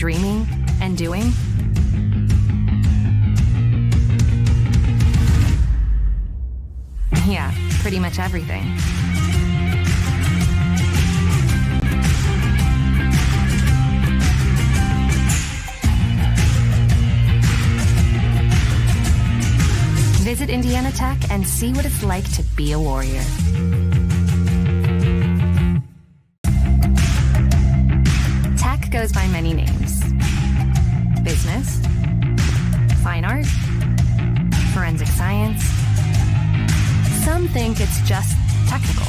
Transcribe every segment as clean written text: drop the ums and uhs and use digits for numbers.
dreaming and doing? Yeah, pretty much everything. Visit Indiana Tech and see what it's like to be a warrior. Tech goes by many names. Business, fine art, forensic science. Some think it's just technical.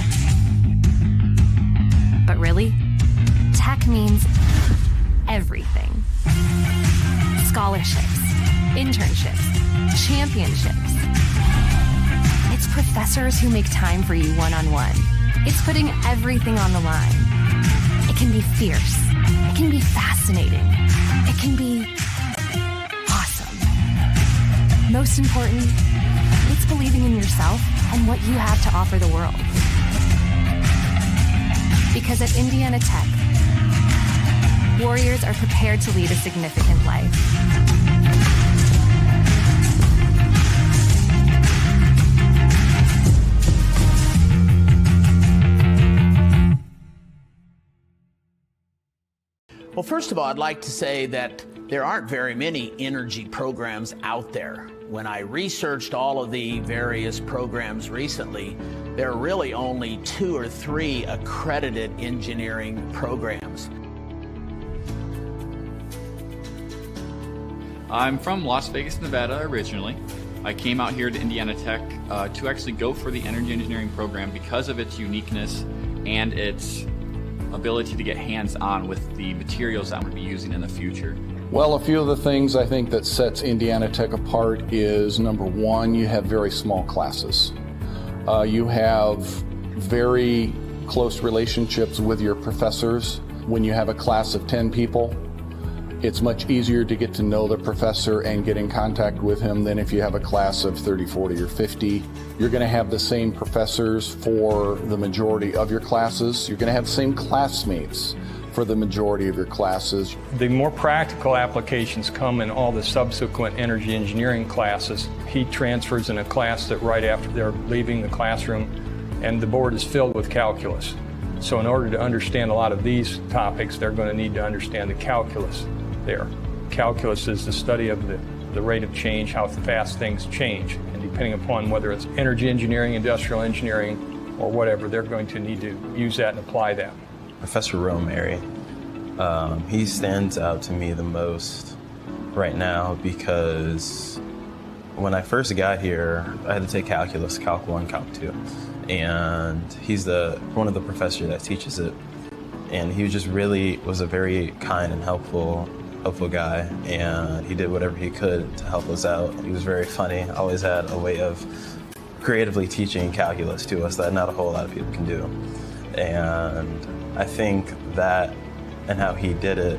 But really, tech means everything. Scholarships, internships, championships. It's professors who make time for you one-on-one. It's putting everything on the line. It can be fierce. It can be fascinating. It can be awesome. Most important, it's believing in yourself and what you have to offer the world. Because at Indiana Tech, warriors are prepared to lead a significant life. Well, first of all, I'd like to say that there aren't very many energy programs out there. When I researched all of the various programs recently, there are really only 2 or 3 accredited engineering programs. I'm from Las Vegas, Nevada originally. I came out here to Indiana Tech to actually go for the energy engineering program because of its uniqueness and its ability to get hands-on with the materials that I'm going to be using in the future. Well, a few of the things I think that sets Indiana Tech apart is, number one, you have very small classes. You have very close relationships with your professors. When you have a class of 10 people, it's much easier to get to know the professor and get in contact with him than if you have a class of 30, 40, or 50. You're going to have the same professors for the majority of your classes. You're going to have the same classmates for the majority of your classes. The more practical applications come in all the subsequent energy engineering classes. Heat transfers in a class that right after they're leaving the classroom, and the board is filled with calculus. So in order to understand a lot of these topics, they're going to need to understand the calculus there. Calculus is the study of the rate of change, how fast things change. And depending upon whether it's energy engineering, industrial engineering, or whatever, they're going to need to use that and apply that. Professor Romary, he stands out to me the most right now because when I first got here, I had to take calculus, Calc 1, Calc 2. And he's one of the professors that teaches it. And he was a very kind and helpful guy, and he did whatever he could to help us out. He was very funny, always had a way of creatively teaching calculus to us that not a whole lot of people can do. And I think that and how he did it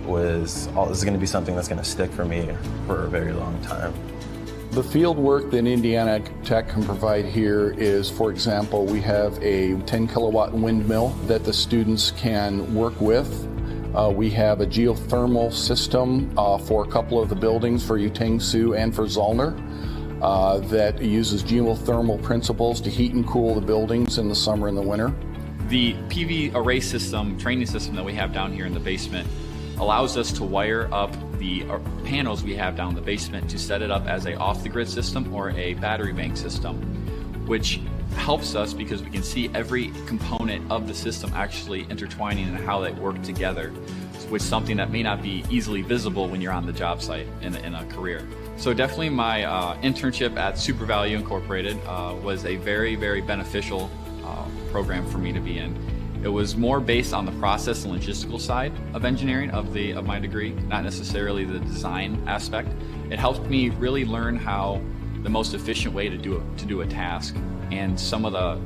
is going to be something that's going to stick for me for a very long time. The field work that Indiana Tech can provide here is, for example, we have a 10 kilowatt windmill that the students can work with. We have a geothermal system for a couple of the buildings, for Utang-Sioux and for Zollner, that uses geothermal principles to heat and cool the buildings in the summer and the winter. The PV array system, training system that we have down here in the basement allows us to wire up the panels we have down in the basement to set it up as a off-the-grid system or a battery bank system, which helps us because we can see every component of the system actually intertwining and how they work together, which is something that may not be easily visible when you're on the job site in a career. So definitely my internship at Super Value Incorporated was a very, very beneficial program for me to be in. It was more based on the process and logistical side of engineering of my degree, not necessarily the design aspect. It helped me really learn how the most efficient way to do a task and some of the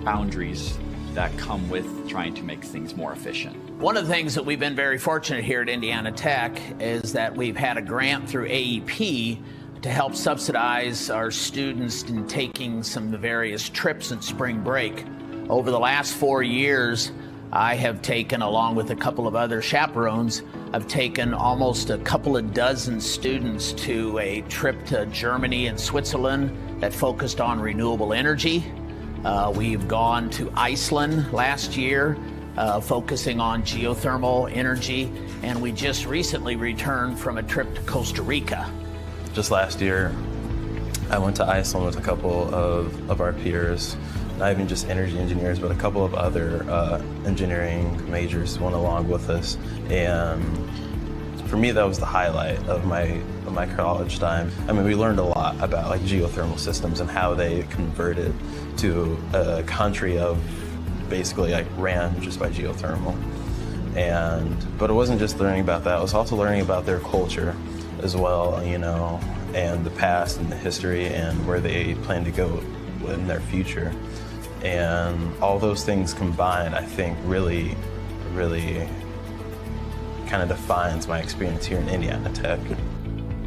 boundaries that come with trying to make things more efficient. One of the things that we've been very fortunate here at Indiana Tech is that we've had a grant through AEP to help subsidize our students in taking some of the various trips in spring break. Over the last 4 years, I have taken, along with a couple of other chaperones, I've taken almost a couple of dozen students to a trip to Germany and Switzerland that focused on renewable energy. We've gone to Iceland last year, focusing on geothermal energy, and we just recently returned from a trip to Costa Rica. Just last year, I went to Iceland with a couple of our peers, not even just energy engineers, but a couple of other engineering majors went along with us. And for me, that was the highlight of my college time. I mean, we learned a lot about like geothermal systems and how they converted to a country of basically like ran just by geothermal. But it wasn't just learning about that, it was also learning about their culture as well, you know, and the past and the history and where they plan to go in their future. And all those things combined, I think really kind of defines my experience here in Indiana Tech.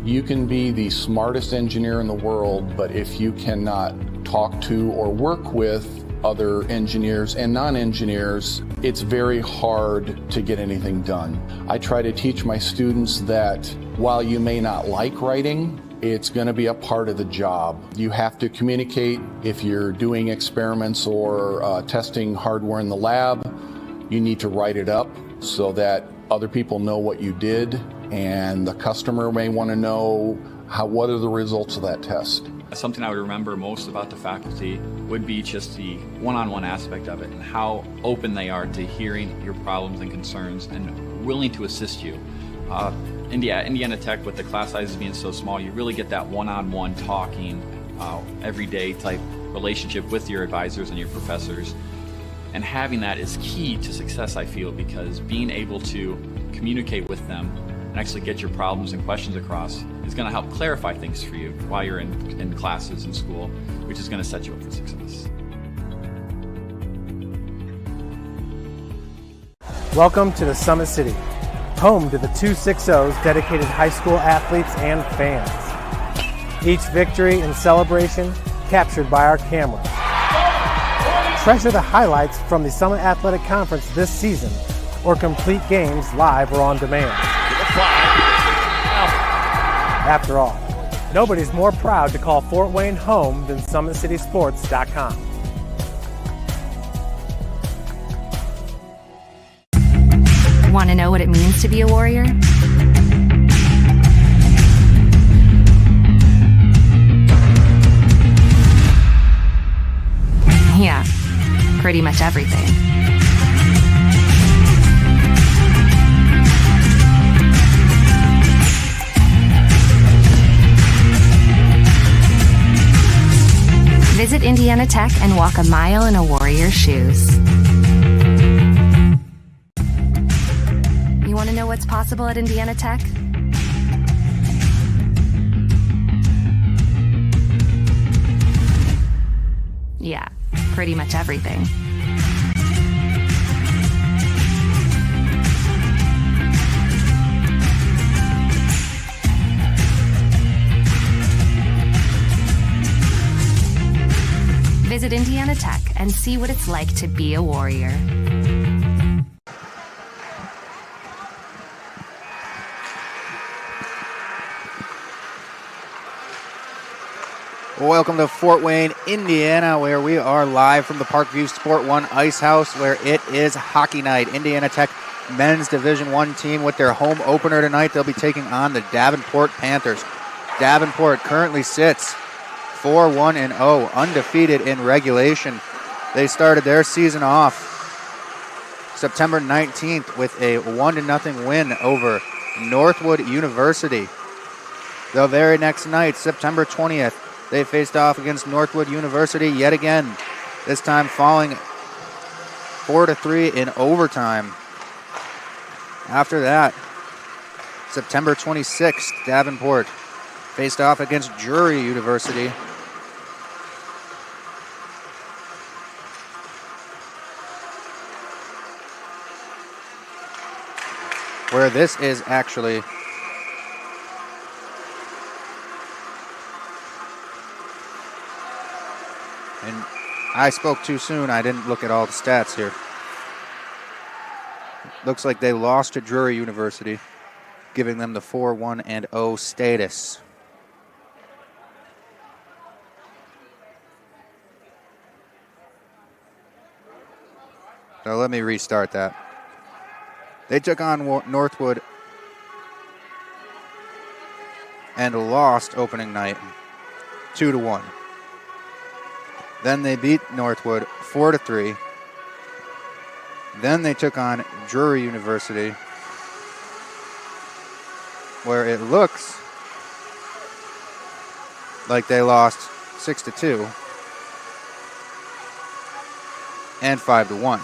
You can be the smartest engineer in the world, but if you cannot talk to or work with other engineers and non-engineers, it's very hard to get anything done. I try to teach my students that while you may not like writing, it's going to be a part of the job. You have to communicate. If you're doing experiments or testing hardware in the lab, you need to write it up so that other people know what you did, and the customer may want to know what are the results of that test. Something I would remember most about the faculty would be just the one-on-one aspect of it and how open they are to hearing your problems and concerns and willing to assist you. Indiana Tech, with the class sizes being so small, you really get that one-on-one talking, everyday type relationship with your advisors and your professors. And having that is key to success, I feel, because being able to communicate with them and actually get your problems and questions across is going to help clarify things for you while you're in classes in school, which is going to set you up for success. Welcome to the Summit City, home to the 260's dedicated high school athletes and fans. Each victory and celebration captured by our cameras. Treasure the highlights from the Summit Athletic Conference this season, or complete games live or on demand. After all, nobody's more proud to call Fort Wayne home than SummitCitySports.com. Want to know what it means to be a warrior? Yeah, pretty much everything. Visit Indiana Tech and walk a mile in a warrior's shoes. You want to know what's possible at Indiana Tech? Yeah, pretty much everything. Visit Indiana Tech and see what it's like to be a warrior. Welcome to Fort Wayne, Indiana, where we are live from the Parkview Sport One Ice House, where it is hockey night. Indiana Tech men's Division I team with their home opener tonight. They'll be taking on the Davenport Panthers. Davenport currently sits 4-1-0, undefeated in regulation. They started their season off September 19th with a 1-0 win over Northwood University. The very next night, September 20th, they faced off against Northwood University yet again, this time falling 4-3 in overtime. After that, September 26th, Davenport faced off against Drury University. Where this is actually and I spoke too soon. I didn't look at all the stats here. Looks like they lost to Drury University, giving them the 4-1-0 status. So let me restart that. They took on Northwood and lost opening night 2-1. Then they beat Northwood 4-3. Then they took on Drury University, where it looks like they lost 6-2 and 5-1.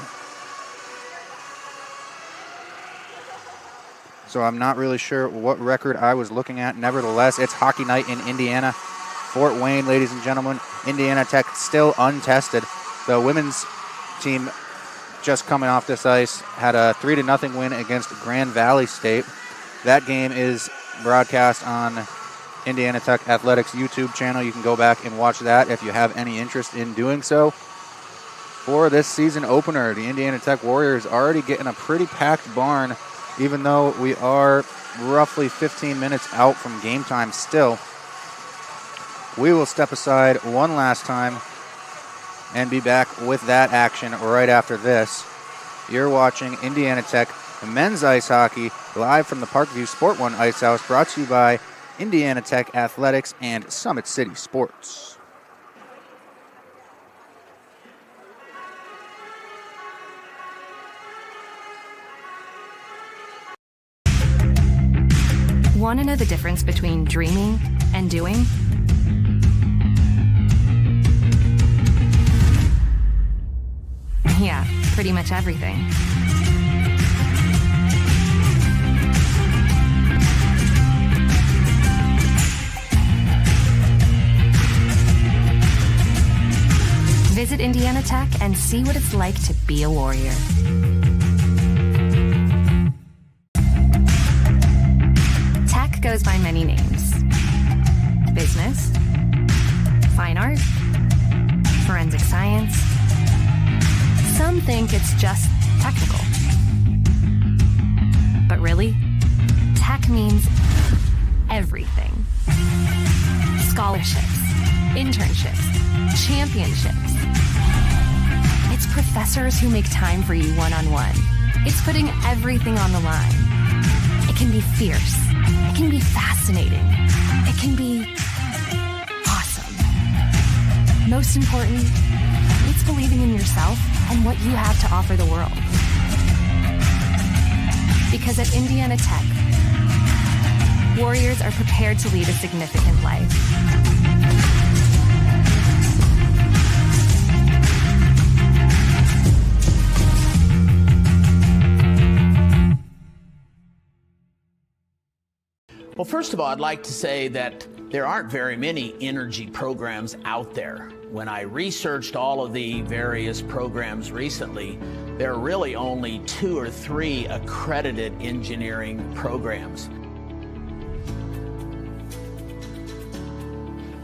So I'm not really sure what record I was looking at. Nevertheless, it's hockey night in Indiana. Fort Wayne, ladies and gentlemen. Indiana Tech still untested. The women's team just coming off this ice had a 3-0 win against Grand Valley State. That game is broadcast on Indiana Tech Athletics YouTube channel. You can go back and watch that if you have any interest in doing so. For this season opener, the Indiana Tech Warriors already getting a pretty packed barn, even though we are roughly 15 minutes out from game time still. We will step aside one last time and be back with that action right after this. You're watching Indiana Tech men's ice hockey live from the Parkview Sport 1 Ice House, brought to you by Indiana Tech Athletics and Summit City Sports. Want to know the difference between dreaming and doing? Yeah, pretty much everything. Visit Indiana Tech and see what it's like to be a warrior. Tech goes by many names. Business, fine art, forensic science. Some think it's just technical. But really, tech means everything. Scholarships, internships, championships. It's professors who make time for you one-on-one. It's putting everything on the line. It can be fierce. It can be fascinating. It can be awesome. Most important, it's believing in yourself and what you have to offer the world. Because at Indiana Tech, warriors are prepared to lead a significant life. Well, first of all, I'd like to say that there aren't very many energy programs out there. When I researched all of the various programs recently, there are really only 2 or 3 accredited engineering programs.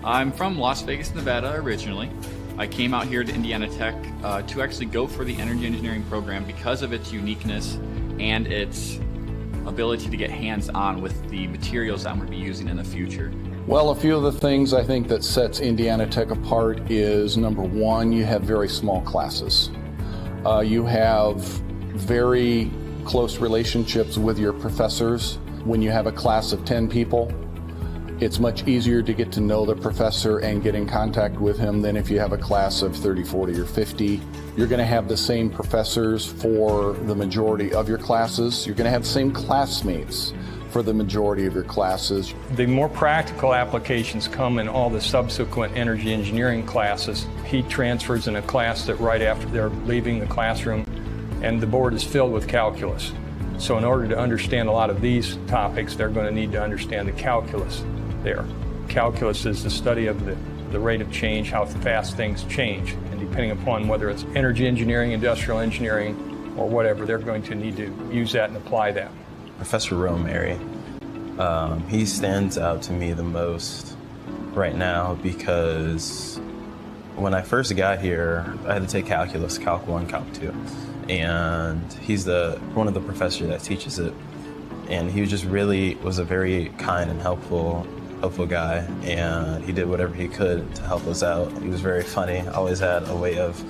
I'm from Las Vegas, Nevada originally. I came out here to Indiana Tech to actually go for the energy engineering program because of its uniqueness and its ability to get hands-on with the materials that I'm going to be using in the future. Well, a few of the things I think that sets Indiana Tech apart is, number one, you have very small classes. You have very close relationships with your professors. When you have a class of 10 people, it's much easier to get to know the professor and get in contact with him than if you have a class of 30, 40, or 50. You're going to have the same professors for the majority of your classes. You're going to have the same classmates for the majority of your classes. The more practical applications come in all the subsequent energy engineering classes. Heat transfers in a class that right after they're leaving the classroom, and the board is filled with calculus. So in order to understand a lot of these topics, they're going to need to understand the calculus there. Calculus is the study of the rate of change, how fast things change. And depending upon whether it's energy engineering, industrial engineering, or whatever, they're going to need to use that and apply that. Professor Romary, he stands out to me the most right now because when I first got here, I had to take calculus, Calc 1, Calc 2. and he's one of the professors that teaches it. And he was a very kind and helpful guy, and he did whatever he could to help us out. He was very funny, always had a way of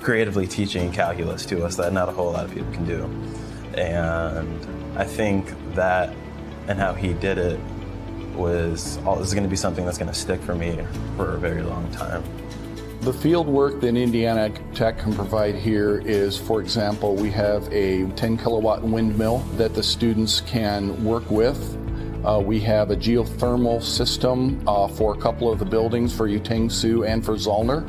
creatively teaching calculus to us that not a whole lot of people can do. And I think that and how he did it is going to be something that's going to stick for me for a very long time. The field work that Indiana Tech can provide here is, for example, we have a 10 kilowatt windmill that the students can work with. We have a geothermal system for a couple of the buildings for Utangsu and for Zollner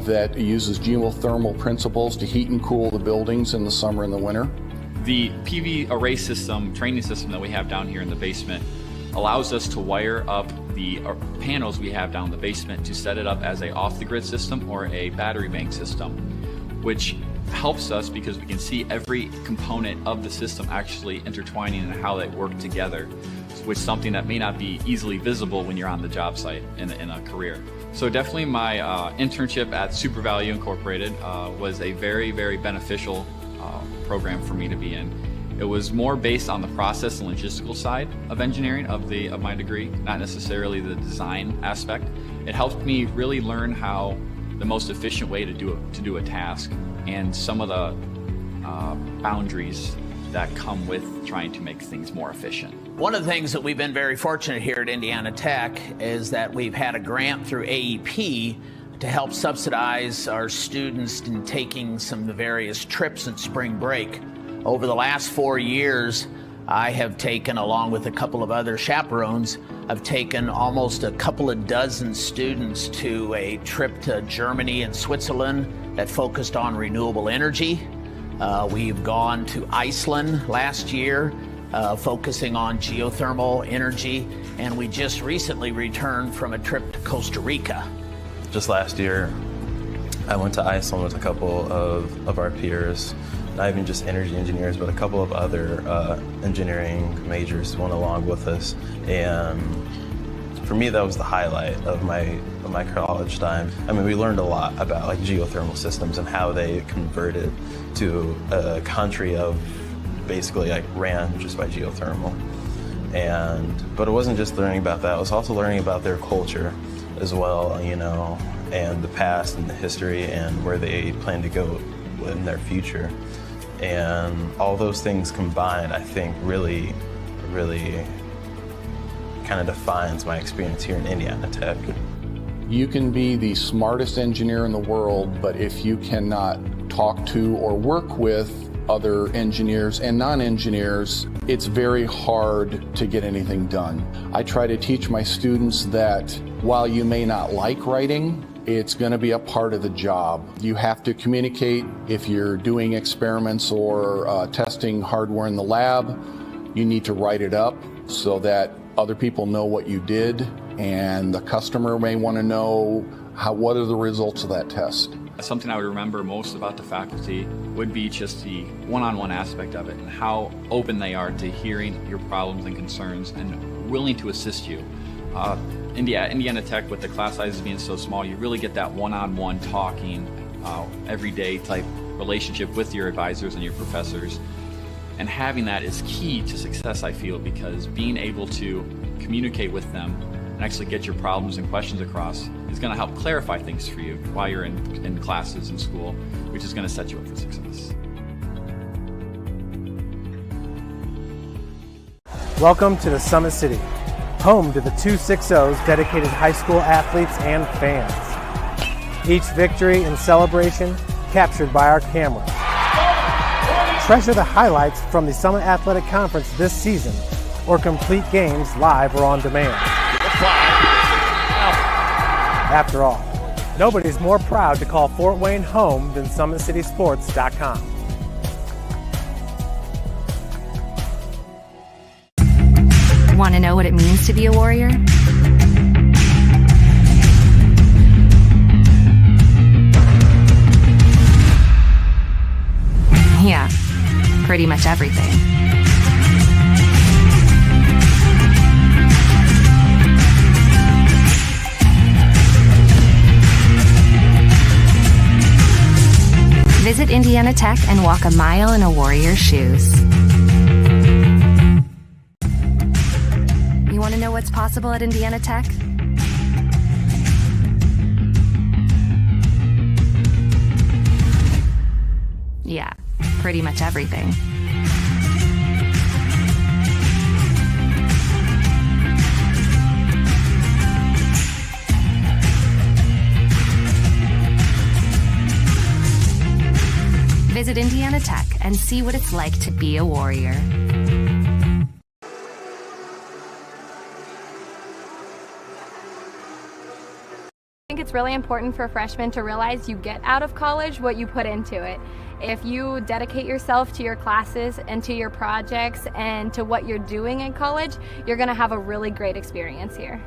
that uses geothermal principles to heat and cool the buildings in the summer and the winter. The PV array system, training system that we have down here in the basement allows us to wire up the panels we have down in the basement to set it up as a off-the-grid system or a battery bank system, which helps us because we can see every component of the system actually intertwining and how they work together, which is something that may not be easily visible when you're on the job site in a career. So definitely my internship at Super Value Incorporated was a very, very beneficial program for me to be in. It was more based on the process and logistical side of engineering of my degree, not necessarily the design aspect. It helped me really learn how the most efficient way to do a task and some of the boundaries that come with trying to make things more efficient. One of the things that we've been very fortunate here at Indiana Tech is that we've had a grant through AEP to help subsidize our students in taking some of the various trips in spring break. Over the last 4 years, I have taken, along with a couple of other chaperones, I've taken almost a couple of dozen students to a trip to Germany and Switzerland that focused on renewable energy. We've gone to Iceland last year, focusing on geothermal energy, and we just recently returned from a trip to Costa Rica. Just last year, I went to Iceland with a couple of our peers, not even just energy engineers, but a couple of other engineering majors went along with us. And for me, that was the highlight of my college time. I mean, we learned a lot about like geothermal systems and how they converted to a country of basically like ran just by geothermal. But it wasn't just learning about that, it was also learning about their culture as well, you know, and the past and the history and where they plan to go in their future. And all those things combined, I think, really, really kind of defines my experience here in Indiana Tech. You can be the smartest engineer in the world, but if you cannot talk to or work with other engineers and non-engineers, it's very hard to get anything done. I try to teach my students that while you may not like writing, it's going to be a part of the job. You have to communicate. If you're doing experiments or testing hardware in the lab, you need to write it up so that other people know what you did, and the customer may want to know what are the results of that test. Something I would remember most about the faculty would be just the one-on-one aspect of it and how open they are to hearing your problems and concerns and willing to assist you. Indiana Tech, with the class sizes being so small, you really get that one-on-one talking, everyday type relationship with your advisors and your professors. And having that is key to success, I feel, because being able to communicate with them and actually get your problems and questions across is going to help clarify things for you while you're in classes in school, which is going to set you up for success. Welcome to the Summit City, home to the 260's dedicated high school athletes and fans. Each victory and celebration captured by our cameras. Treasure the highlights from the Summit Athletic Conference this season, or complete games live or on demand. After all, nobody's more proud to call Fort Wayne home than SummitCitySports.com. Want to know what it means to be a warrior? Yeah, pretty much everything. Visit Indiana Indiana Tech and walk a mile in a Warrior's shoes. You want to know what's possible at Indiana Tech? Yeah, pretty much everything. Visit Indiana Tech and see what it's like to be a Warrior. I think it's really important for freshmen to realize you get out of college what you put into it. If you dedicate yourself to your classes and to your projects and to what you're doing in college, you're going to have a really great experience here.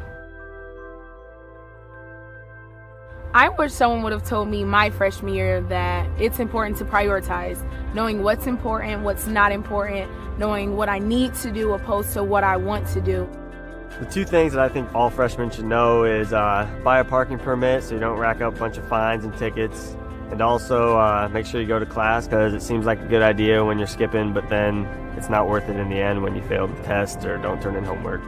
I wish someone would have told me my freshman year that it's important to prioritize, knowing what's important, what's not important, knowing what I need to do opposed to what I want to do. The two things that I think all freshmen should know is buy a parking permit so you don't rack up a bunch of fines and tickets, and also make sure you go to class, because it seems like a good idea when you're skipping, but then it's not worth it in the end when you fail the test or don't turn in homework.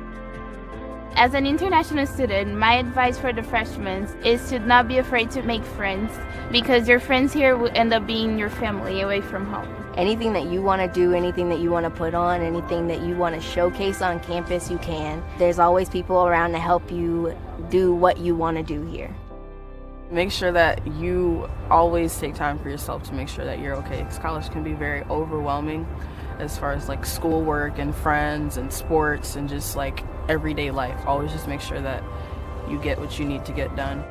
As an international student, my advice for the freshmen is to not be afraid to make friends, because your friends here will end up being your family away from home. Anything that you want to do, anything that you want to put on, anything that you want to showcase on campus, you can. There's always people around to help you do what you want to do here. Make sure that you always take time for yourself to make sure that you're okay, because college can be very overwhelming as far as like schoolwork and friends and sports and just like everyday life. Always just make sure that you get what you need to get done.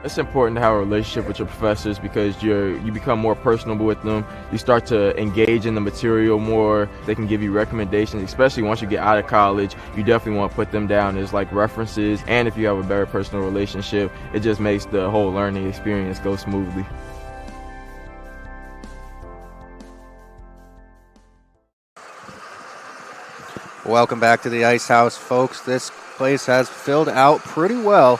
It's important to have a relationship with your professors, because you become more personable with them. You start to engage in the material more. They can give you recommendations, especially once you get out of college. You definitely want to put them down as like references, and if you have a better personal relationship, it just makes the whole learning experience go smoothly. Welcome back to the Ice House, folks. This place has filled out pretty well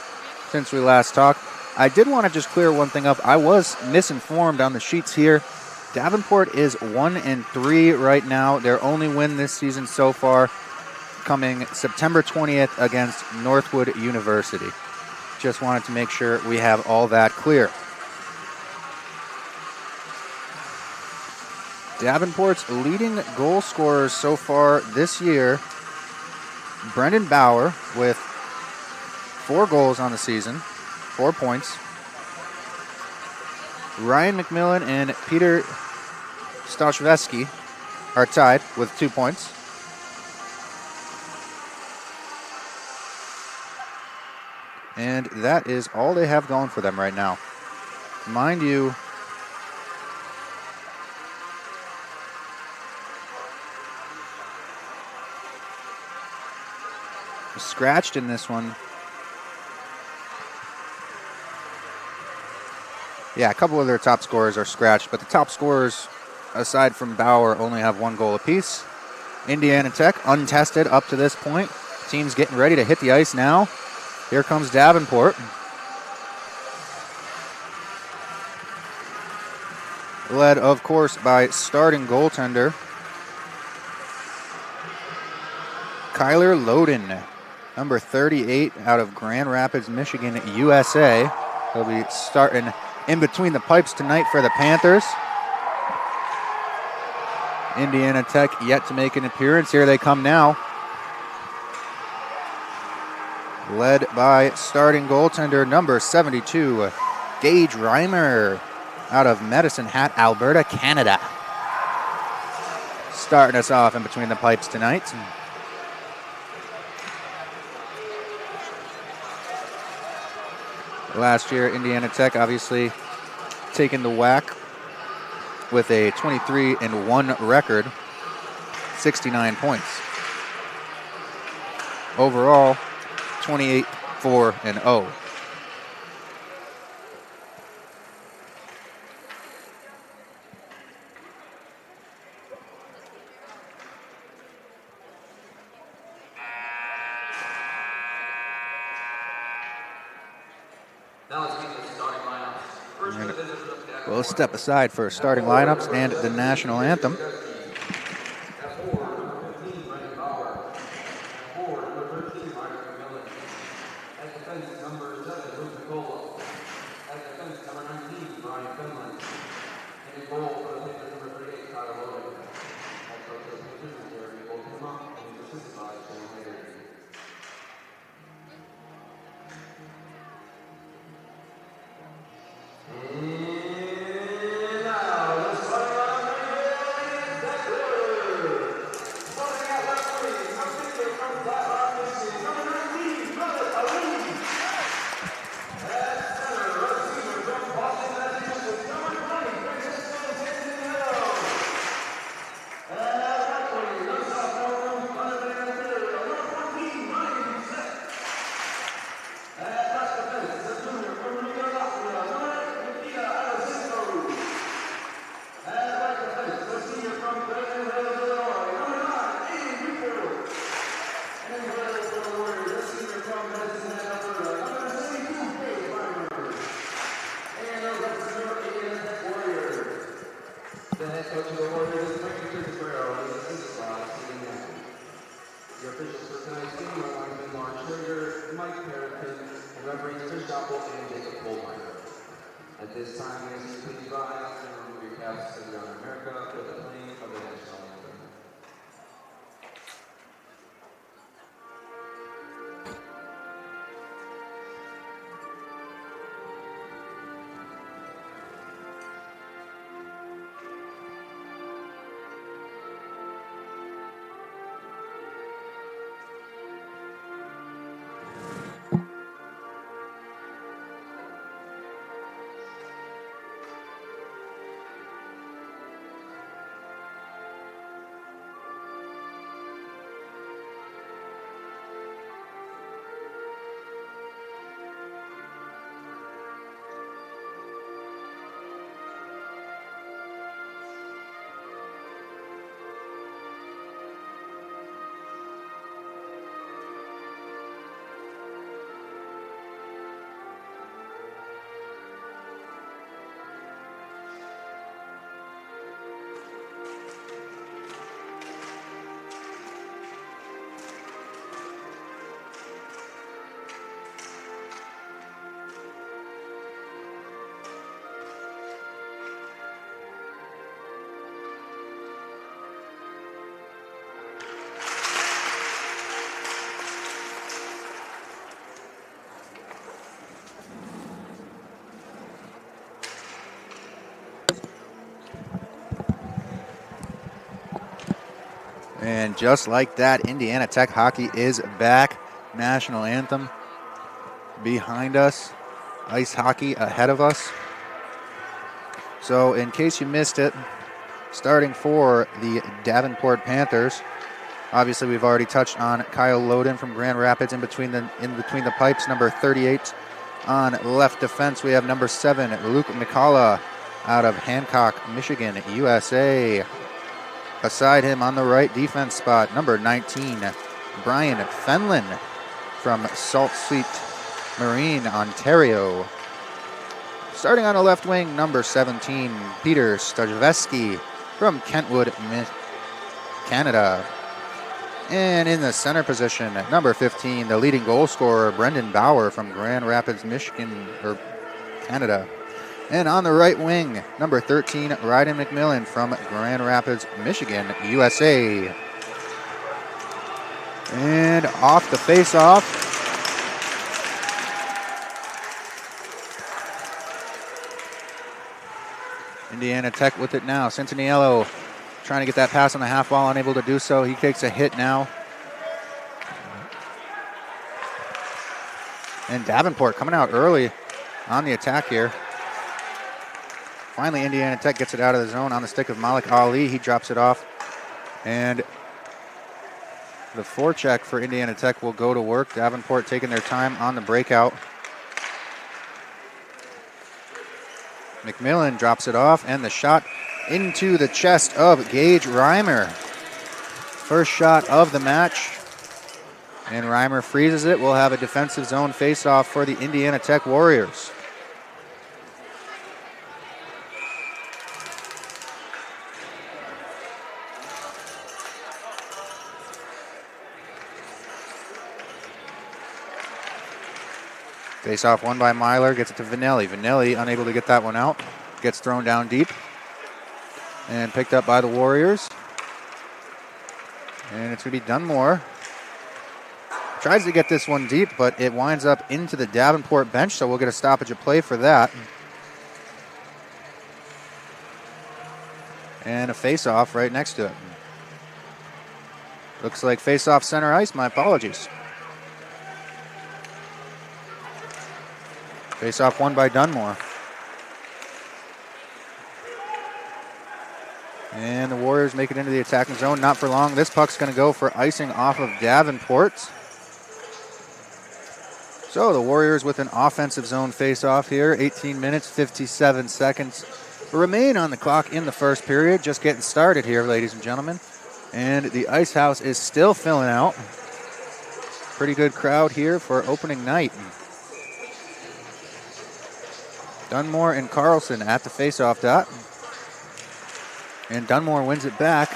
since we last talked. I did want to just clear one thing up. I was misinformed on the sheets here. Davenport is 1-3 right now. Their only win this season so far coming September 20th against Northwood University. Just wanted to make sure we have all that clear. Davenport's leading goal scorers so far this year, Brendan Bauer with 4 goals on the season, 4 points. Ryan McMillan and Peter Staszewski are tied with 2 points. And that is all they have going for them right now. Mind you, scratched in this one. Yeah, a couple of their top scorers are scratched, but the top scorers, aside from Bauer, only have 1 goal apiece. Indiana Tech, untested up to this point. Team's getting ready to hit the ice now. Here comes Davenport. Led, of course, by starting goaltender Kyler Loden, number 38 out of Grand Rapids, Michigan, USA. He'll be starting in between the pipes tonight for the Panthers. Indiana Tech yet to make an appearance. Here they come now. Led by starting goaltender number 72, Gage Reimer out of Medicine Hat, Alberta, Canada. Starting us off in between the pipes tonight. Last year, Indiana Tech obviously taking the whack with a 23-1 record, 69 points. Overall, 28-4-0. We'll step aside for starting lineups and the national anthem. And just like that, Indiana Tech hockey is back. National anthem behind us, ice hockey ahead of us. So in case you missed it, starting for the Davenport Panthers, obviously we've already touched on Kyle Loden from Grand Rapids in between the pipes, number 38. On left defense, we have number 7, Luke McCullough out of Hancock, Michigan, USA. Beside him on the right defense spot, number 19, Brian Fenlon from Sault Ste. Marine, Ontario. Starting on the left wing, number 17, Peter Stajewski from Kentwood, Canada. And in the center position, number 15, the leading goal scorer, Brendan Bauer from Grand Rapids, Michigan, or Canada. And on the right wing, number 13, Ryden McMillan from Grand Rapids, Michigan, USA. And off the face-off, Indiana Tech with it now. Centiniello trying to get that pass on the half wall, unable to do so. He takes a hit now. And Davenport coming out early on the attack here. Finally, Indiana Tech gets it out of the zone on the stick of Malik Ali. He drops it off. And the forecheck for Indiana Tech will go to work. Davenport taking their time on the breakout. McMillan drops it off, and the shot into the chest of Gage Reimer. First shot of the match. And Reimer freezes it. We'll have a defensive zone face-off for the Indiana Tech Warriors. Face off won by Myler, gets it to Vanelli. Vanelli unable to get that one out. Gets thrown down deep. And picked up by the Warriors. And it's going to be Dunmore. Tries to get this one deep, but it winds up into the Davenport bench, so we'll get a stoppage of play for that. And a face-off right next to it. Looks like face-off center ice. My apologies. Face-off won by Dunmore. And the Warriors make it into the attacking zone. Not for long. This puck's going to go for icing off of Davenport. So the Warriors with an offensive zone face-off here. 18 minutes, 57 seconds remain on the clock in the first period. Just getting started here, ladies and gentlemen. And the Ice House is still filling out. Pretty good crowd here for opening night. Dunmore and Carlson at the face-off dot. And Dunmore wins it back.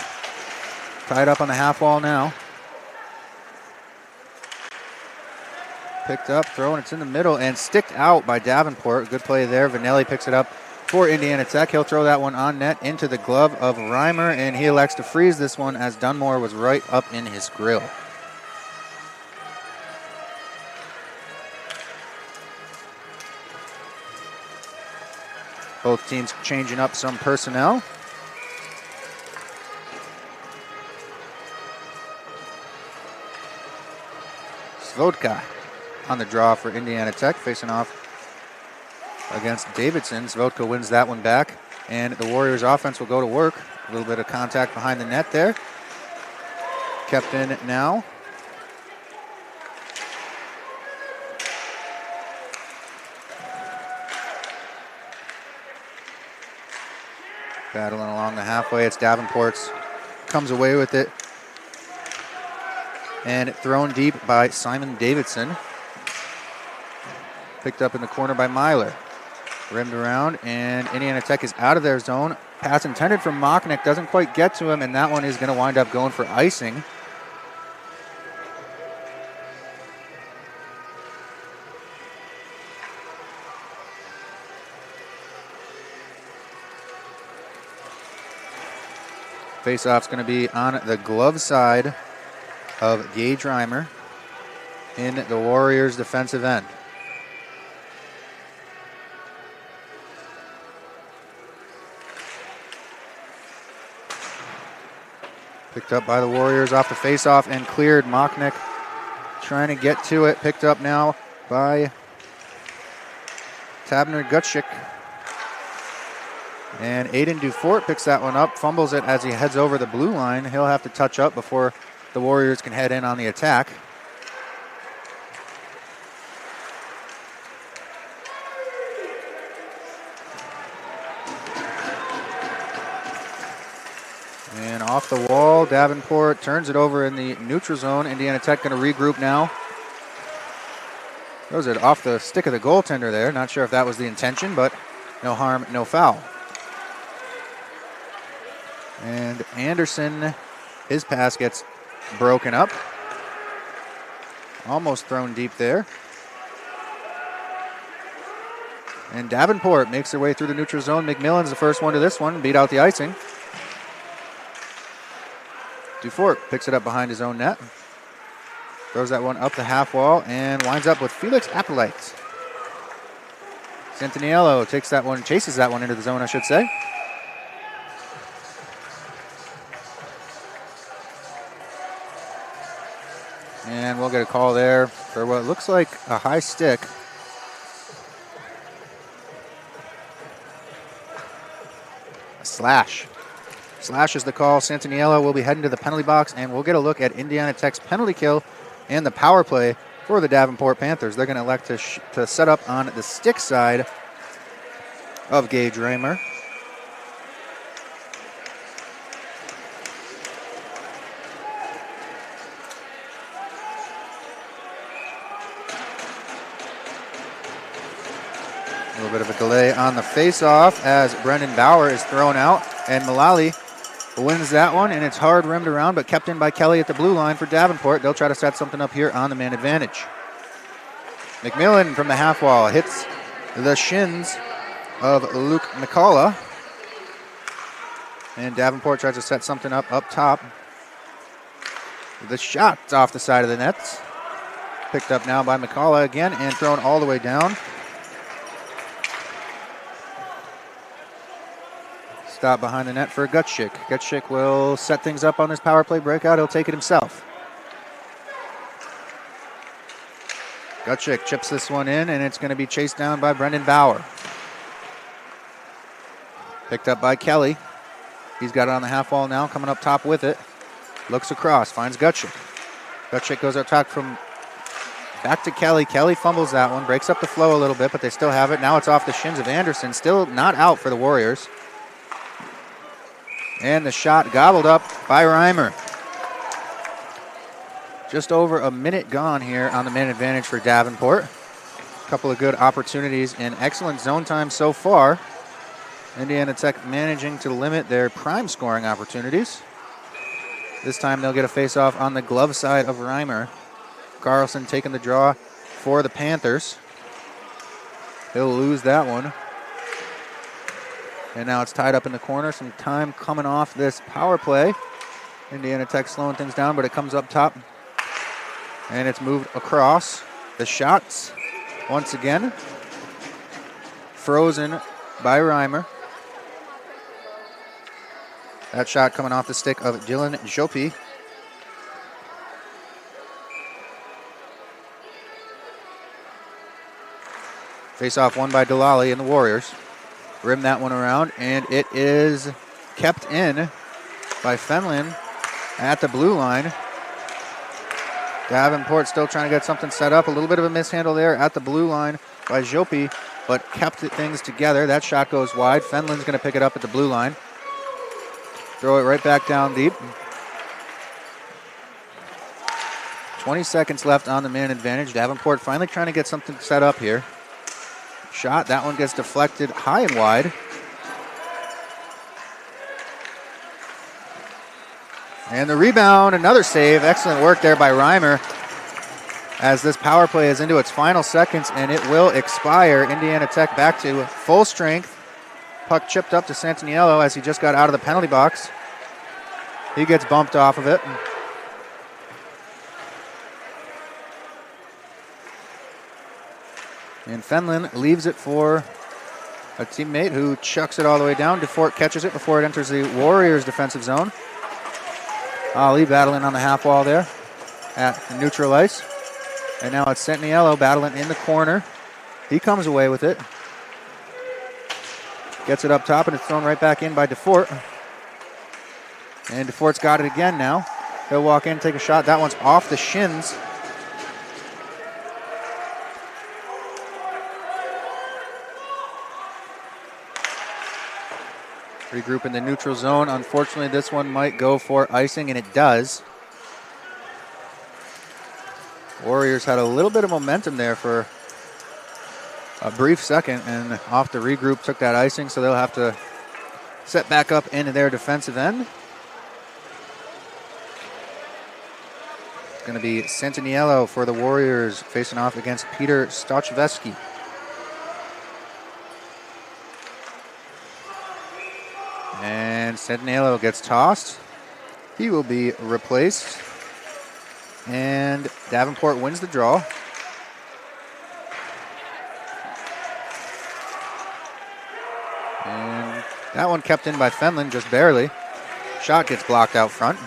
Tied up on the half wall now. Picked up, thrown, it's in the middle, and sticked out by Davenport. Good play there. Vanelli picks it up for Indiana Tech. He'll throw that one on net into the glove of Reimer, and he elects to freeze this one as Dunmore was right up in his grill. Both teams changing up some personnel. Svodka on the draw for Indiana Tech, facing off against Davidson. Svodka wins that one back, and the Warriors offense will go to work. A little bit of contact behind the net there. Kept in now. Battling along the halfway. It's Davenport's. Comes away with it. And thrown deep by Simon Davidson. Picked up in the corner by Myler. Rimmed around, and Indiana Tech is out of their zone. Pass intended for Mocknick. Doesn't quite get to him, and that one is going to wind up going for icing. Face-off's going to be on the glove side of Gage Reimer in the Warriors' defensive end. Picked up by the Warriors off the face-off and cleared. Mocknick trying to get to it. Picked up now by Tabner Gutschik. And Aiden Dufort picks that one up, fumbles it as he heads over the blue line. He'll have to touch up before the Warriors can head in on the attack. And off the wall, Davenport turns it over in the neutral zone. Indiana Tech going to regroup now. Throws it off the stick of the goaltender there. Not sure if that was the intention, but no harm, no foul. And Anderson, his pass gets broken up. Almost thrown deep there. And Davenport makes their way through the neutral zone. McMillan's the first one to this one, beat out the icing. Dufort picks it up behind his own net. Throws that one up the half wall and winds up with Felix Applewhite. Santaniello takes that one, chases that one into the zone, I should say. And we'll get a call there for what looks like a high stick. A slash. Slash is the call. Santaniello will be heading to the penalty box, and we'll get a look at Indiana Tech's penalty kill and the power play for the Davenport Panthers. They're going to elect to set up on the stick side of Gage Reimer. A little bit of a delay on the face-off as Brendan Bauer is thrown out, and Mullally wins that one, and it's hard rimmed around, but kept in by Kelly at the blue line for Davenport. They'll try to set something up here on the man advantage. McMillan from the half wall hits the shins of Luke McCullough. And Davenport tries to set something up top. The shot's off the side of the nets. Picked up now by McCullough again and thrown all the way down. Stop behind the net for Gutschik. Gutschik will set things up on this power play breakout. He'll take it himself. Gutschik chips this one in, and it's going to be chased down by Brendan Bauer. Picked up by Kelly. He's got it on the half wall now, coming up top with it. Looks across, finds Gutschik. Gutschik goes up top from back to Kelly. Kelly fumbles that one, breaks up the flow a little bit, but they still have it. Now it's off the shins of Anderson, still not out for the Warriors. And the shot gobbled up by Reimer. Just over a minute gone here on the man advantage for Davenport. A couple of good opportunities and excellent zone time so far. Indiana Tech managing to limit their prime scoring opportunities. This time they'll get a face-off on the glove side of Reimer. Carlson taking the draw for the Panthers. He'll lose that one. And now it's tied up in the corner. Some time coming off this power play. Indiana Tech slowing things down, but it comes up top. And it's moved across. The shots, once again, frozen by Reimer. That shot coming off the stick of Dylan Jopi. Face-off won by Delali and the Warriors. Rim that one around, and it is kept in by Fenlon at the blue line. Davenport still trying to get something set up. A little bit of a mishandle there at the blue line by Jopi, but kept things together. That shot goes wide. Fenlon's going to pick it up at the blue line. Throw it right back down deep. 20 seconds left on the man advantage. Davenport finally trying to get something set up here. Shot, that one gets deflected high and wide. And the rebound, another save. Excellent work there by Reimer as this power play is into its final seconds, and it will expire. Indiana Tech back to full strength. Puck chipped up to Santaniello as he just got out of the penalty box. He gets bumped off of it. And Fenlon leaves it for a teammate who chucks it all the way down. DeFort catches it before it enters the Warriors' defensive zone. Ali battling on the half wall there at the neutral ice. And now it's Santaniello battling in the corner. He comes away with it. Gets it up top, and it's thrown right back in by DeFort. And DeFort's got it again now. He'll walk in, take a shot. That one's off the shins. Regroup in the neutral zone. Unfortunately, this one might go for icing, and it does. Warriors had a little bit of momentum there for a brief second, and off the regroup took that icing, so they'll have to set back up into their defensive end. It's going to be Santaniello for the Warriors facing off against Peter Stochveski. And Santaniello gets tossed. He will be replaced. And Davenport wins the draw. And that one kept in by Fenlon, just barely. Shot gets blocked out front.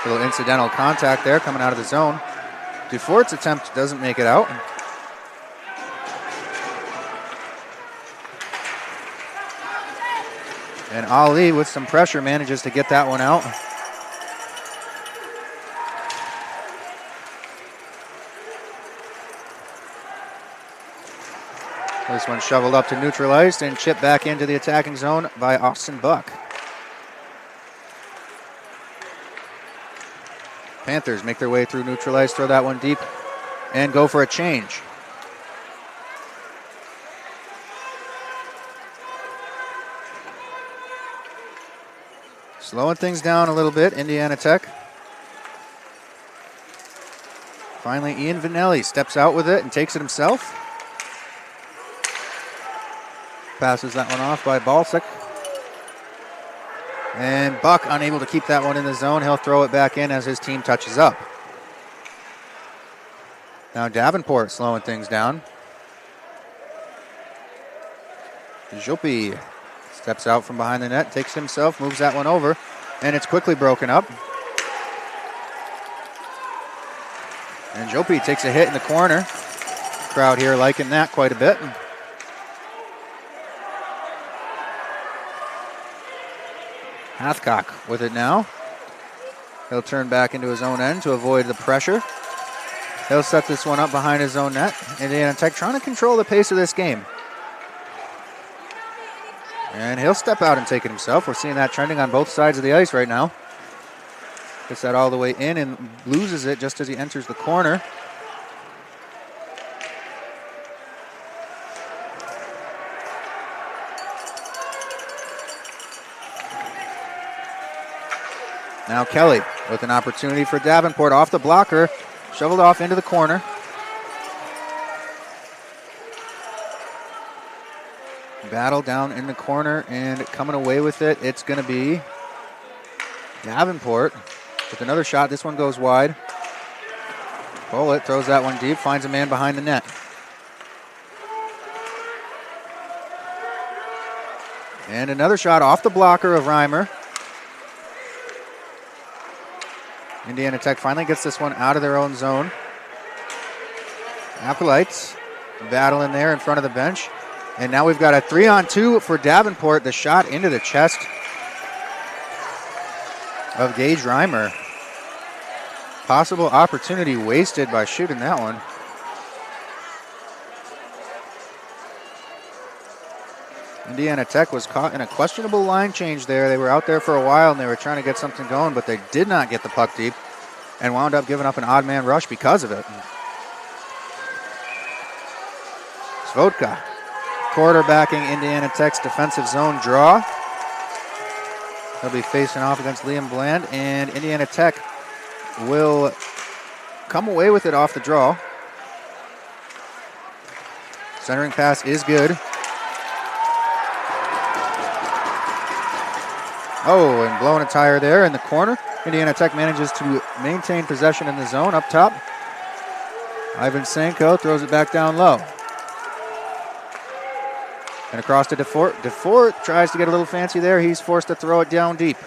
A little incidental contact there coming out of the zone. DeFort's attempt doesn't make it out. And Ali, with some pressure, manages to get that one out. This one shoveled up to neutral ice and chipped back into the attacking zone by Austin Buck. Panthers make their way through neutral ice, throw that one deep, and go for a change. Slowing things down a little bit, Indiana Tech. Finally, Ian Vanelli steps out with it and takes it himself. Passes that one off by Balsick. And Buck unable to keep that one in the zone. He'll throw it back in as his team touches up. Now Davenport slowing things down. Jopi steps out from behind the net, takes it himself, moves that one over, and it's quickly broken up. And Jopi takes a hit in the corner. Crowd here liking that quite a bit. Hathcock with it now. He'll turn back into his own end to avoid the pressure. He'll set this one up behind his own net. Indiana Tech trying to control the pace of this game. And he'll step out and take it himself. We're seeing that trending on both sides of the ice right now. Gets that all the way in and loses it just as he enters the corner. Now Kelly with an opportunity for Davenport off the blocker. Shoveled off into the corner. Battle down in the corner and coming away with it. It's going to be Davenport with another shot. This one goes wide. Pollitt throws that one deep, finds a man behind the net. And another shot off the blocker of Reimer. Indiana Tech finally gets this one out of their own zone. Appleites battling there in front of the bench. And now we've got a 3-on-2 for Davenport. The shot into the chest of Gage Reimer. Possible opportunity wasted by shooting that one. Indiana Tech was caught in a questionable line change there. They were out there for a while and they were trying to get something going, but they did not get the puck deep and wound up giving up an odd man rush because of it. Svodka quarterbacking Indiana Tech's defensive zone draw. He'll be facing off against Liam Bland, and Indiana Tech will come away with it off the draw. Centering pass is good. Oh, and blowing a tire there in the corner. Indiana Tech manages to maintain possession in the zone up top. Ivan Sanko throws it back down low. And across to DeFort. DeFort tries to get a little fancy there. He's forced to throw it down deep.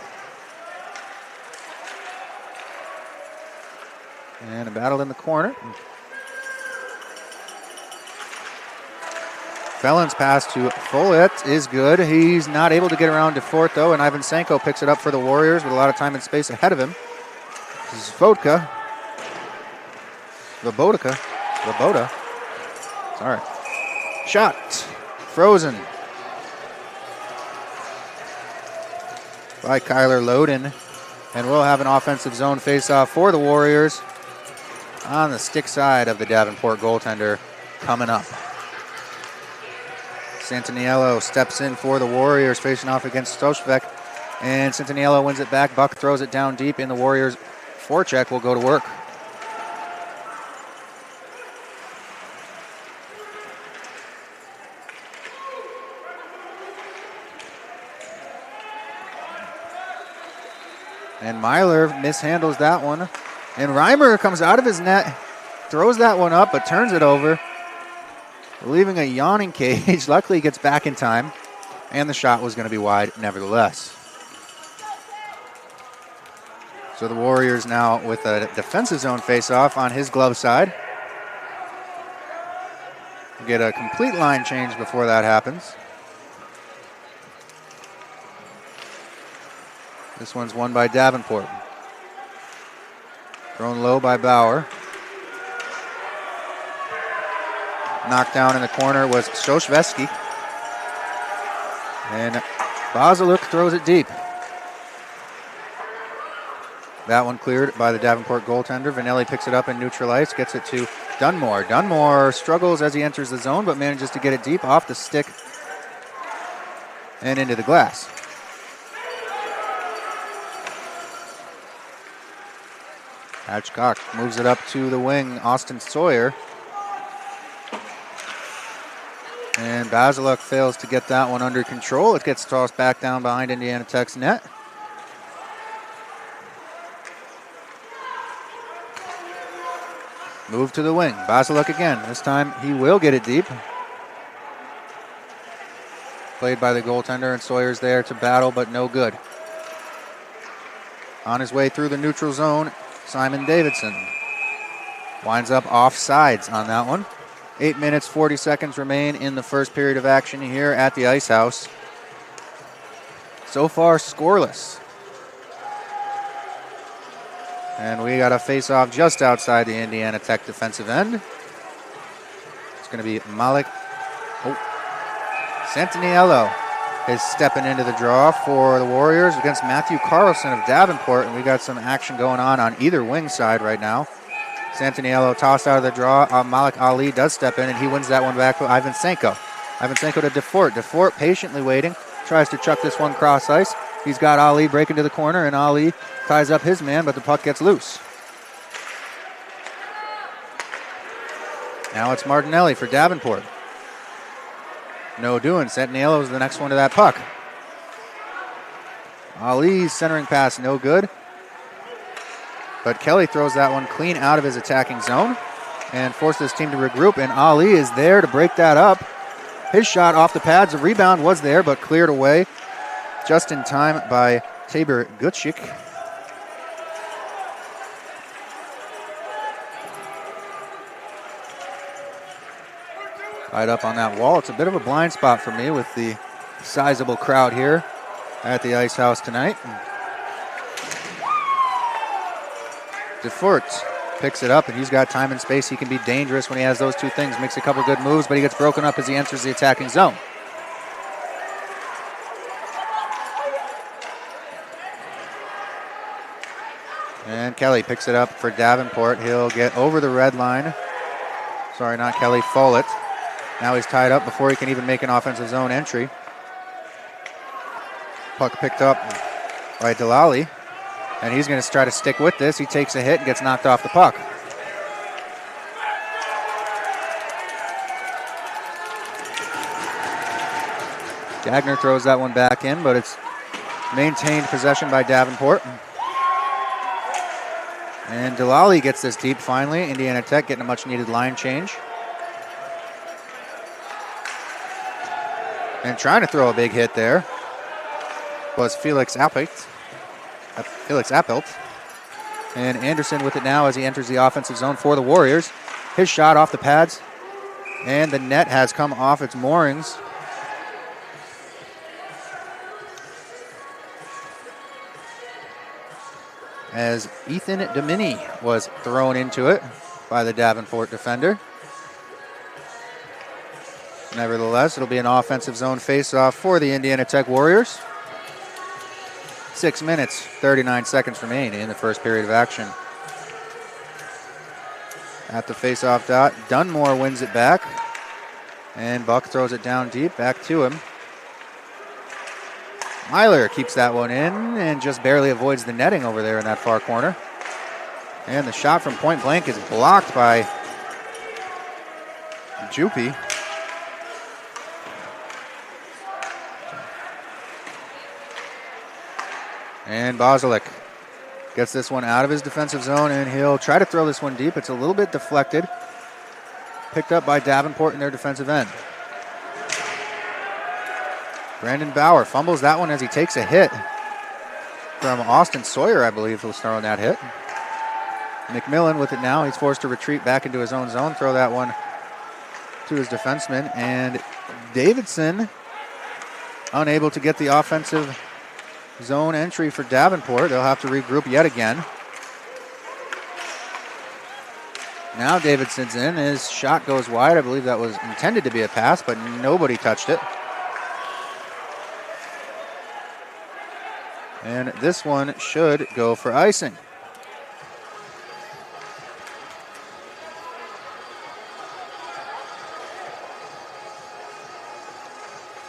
And a battle in the corner. Felon's pass to Follett is good. He's not able to get around DeFort, though, and Ivan Sanko picks it up for the Warriors with a lot of time and space ahead of him. This is Vodka. Voboda. Sorry. Shot. Frozen. By Kyler Loden. And we'll have an offensive zone face-off for the Warriors on the stick side of the Davenport goaltender coming up. Santaniello steps in for the Warriors, facing off against Stoshvek. And Santaniello wins it back. Buck throws it down deep, and the Warriors' forecheck will go to work. And Myler mishandles that one. And Reimer comes out of his net, throws that one up, but turns it over, leaving a yawning cage. Luckily, he gets back in time, and the shot was going to be wide nevertheless. So the Warriors now with a defensive zone face-off on his glove side. Get a complete line change before that happens. This one's won by Davenport. Thrown low by Bauer. Knocked down in the corner was Stoshvesky. And Bazaluk throws it deep. That one cleared by the Davenport goaltender. Vanelli picks it up in neutral ice, gets it to Dunmore. Dunmore struggles as he enters the zone, but manages to get it deep off the stick and into the glass. Hatchcock moves it up to the wing, Austin Sawyer. And Basiluk fails to get that one under control. It gets tossed back down behind Indiana Tech's net. Move to the wing. Basiluk again. This time he will get it deep. Played by the goaltender, and Sawyer's there to battle, but no good. On his way through the neutral zone, Simon Davidson winds up offsides on that one. 8 minutes, 40 seconds remain in the first period of action here at the Ice House. So far, scoreless. And we got a face-off just outside the Indiana Tech defensive end. It's going to be Malik. Santaniello is stepping into the draw for the Warriors against Matthew Carlson of Davenport, and we got some action going on either wing side right now. Santaniello tossed out of the draw. Malik Ali does step in, and he wins that one back with Ivan Senko. Ivan Senko to DeFort. DeFort patiently waiting, tries to chuck this one cross ice. He's got Ali breaking to the corner, and Ali ties up his man, but the puck gets loose. Now it's Martinelli for Davenport. No doing. Santaniello is the next one to that puck. Ali's centering pass, no good. But Kelly throws that one clean out of his attacking zone and forces his team to regroup, and Ali is there to break that up. His shot off the pads, the rebound was there, but cleared away just in time by Tabor Gutschik. Right up on that wall. It's a bit of a blind spot for me with the sizable crowd here at the Ice House tonight. DeFort picks it up, and he's got time and space. He can be dangerous when he has those two things. Makes a couple good moves, but he gets broken up as he enters the attacking zone. And Kelly picks it up for Davenport. He'll get over the red line. Sorry, not Kelly, Follett. Now he's tied up before he can even make an offensive zone entry. Puck picked up by Delali. And he's going to try to stick with this. He takes a hit and gets knocked off the puck. Gagner throws that one back in, but it's maintained possession by Davenport. And Delali gets this deep finally. Indiana Tech getting a much-needed line change. And trying to throw a big hit there was Felix Appelt. And Anderson with it now as he enters the offensive zone for the Warriors. His shot off the pads. And the net has come off its moorings. As Ethan Domini was thrown into it by the Davenport defender. Nevertheless, it'll be an offensive zone face-off for the Indiana Tech Warriors. 6 minutes, 39 seconds remain in the first period of action. At the face-off dot, Dunmore wins it back. And Buck throws it down deep, back to him. Myler keeps that one in and just barely avoids the netting over there in that far corner. And the shot from point blank is blocked by Jupi. And Basiluk gets this one out of his defensive zone, and he'll try to throw this one deep. It's a little bit deflected. Picked up by Davenport in their defensive end. Brandon Bauer fumbles that one as he takes a hit from Austin Sawyer, I believe, who's throwing that hit. McMillan with it now. He's forced to retreat back into his own zone, throw that one to his defenseman. And Davidson unable to get the offensive zone entry for Davenport. They'll have to regroup yet again. Now Davidson's in. His shot goes wide. I believe that was intended to be a pass, but nobody touched it. And this one should go for icing.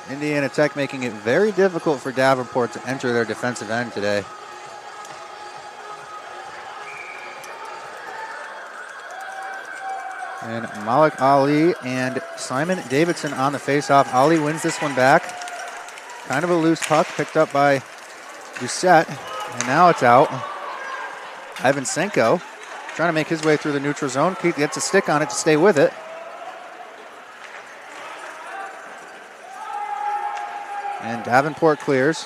Indiana Tech making it very difficult for Davenport to enter their defensive end today. And Malik Ali and Simon Davidson on the faceoff. Ali wins this one back. Kind of a loose puck picked up by Doucette. And now it's out. Ivan Senko trying to make his way through the neutral zone. He gets a stick on it to stay with it. And Davenport clears.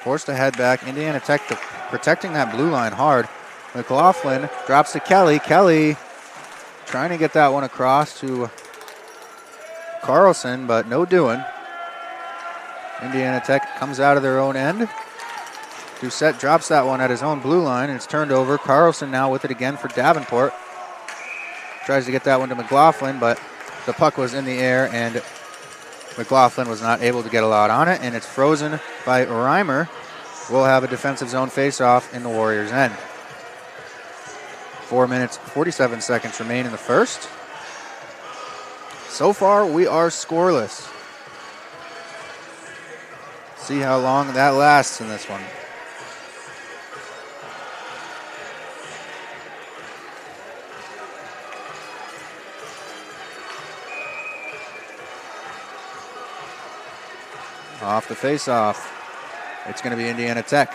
Forced to head back. Indiana Tech protecting that blue line hard. McLaughlin drops to Kelly. Kelly trying to get that one across to Carlson, but no doing. Indiana Tech comes out of their own end. Doucette drops that one at his own blue line, and it's turned over. Carlson now with it again for Davenport. Tries to get that one to McLaughlin, but the puck was in the air, and McLaughlin was not able to get a lot on it, and it's frozen by Reimer. We'll have a defensive zone face-off in the Warriors' end. 4 minutes, 47 seconds remain in the first. So far, we are scoreless. See how long that lasts in this one. Off the face-off. It's going to be Indiana Tech.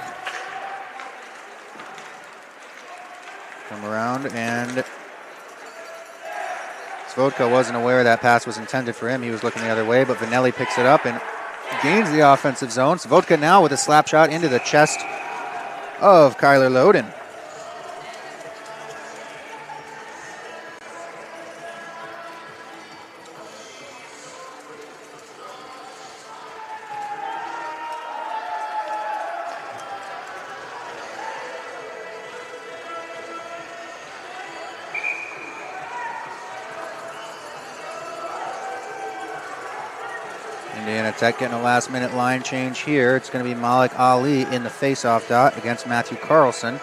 Come around, and Svodka wasn't aware that pass was intended for him. He was looking the other way, but Vanelli picks it up and gains the offensive zone. Svodka now with a slap shot into the chest of Kyler Loden. Indiana Tech getting a last-minute line change here. It's going to be Malik Ali in the face-off dot against Matthew Carlson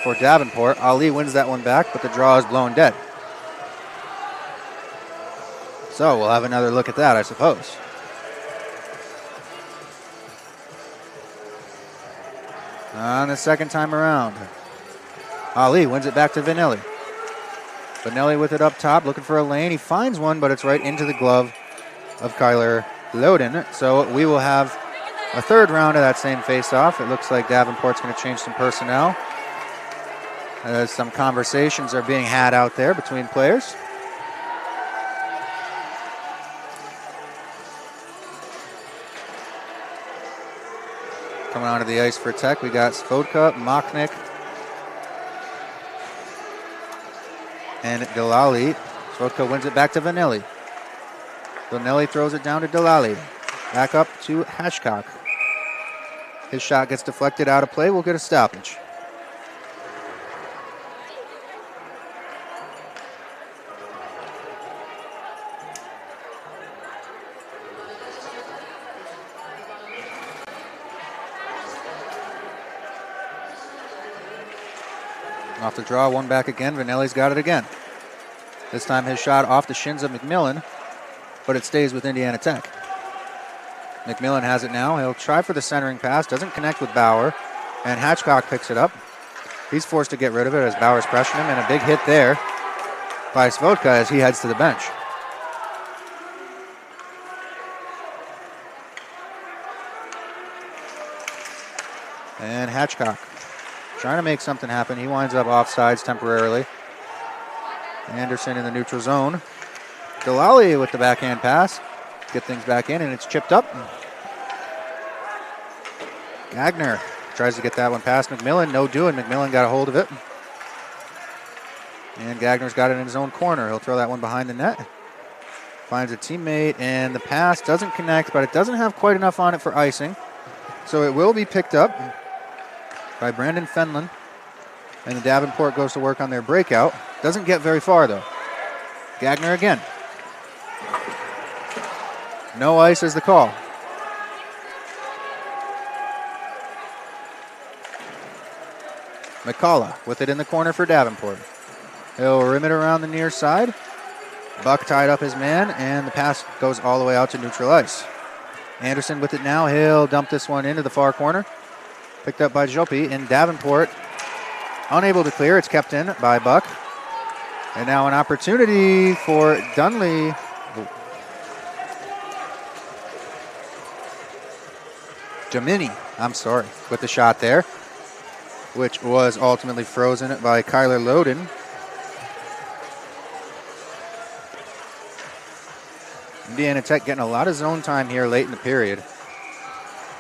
for Davenport. Ali wins that one back, but the draw is blown dead. So we'll have another look at that, I suppose. On the second time around, Ali wins it back to Vanelli. Vanelli with it up top, looking for a lane. He finds one, but it's right into the glove of Kyler Loden. So we will have a third round of that same face-off. It looks like Davenport's going to change some personnel. Some conversations are being had out there between players. Coming onto the ice for Tech, we got Svodka, Machnik, and Delali. Svodka wins it back to Vanelli. Vanelli throws it down to Delali. Back up to Hatchcock. His shot gets deflected out of play. We'll get a stoppage. Off the draw, one back again. Vanelli's got it again. This time his shot off the shins of McMillan, but it stays with Indiana Tech. McMillan has it now. He'll try for the centering pass. Doesn't connect with Bauer, and Hatchcock picks it up. He's forced to get rid of it as Bauer's pressuring him, and a big hit there by Svodka as he heads to the bench. And Hatchcock trying to make something happen. He winds up offsides temporarily. Anderson in the neutral zone. Delali with the backhand pass. Get things back in, and it's chipped up. Gagner tries to get that one past McMillan. No doing. McMillan got a hold of it. And Gagner's got it in his own corner. He'll throw that one behind the net. Finds a teammate, and the pass doesn't connect, but it doesn't have quite enough on it for icing. So it will be picked up by Brandon Fenlon. And the Davenport goes to work on their breakout. Doesn't get very far, though. Gagner again. No ice is the call. McCullough with it in the corner for Davenport. He'll rim it around the near side. Buck tied up his man, and the pass goes all the way out to neutral ice. Anderson with it now. He'll dump this one into the far corner. Picked up by Jopi, and Davenport unable to clear. It's kept in by Buck. And now an opportunity for Dunley. Jamini, I'm sorry, with the shot there, which was ultimately frozen by Kyler Loden. Indiana Tech getting a lot of zone time here late in the period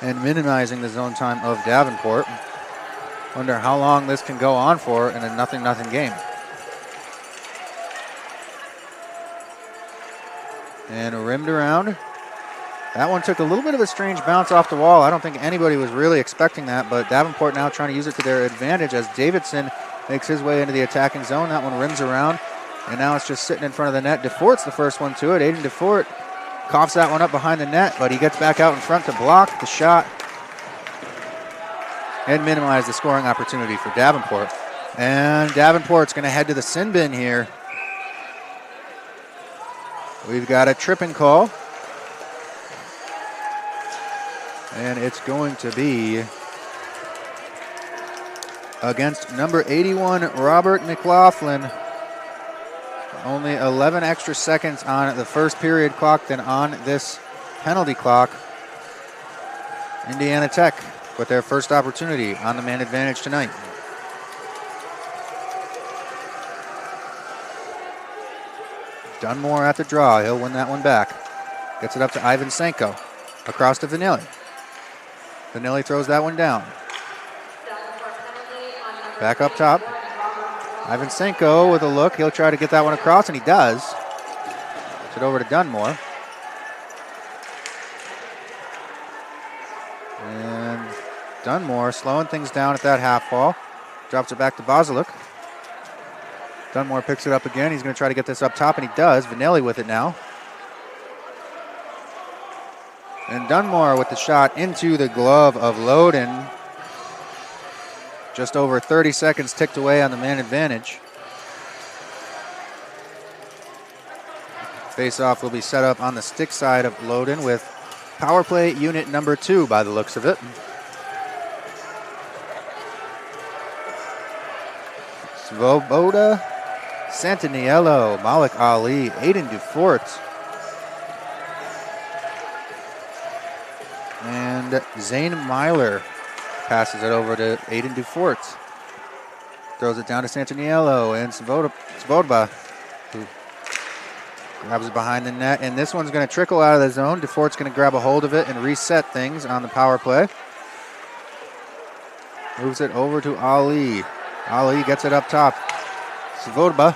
and minimizing the zone time of Davenport. Wonder how long this can go on for in a 0-0 game. And rimmed around. That one took a little bit of a strange bounce off the wall. I don't think anybody was really expecting that, but Davenport now trying to use it to their advantage as Davidson makes his way into the attacking zone. That one rims around, and now it's just sitting in front of the net. DeFort's the first one to it. Aiden DeFort coughs that one up behind the net, but he gets back out in front to block the shot and minimize the scoring opportunity for Davenport. And Davenport's going to head to the sin bin here. We've got a tripping call. And it's going to be against number 81, Robert McLaughlin. Only 11 extra seconds on the first period clock than on this penalty clock. Indiana Tech with their first opportunity on the man advantage tonight. Dunmore at the draw. He'll win that one back. Gets it up to Ivan Senko. Across to Vanilli. Vanilli throws that one down. Back up top. Ivan Senko with a look. He'll try to get that one across, and he does. Gets it over to Dunmore. And Dunmore slowing things down at that half ball. Drops it back to Boziluk. Dunmore picks it up again. He's going to try to get this up top, and he does. Vanilli with it now. And Dunmore with the shot into the glove of Loden. Just over 30 seconds ticked away on the man advantage. Face-off will be set up on the stick side of Loden with power play unit number 2 by the looks of it. Svoboda, Santaniello, Malik Ali, Aiden Dufort. And Zane Myler passes it over to Aiden Dufort. Throws it down to Santaniello and Svoboda, who grabs it behind the net. And this one's going to trickle out of the zone. Dufort's going to grab a hold of it and reset things on the power play. Moves it over to Ali. Ali gets it up top. Svoboda.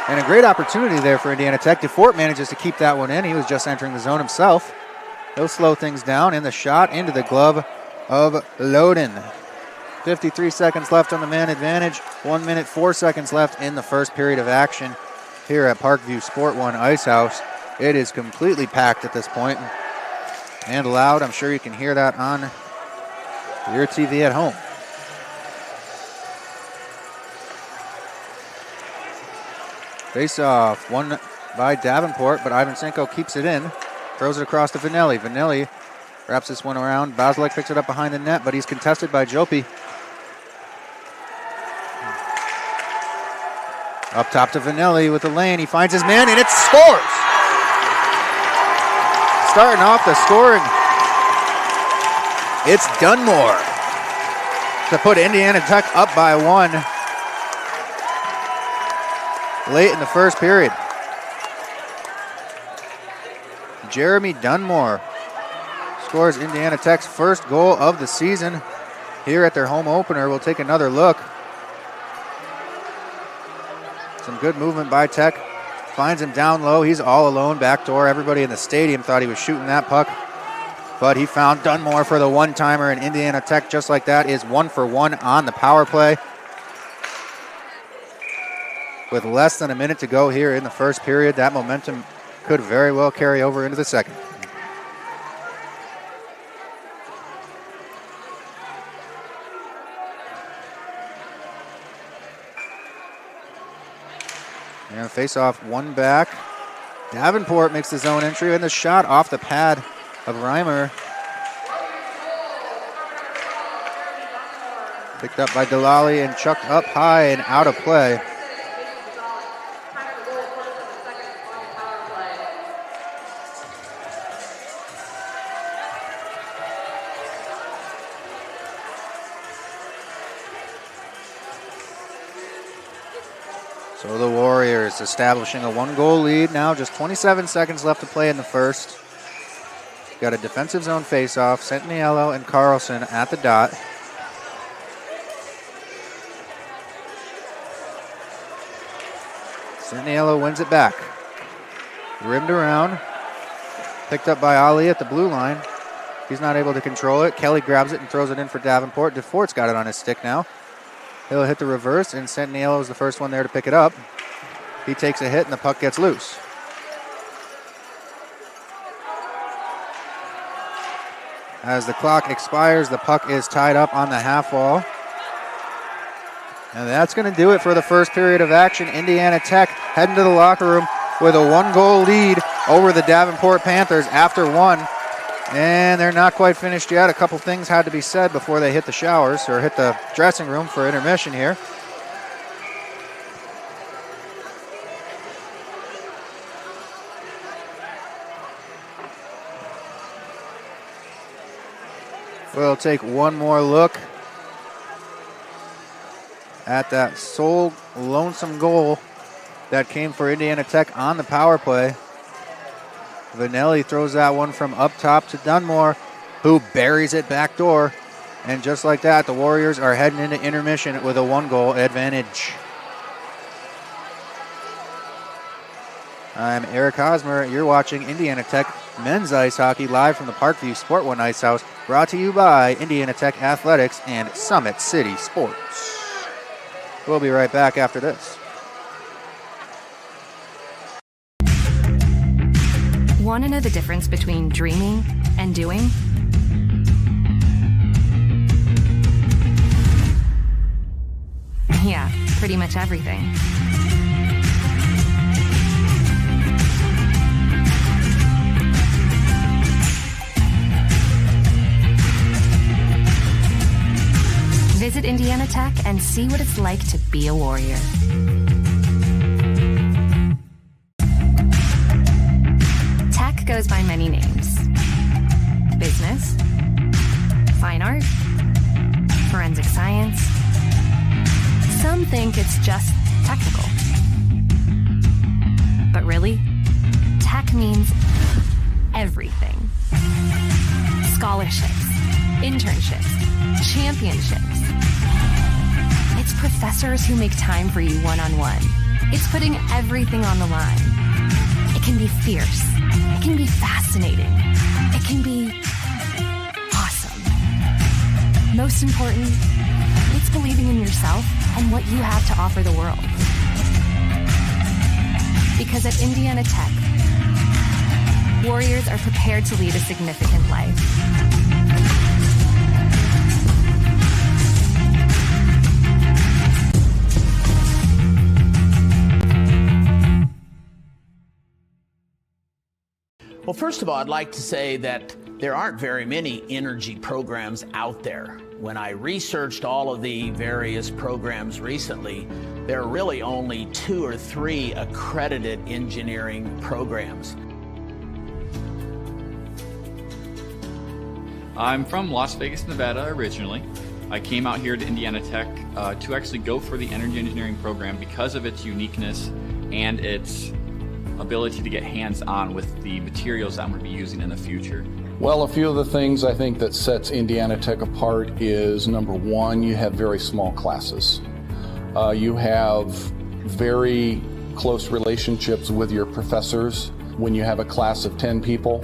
And a great opportunity there for Indiana Tech. Dufort manages to keep that one in. He was just entering the zone himself. He'll slow things down, and the shot into the glove of Loden. 53 seconds left on the man advantage. 1 minute, 4 seconds left in the first period of action here at Parkview Sport 1 Ice House. It is completely packed at this point and loud. I'm sure you can hear that on your TV at home. Face off, won by Davenport, but Ivan Senko keeps it in. Throws it across to Vanelli. Vanelli wraps this one around. Bozilek picks it up behind the net, but he's contested by Jopi. Up top to Vanelli with the lane. He finds his man, and it scores! Starting off the scoring, it's Dunmore to put Indiana Tech up by 1 late in the first period. Jeremy Dunmore scores Indiana Tech's first goal of the season here at their home opener. We'll take another look. Some good movement by Tech. Finds him down low. He's all alone, backdoor. Everybody in the stadium thought he was shooting that puck, but he found Dunmore for the one-timer, and Indiana Tech, just like that, is 1 for 1 on the power play. With less than a minute to go here in the first period, that momentum could very well carry over into the second. And face-off, one back. Davenport makes the zone entry, and the shot off the pad of Reimer. Picked up by Delali and chucked up high and out of play. So the Warriors establishing a 1-goal lead now, just 27 seconds left to play in the first. Got a defensive zone faceoff, Centinelo and Carlson at the dot. Centinelo wins it back. Rimmed around, picked up by Ali at the blue line. He's not able to control it. Kelly grabs it and throws it in for Davenport. DeFort's got it on his stick now. He'll hit the reverse, and Centinelo is the first one there to pick it up. He takes a hit, and the puck gets loose. As the clock expires, the puck is tied up on the half wall. And that's going to do it for the first period of action. Indiana Tech heading to the locker room with a 1-goal lead over the Davenport Panthers after one. And they're not quite finished yet. A couple things had to be said before they hit the showers or hit the dressing room for intermission here. We'll take one more look at that sole lonesome goal that came for Indiana Tech on the power play. Vanelli throws that one from up top to Dunmore, who buries it back door. And just like that, the Warriors are heading into intermission with a 1-goal advantage. I'm Eric Hosmer. You're watching Indiana Tech men's ice hockey live from the Parkview Sport One Ice House, brought to you by Indiana Tech Athletics and Summit City Sports. We'll be right back after this. Want to know the difference between dreaming and doing? Yeah, pretty much everything. Visit Indiana Tech and see what it's like to be a Warrior. Tech goes by many names. Business, fine art, forensic science. Some think it's just technical. But really, tech means everything. Scholarships, internships, championships. It's professors who make time for you one-on-one. It's putting everything on the line. It can be fierce. It can be fascinating. It can be awesome. Most important, it's believing in yourself and what you have to offer the world. Because at Indiana Tech, Warriors are prepared to lead a significant life. Well, first of all, I'd like to say that there aren't very many energy programs out there. When I researched all of the various programs recently, there are really only 2 or 3 accredited engineering programs. I'm from Las Vegas, Nevada originally. I came out here to Indiana Tech to actually go for the energy engineering program because of its uniqueness and its ability to get hands-on with the materials that I'm going to be using in the future. Well, a few of the things I think that sets Indiana Tech apart is, number one, you have very small classes. You have very close relationships with your professors. When you have a class of 10 people,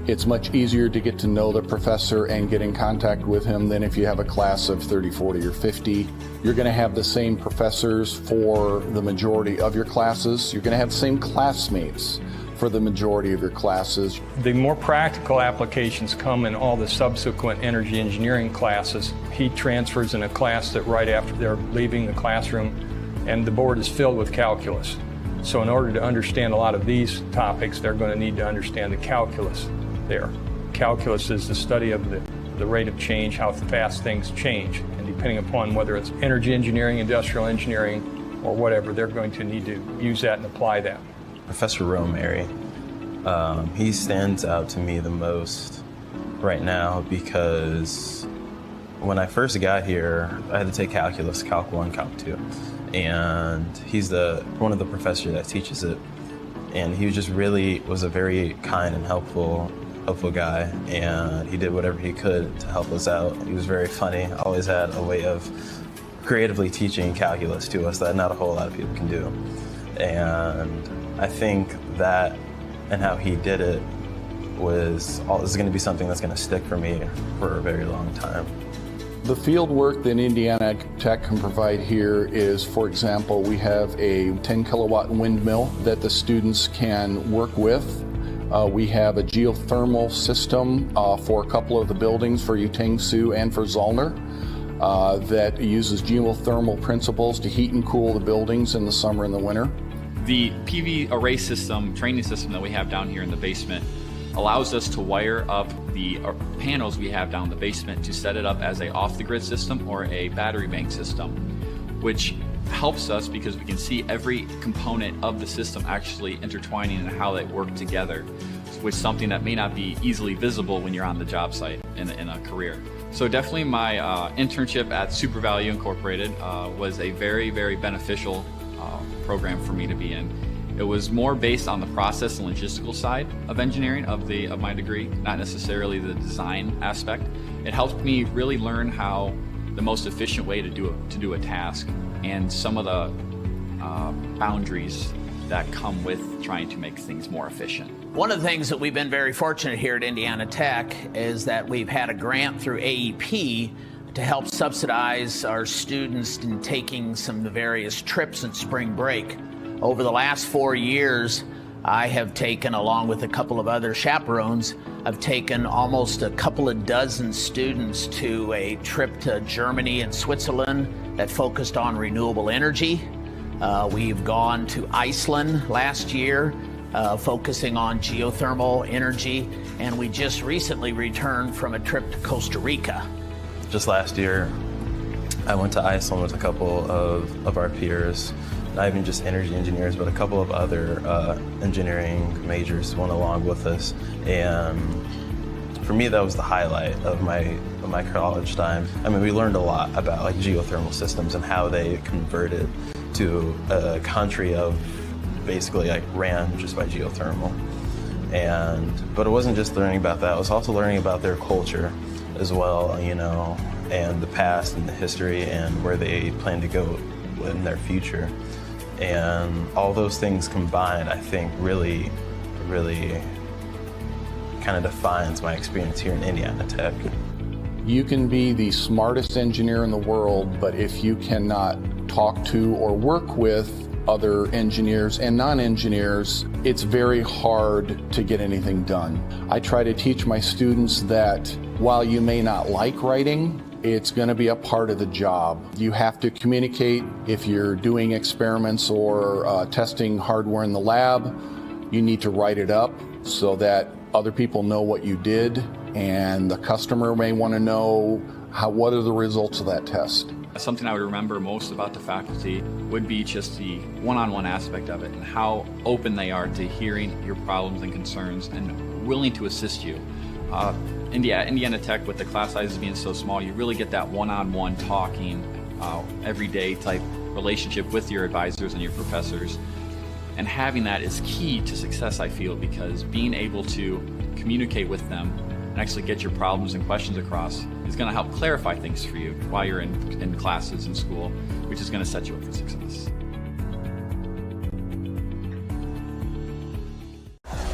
it's much easier to get to know the professor and get in contact with him than if you have a class of 30, 40, or 50. You're going to have the same professors for the majority of your classes. You're going to have the same classmates for the majority of your classes. The more practical applications come in all the subsequent energy engineering classes. Heat transfers in a class that right after they're leaving the classroom, and the board is filled with calculus. So in order to understand a lot of these topics, they're going to need to understand the calculus there. Calculus is the study of the rate of change, how fast things change. And depending upon whether it's energy engineering, industrial engineering, or whatever, they're going to need to use that and apply that. Professor Romary, he stands out to me the most right now because When I first got here, I had to take calculus, Calc 1, Calc 2. And he's one of the professors that teaches it. And he was a very kind and helpful guy. And he did whatever he could to help us out. He was very funny, always had a way of creatively teaching calculus to us that not a whole lot of people can do. And I think that and how he did it is going to be something that's going to stick for me for a very long time. The field work that Indiana Tech can provide here is, for example, we have a 10 kilowatt windmill that the students can work with. We have a geothermal system for a couple of the buildings for Utangsu and for Zollner that uses geothermal principles to heat and cool the buildings in the summer and the winter. The PV array system, training system that we have down here in the basement allows us to wire up the panels we have down in the basement to set it up as a off-the-grid system or a battery bank system, which helps us because we can see every component of the system actually intertwining and how they work together, which is something that may not be easily visible when you're on the job site in a career. So definitely my internship at Super Value Incorporated was a very, very beneficial program for me to be in. It was more based on the process and logistical side of engineering of my degree, not necessarily the design aspect. It helped me really learn how the most efficient way to do a task and some of the boundaries that come with trying to make things more efficient. One of the things that we've been very fortunate here at Indiana Tech is that we've had a grant through AEP to help subsidize our students in taking some of the various trips in spring break. Over the last 4 years, I have taken, along with a couple of other chaperones, I've taken almost a couple of dozen students to a trip to Germany and Switzerland that focused on renewable energy. We've gone to Iceland last year, focusing on geothermal energy, and we just recently returned from a trip to Costa Rica. Just last year, I went to Iceland with a couple of our peers, not even just energy engineers, but a couple of other engineering majors went along with us. And for me, that was the highlight of my college time. I mean, we learned a lot about like geothermal systems and how they converted to a country of basically like ran just by geothermal. But it wasn't just learning about that, it was also learning about their culture as well, you know, and the past and the history and where they plan to go in their future. And all those things combined, I think, really kind of defines my experience here in Indiana Tech. You can be the smartest engineer in the world, but if you cannot talk to or work with other engineers and non-engineers, it's very hard to get anything done. I try to teach my students that while you may not like writing, it's going to be a part of the job. You have to communicate. If you're doing experiments or testing hardware in the lab, you need to write it up so that other people know what you did, and the customer may want to know what are the results of that test. Something I would remember most about the faculty would be just the one-on-one aspect of it and how open they are to hearing your problems and concerns and willing to assist you. Indiana Tech, with the class sizes being so small, you really get that one-on-one talking, everyday type relationship with your advisors and your professors. And having that is key to success, I feel, because being able to communicate with them and actually get your problems and questions across is going to help clarify things for you while you're in classes in school, which is going to set you up for success.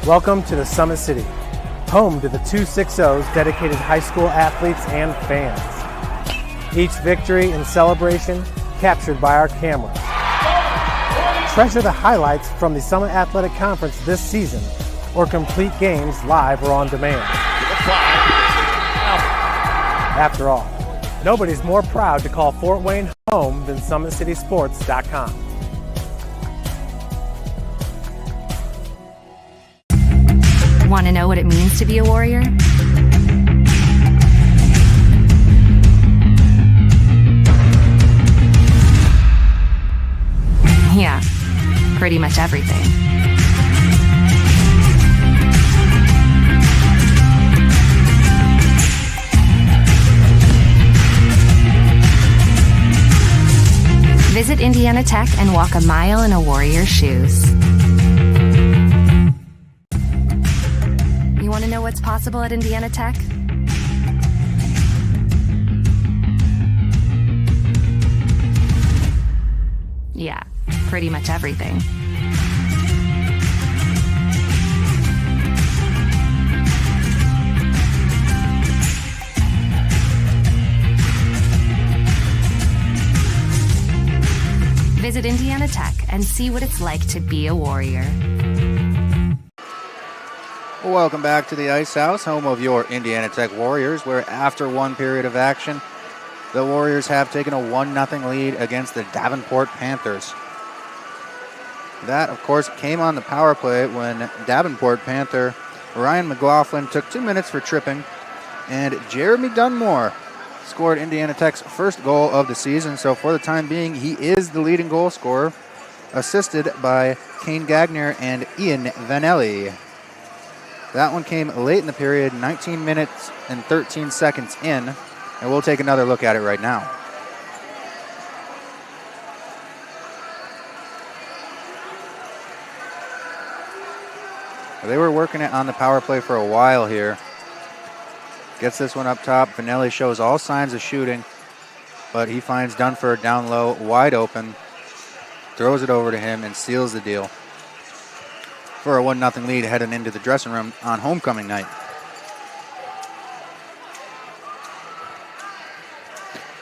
Welcome to the Summit City, home to the 260's dedicated high school athletes and fans. Each victory and celebration captured by our cameras. Treasure the highlights from the Summit Athletic Conference this season, or complete games live or on demand. After all, nobody's more proud to call Fort Wayne home than SummitCitySports.com. Want to know what it means to be a warrior? Yeah, pretty much everything. Visit Indiana Tech and walk a mile in a Warrior's shoes. You want to know what's possible at Indiana Tech? Yeah, pretty much everything. Visit Indiana Tech and see what it's like to be a Warrior. Welcome back to the Ice House, home of your Indiana Tech Warriors, where after one period of action, the Warriors have taken a 1-0 lead against the Davenport Panthers. That, of course, came on the power play when Davenport Panther Ryan McLaughlin took 2 minutes for tripping, and Jeremy Dunmore scored Indiana Tech's first goal of the season. So for the time being, he is the leading goal scorer, assisted by Kane Gagner and Ian Vanelli. That one came late in the period, 19 minutes and 13 seconds in, and we'll take another look at it right now. They were working it on the power play for a while here. Gets this one up top. Vanelli shows all signs of shooting, but he finds Dunford down low, wide open, throws it over to him, and seals the deal for a 1-0 lead heading into the dressing room on homecoming night.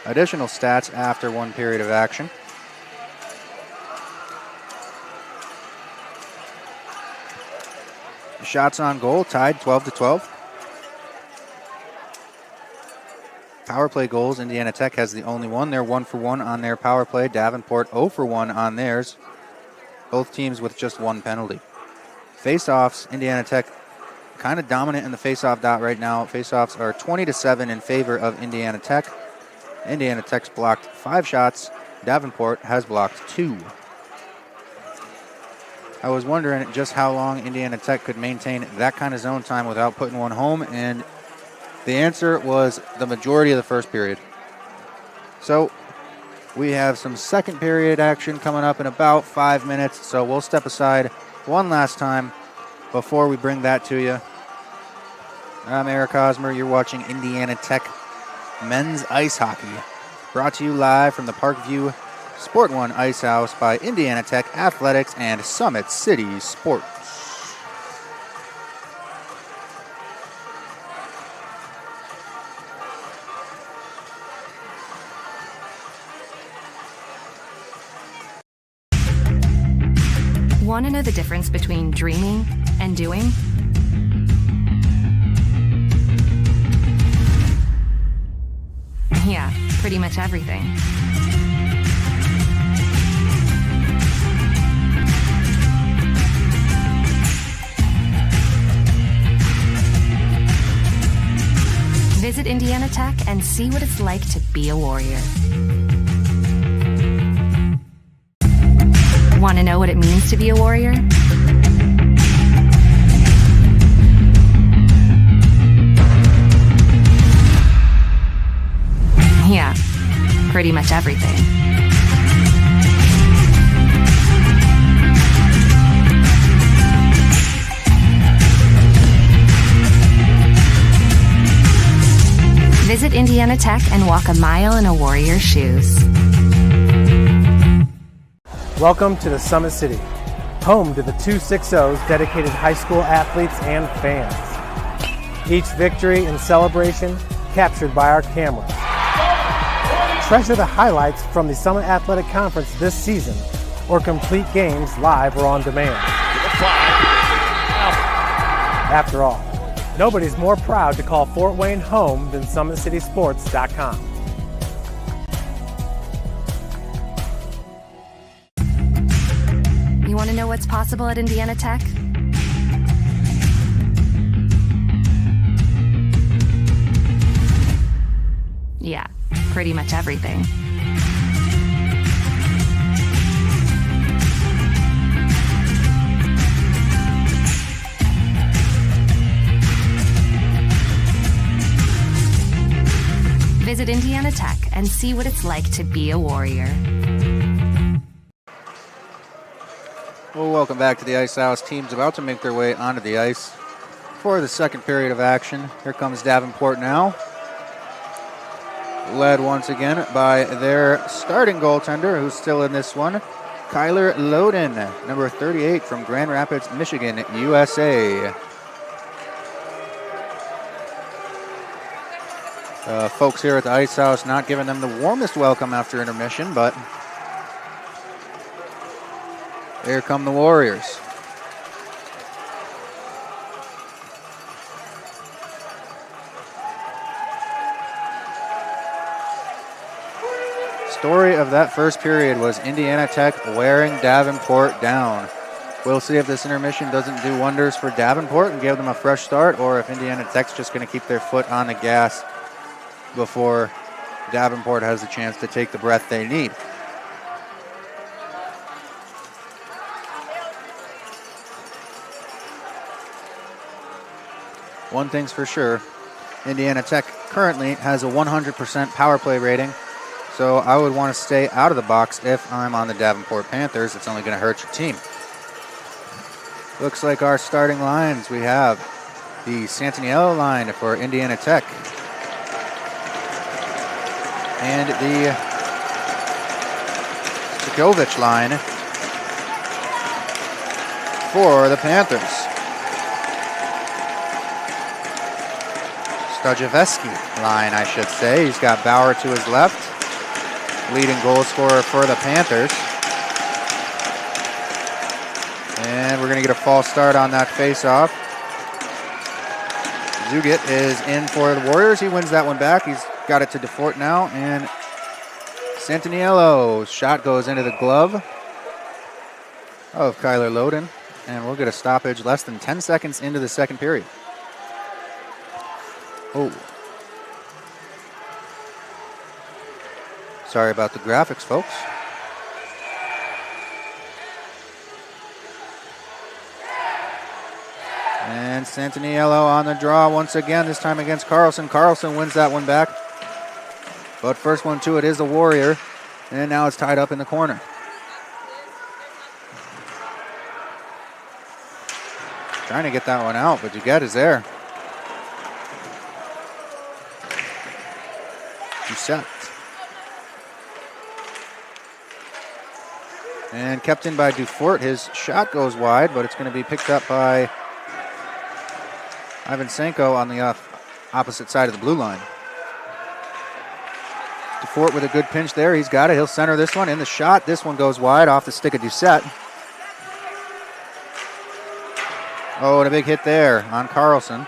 Additional stats after one period of action. Shots on goal tied 12-12. Power play goals, Indiana Tech has the only one. They're 1-for-1 on their power play. Davenport 0-for-1 on theirs. Both teams with just one penalty. Face-offs, Indiana Tech kind of dominant in the face-off dot right now. Face-offs are 20-7 in favor of Indiana Tech. Indiana Tech's blocked 5 shots. Davenport has blocked 2. I was wondering just how long Indiana Tech could maintain that kind of zone time without putting one home, and the answer was the majority of the first period. So we have some second period action coming up in about 5 minutes, so we'll step aside one last time before we bring that to you. I'm Eric Hosmer. You're watching Indiana Tech men's ice hockey, brought to you live from the Parkview Sport One Ice House by Indiana Tech Athletics and Summit City Sports. Want to know the difference between dreaming and doing? Yeah, pretty much everything. Visit Indiana Tech and see what it's like to be a Warrior. Want to know what it means to be a Warrior? Yeah, pretty much everything. Visit Indiana Tech and walk a mile in a Warrior's shoes. Welcome to the Summit City, home to the 260s dedicated high school athletes and fans. Each victory and celebration captured by our camera. Treasure the highlights from the Summit Athletic Conference this season, or complete games live or on demand. After all, nobody's more proud to call Fort Wayne home than SummitCitySports.com. You want to know what's possible at Indiana Tech? Yeah, pretty much everything. Visit Indiana Tech and see what it's like to be a Warrior. Well, welcome back to the Ice House. Teams about to make their way onto the ice for the second period of action. Here comes Davenport now. Led once again by their starting goaltender, who's still in this one, Kyler Loden, number 38 from Grand Rapids, Michigan, USA. Folks here at the Ice House not giving them the warmest welcome after intermission, but here come the Warriors. Story of that first period was Indiana Tech wearing Davenport down. We'll see if this intermission doesn't do wonders for Davenport and give them a fresh start, or if Indiana Tech's just going to keep their foot on the gas before Davenport has a chance to take the breath they need. One thing's for sure, Indiana Tech currently has a 100% power play rating, so I would want to stay out of the box if I'm on the Davenport Panthers. It's only going to hurt your team. Looks like our starting lines, we have the Santaniello line for Indiana Tech and the Stokovic line for the Panthers. Stajevski line, I should say. He's got Bauer to his left, leading goal scorer for the Panthers. And we're going to get a false start on that face-off. Zuget is in for the Warriors. He wins that one back. He's got it to DeFort now, and Santaniello's shot goes into the glove of Kyler Loden, and we'll get a stoppage less than 10 seconds into the second period. Oh. Sorry about the graphics, folks. And Santaniello on the draw once again, this time against Carlson. Carlson wins that one back. But first one to it is the Warrior. And now it's tied up in the corner. Trying to get that one out, but Duguette is there. Set. And kept in by Dufort. His shot goes wide, but it's going to be picked up by Ivan Senko on the opposite side of the blue line. Dufort with a good pinch there. He's got it. He'll center this one in the shot. This one goes wide off the stick of Doucette. Oh, and a big hit there on Carlson.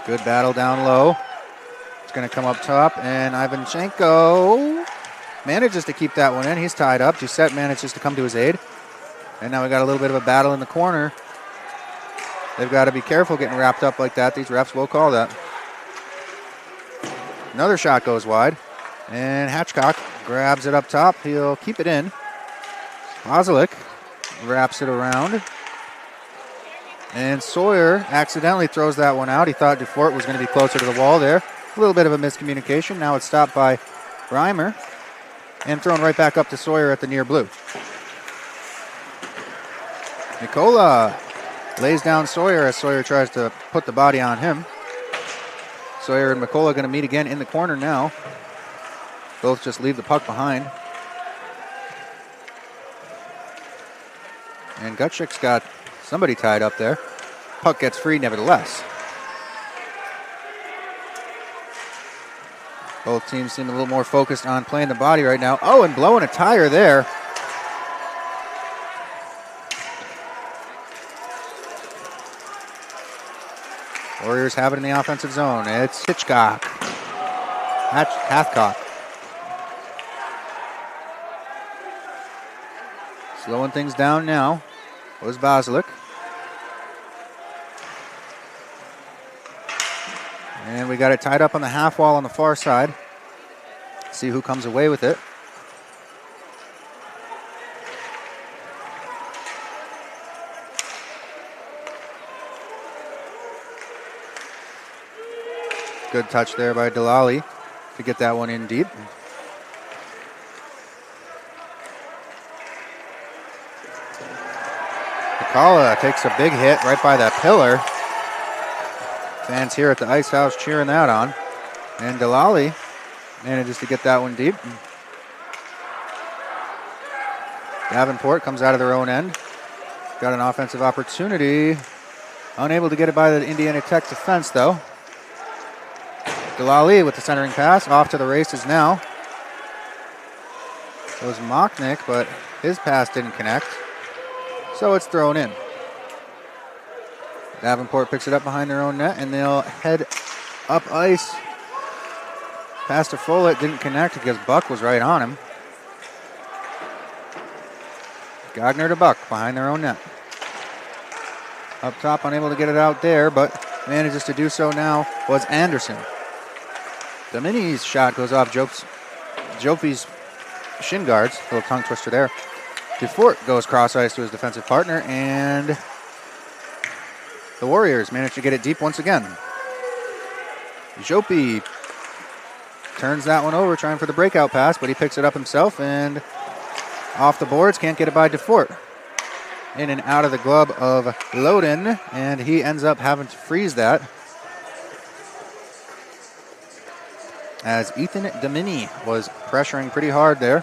Good battle down low. It's going to come up top, and Ivanchenko manages to keep that one in. He's tied up. Doucette manages to come to his aid. And now we got a little bit of a battle in the corner. They've got to be careful getting wrapped up like that. These refs will call that. Another shot goes wide, and Hatchcock grabs it up top. He'll keep it in. Ozalik wraps it around. And Sawyer accidentally throws that one out. He thought Dufort was going to be closer to the wall there. A little bit of a miscommunication. Now it's stopped by Reimer and thrown right back up to Sawyer at the near blue. Nicola lays down Sawyer as Sawyer tries to put the body on him. Sawyer and Nicola going to meet again in the corner now. Both just leave the puck behind. And Gutschik's got somebody tied up there. Puck gets free nevertheless. Both teams seem a little more focused on playing the body right now. Oh, and blowing a tire there. Warriors have it in the offensive zone. It's Hitchcock. Hathcock. Slowing things down now was Basilik. And we got it tied up on the half wall on the far side. See who comes away with it. Good touch there by Delali to get that one in deep. McCullough takes a big hit right by that pillar. Fans here at the Ice House cheering that on. And Delali manages to get that one deep. Davenport comes out of their own end. Got an offensive opportunity. Unable to get it by the Indiana Tech defense, though. Delali with the centering pass. Off to the races now. It was Mocknick, but his pass didn't connect. So it's thrown in. Davenport picks it up behind their own net, and they'll head up ice. Pass to Follett didn't connect because Buck was right on him. Gagner to Buck behind their own net. Up top, unable to get it out there, but manages to do so now was Anderson. Domini's shot goes off Jofi's shin guards. A little tongue twister there. DeFort goes cross ice to his defensive partner, and the Warriors manage to get it deep once again. Jopi turns that one over, trying for the breakout pass, but he picks it up himself, and off the boards, can't get it by DeFort. In and out of the glove of Loden, and he ends up having to freeze that, as Ethan Domini was pressuring pretty hard there.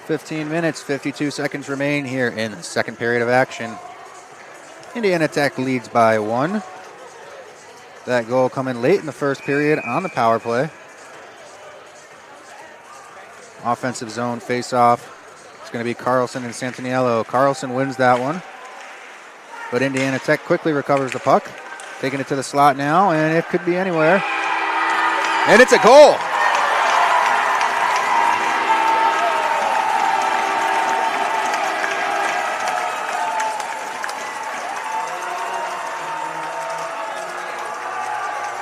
15 minutes, 52 seconds remain here in the second period of action. Indiana Tech leads by 1. That goal coming late in the first period on the power play. Offensive zone face-off. It's going to be Carlson and Santaniello. Carlson wins that one, but Indiana Tech quickly recovers the puck. Taking it to the slot now, and it could be anywhere. And it's a goal!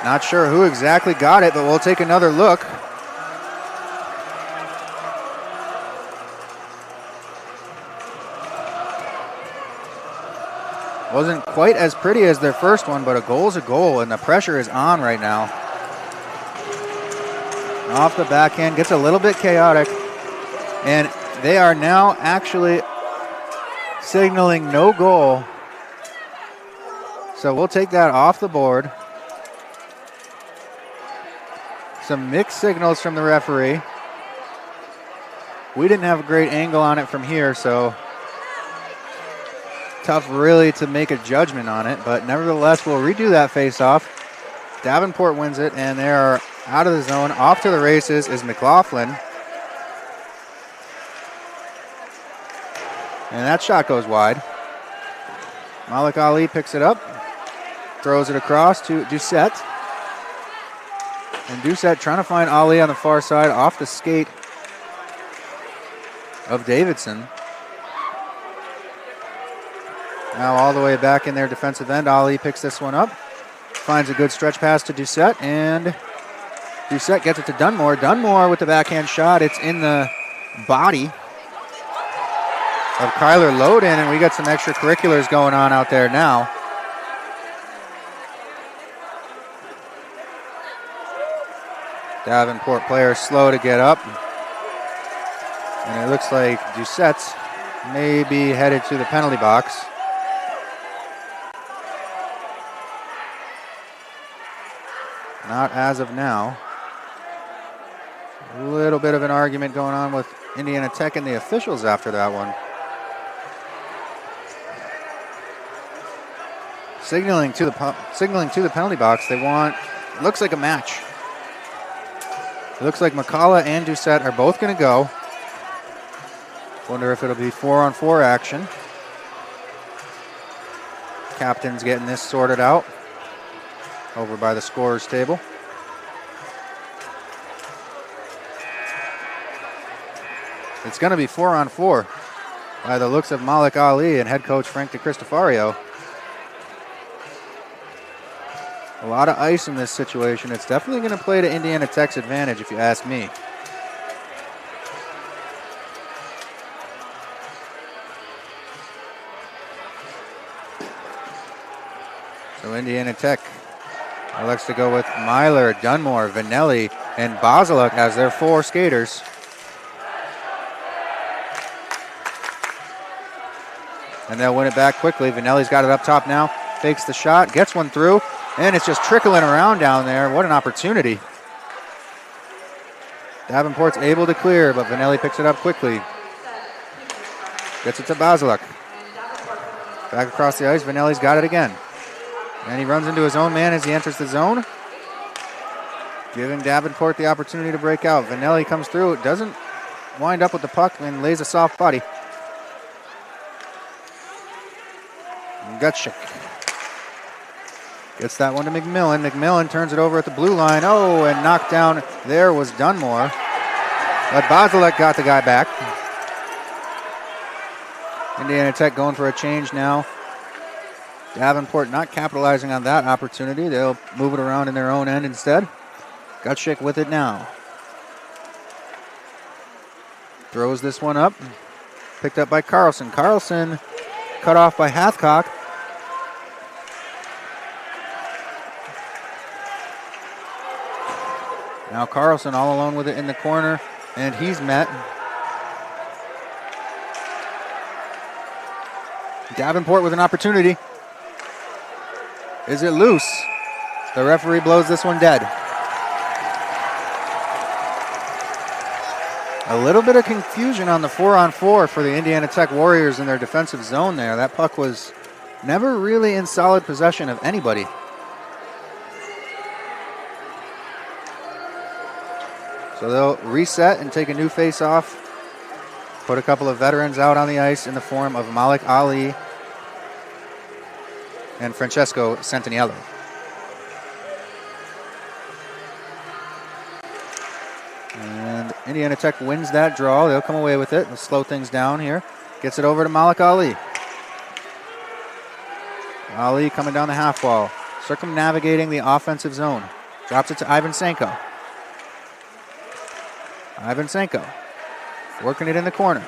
Not sure who exactly got it, but we'll take another look. Wasn't quite as pretty as their first one, but a goal's a goal, and the pressure is on right now. Off the backhand, gets a little bit chaotic, and they are now actually signaling no goal. So we'll take that off the board. Some mixed signals from the referee. We didn't have a great angle on it from here, so tough really to make a judgment on it, but nevertheless, we'll redo that face-off. Davenport wins it, and they are out of the zone. Off to the races is McLaughlin. And that shot goes wide. Malik Ali picks it up, throws it across to Doucette. And Doucette trying to find Ali on the far side off the skate of Davidson. Now all the way back in their defensive end. Ali picks this one up. Finds a good stretch pass to Doucette, and Doucette gets it to Dunmore. Dunmore with the backhand shot. It's in the body of Kyler Loden, and we got some extracurriculars going on out there now. Davenport player slow to get up. And it looks like Doucette's may be headed to the penalty box. Not as of now. A little bit of an argument going on with Indiana Tech and the officials after that one. Signaling to the penalty box. They want, looks like a match. It looks like McCullough and Doucette are both going to go. Wonder if it'll be 4-on-4 action. Captain's getting this sorted out over by the scorer's table. It's going to be 4-on-4 by the looks of Malik Ali and head coach Frank DeCristofario. A lot of ice in this situation. It's definitely going to play to Indiana Tech's advantage, if you ask me. So Indiana Tech elects to go with Myler, Dunmore, Vanelli, and Boziluk as their 4 skaters. And they'll win it back quickly. Vanelli's got it up top now. Fakes the shot, gets one through, and it's just trickling around down there. What an opportunity. Davenport's able to clear, but Vanelli picks it up quickly. Gets it to Basilek. Back across the ice, Vanelli's got it again. And he runs into his own man as he enters the zone, giving Davenport the opportunity to break out. Vanelli comes through, it doesn't wind up with the puck and lays a soft body. Gutschik gets that one to McMillan. McMillan turns it over at the blue line. Oh, and knocked down there was Dunmore. But Basilek got the guy back. Indiana Tech going for a change now. Davenport not capitalizing on that opportunity. They'll move it around in their own end instead. Gutschik with it now. Throws this one up. Picked up by Carlson. Carlson cut off by Hathcock. Now Carlson all alone with it in the corner, and he's met. Davenport with an opportunity. Is it loose? The referee blows this one dead. A little bit of confusion on the 4-on-4 for the Indiana Tech Warriors in their defensive zone there. That puck was never really in solid possession of anybody. So they'll reset and take a new face-off. Put a couple of veterans out on the ice in the form of Malik Ali and Francesco Centiniello. And Indiana Tech wins that draw. They'll come away with it. They'll slow things down here. Gets it over to Malik Ali. Ali coming down the half wall, circumnavigating the offensive zone. Drops it to Ivan Senko. Ivan Senko working it in the corner.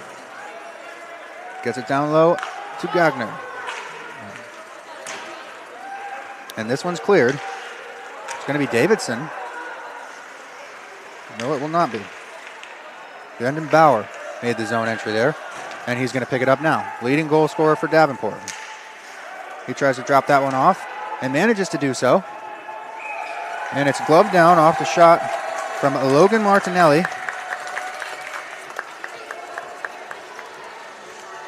Gets it down low to Gagner. And this one's cleared. It's going to be Davidson. No, it will not be. Brendan Bauer made the zone entry there, and he's going to pick it up now. Leading goal scorer for Davenport. He tries to drop that one off and manages to do so. And it's gloved down off the shot from Logan Martinelli.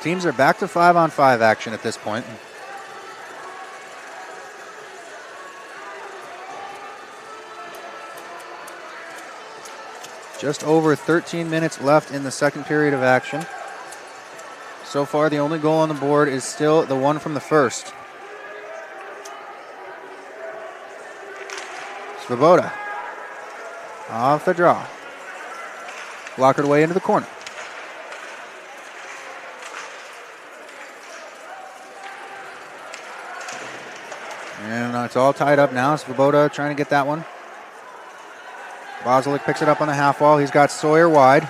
Teams are back to 5-on-5 action at this point. Just over 13 minutes left in the second period of action. So far, the only goal on the board is still the one from the first. Svoboda off the draw. Blockered away into the corner. And it's all tied up now. Svoboda trying to get that one. Basilek picks it up on the half wall. He's got Sawyer wide.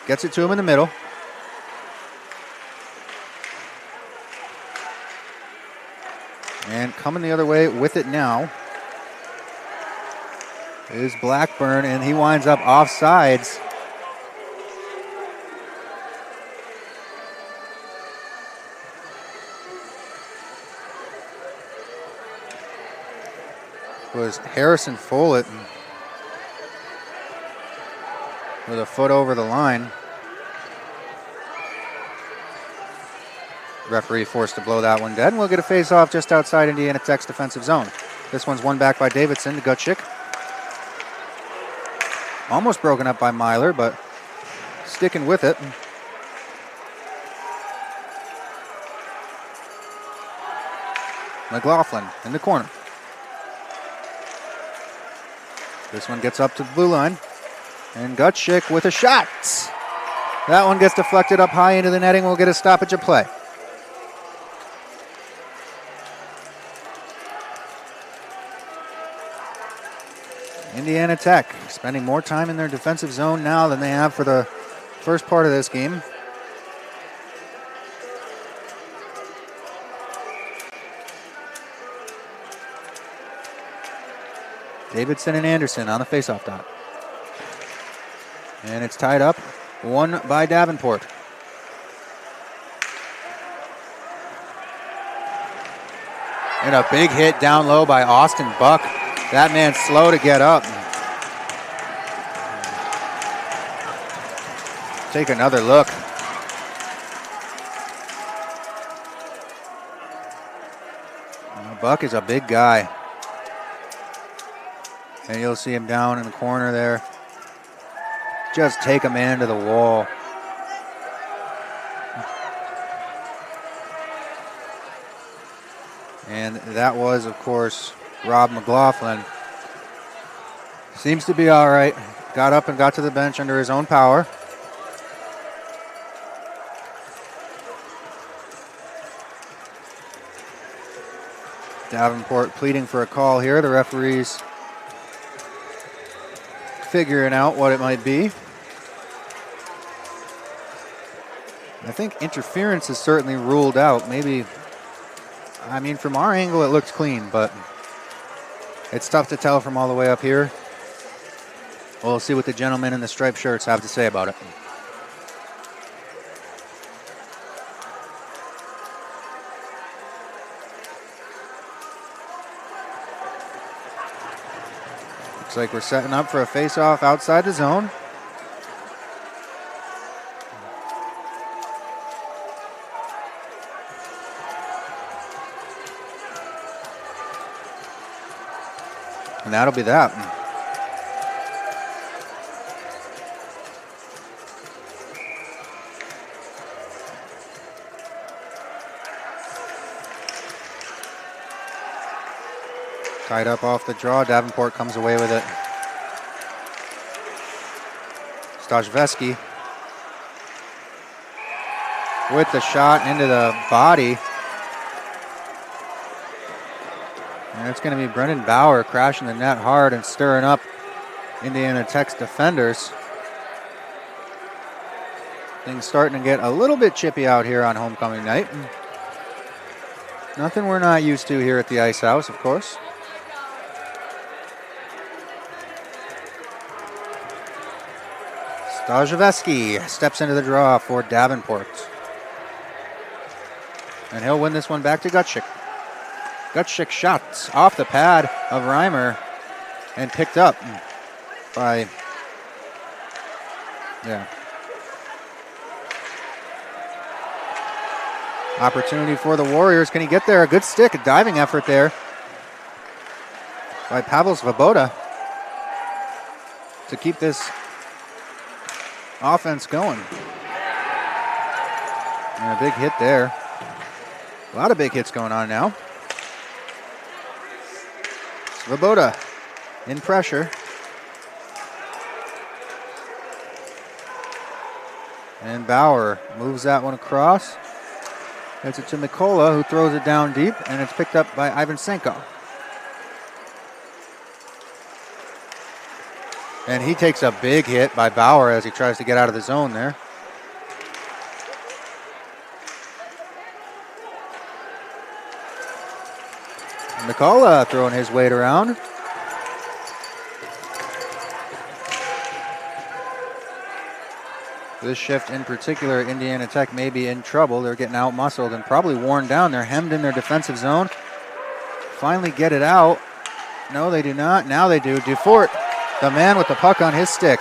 Gets it to him in the middle. And coming the other way with it now is Blackburn, and he winds up offsides. Was Harrison Follett with a foot over the line. Referee forced to blow that one dead, and we'll get a face-off just outside Indiana Tech's defensive zone. This one's won back by Davidson to Gutschik. Almost broken up by Myler, but sticking with it. McLaughlin in the corner. This one gets up to the blue line. And Gutschik with a shot. That one gets deflected up high into the netting. We'll get a stoppage of play. Indiana Tech spending more time in their defensive zone now than they have for the first part of this game. Davidson and Anderson on the faceoff dot. And it's tied up, won by Davenport. And a big hit down low by Austin Buck. That man's slow to get up. Take another look. Buck is a big guy. And you'll see him down in the corner there. Just take a man to the wall. And that was, of course, Rob McLaughlin. Seems to be all right. Got up and got to the bench under his own power. Davenport pleading for a call here. The referees figuring out what it might be. I think interference is certainly ruled out. Maybe, I mean, from our angle it looks clean, but it's tough to tell from all the way up here. We'll see what the gentlemen in the striped shirts have to say about it. Looks like we're setting up for a face-off outside the zone. And that'll be that. Tied up off the draw. Davenport comes away with it. Stajveski with the shot into the body. And it's going to be Brendan Bauer crashing the net hard and stirring up Indiana Tech's defenders. Things starting to get a little bit chippy out here on homecoming night. Nothing we're not used to here at the Ice House, of course. Stajveski steps into the draw for Davenport. And he'll win this one back to Gutschik. Gutschik shots off the pad of Reimer and picked up by, opportunity for the Warriors. Can he get there? A good stick, a diving effort there by Pavel Svoboda to keep this offense going. And a big hit there. A lot of big hits going on now. Svoboda in pressure. And Bauer moves that one across. Gets it to Mikola, who throws it down deep, and it's picked up by Ivan Senko. And he takes a big hit by Bauer as he tries to get out of the zone there. Mikola throwing his weight around. This shift in particular, Indiana Tech may be in trouble. They're getting out-muscled and probably worn down. They're hemmed in their defensive zone. Finally get it out. No, they do not. Now they do. Dufort, the man with the puck on his stick,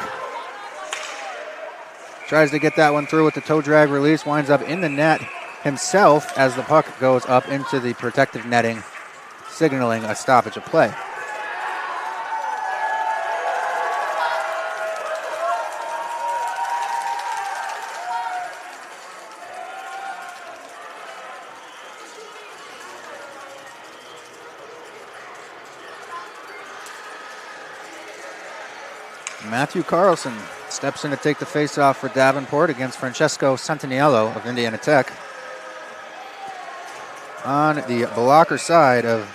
tries to get that one through with the toe drag release. Winds up in the net himself as the puck goes up into the protective netting, signaling a stoppage of play. Matthew Carlson steps in to take the faceoff for Davenport against Francesco Santaniello of Indiana Tech. On the blocker side of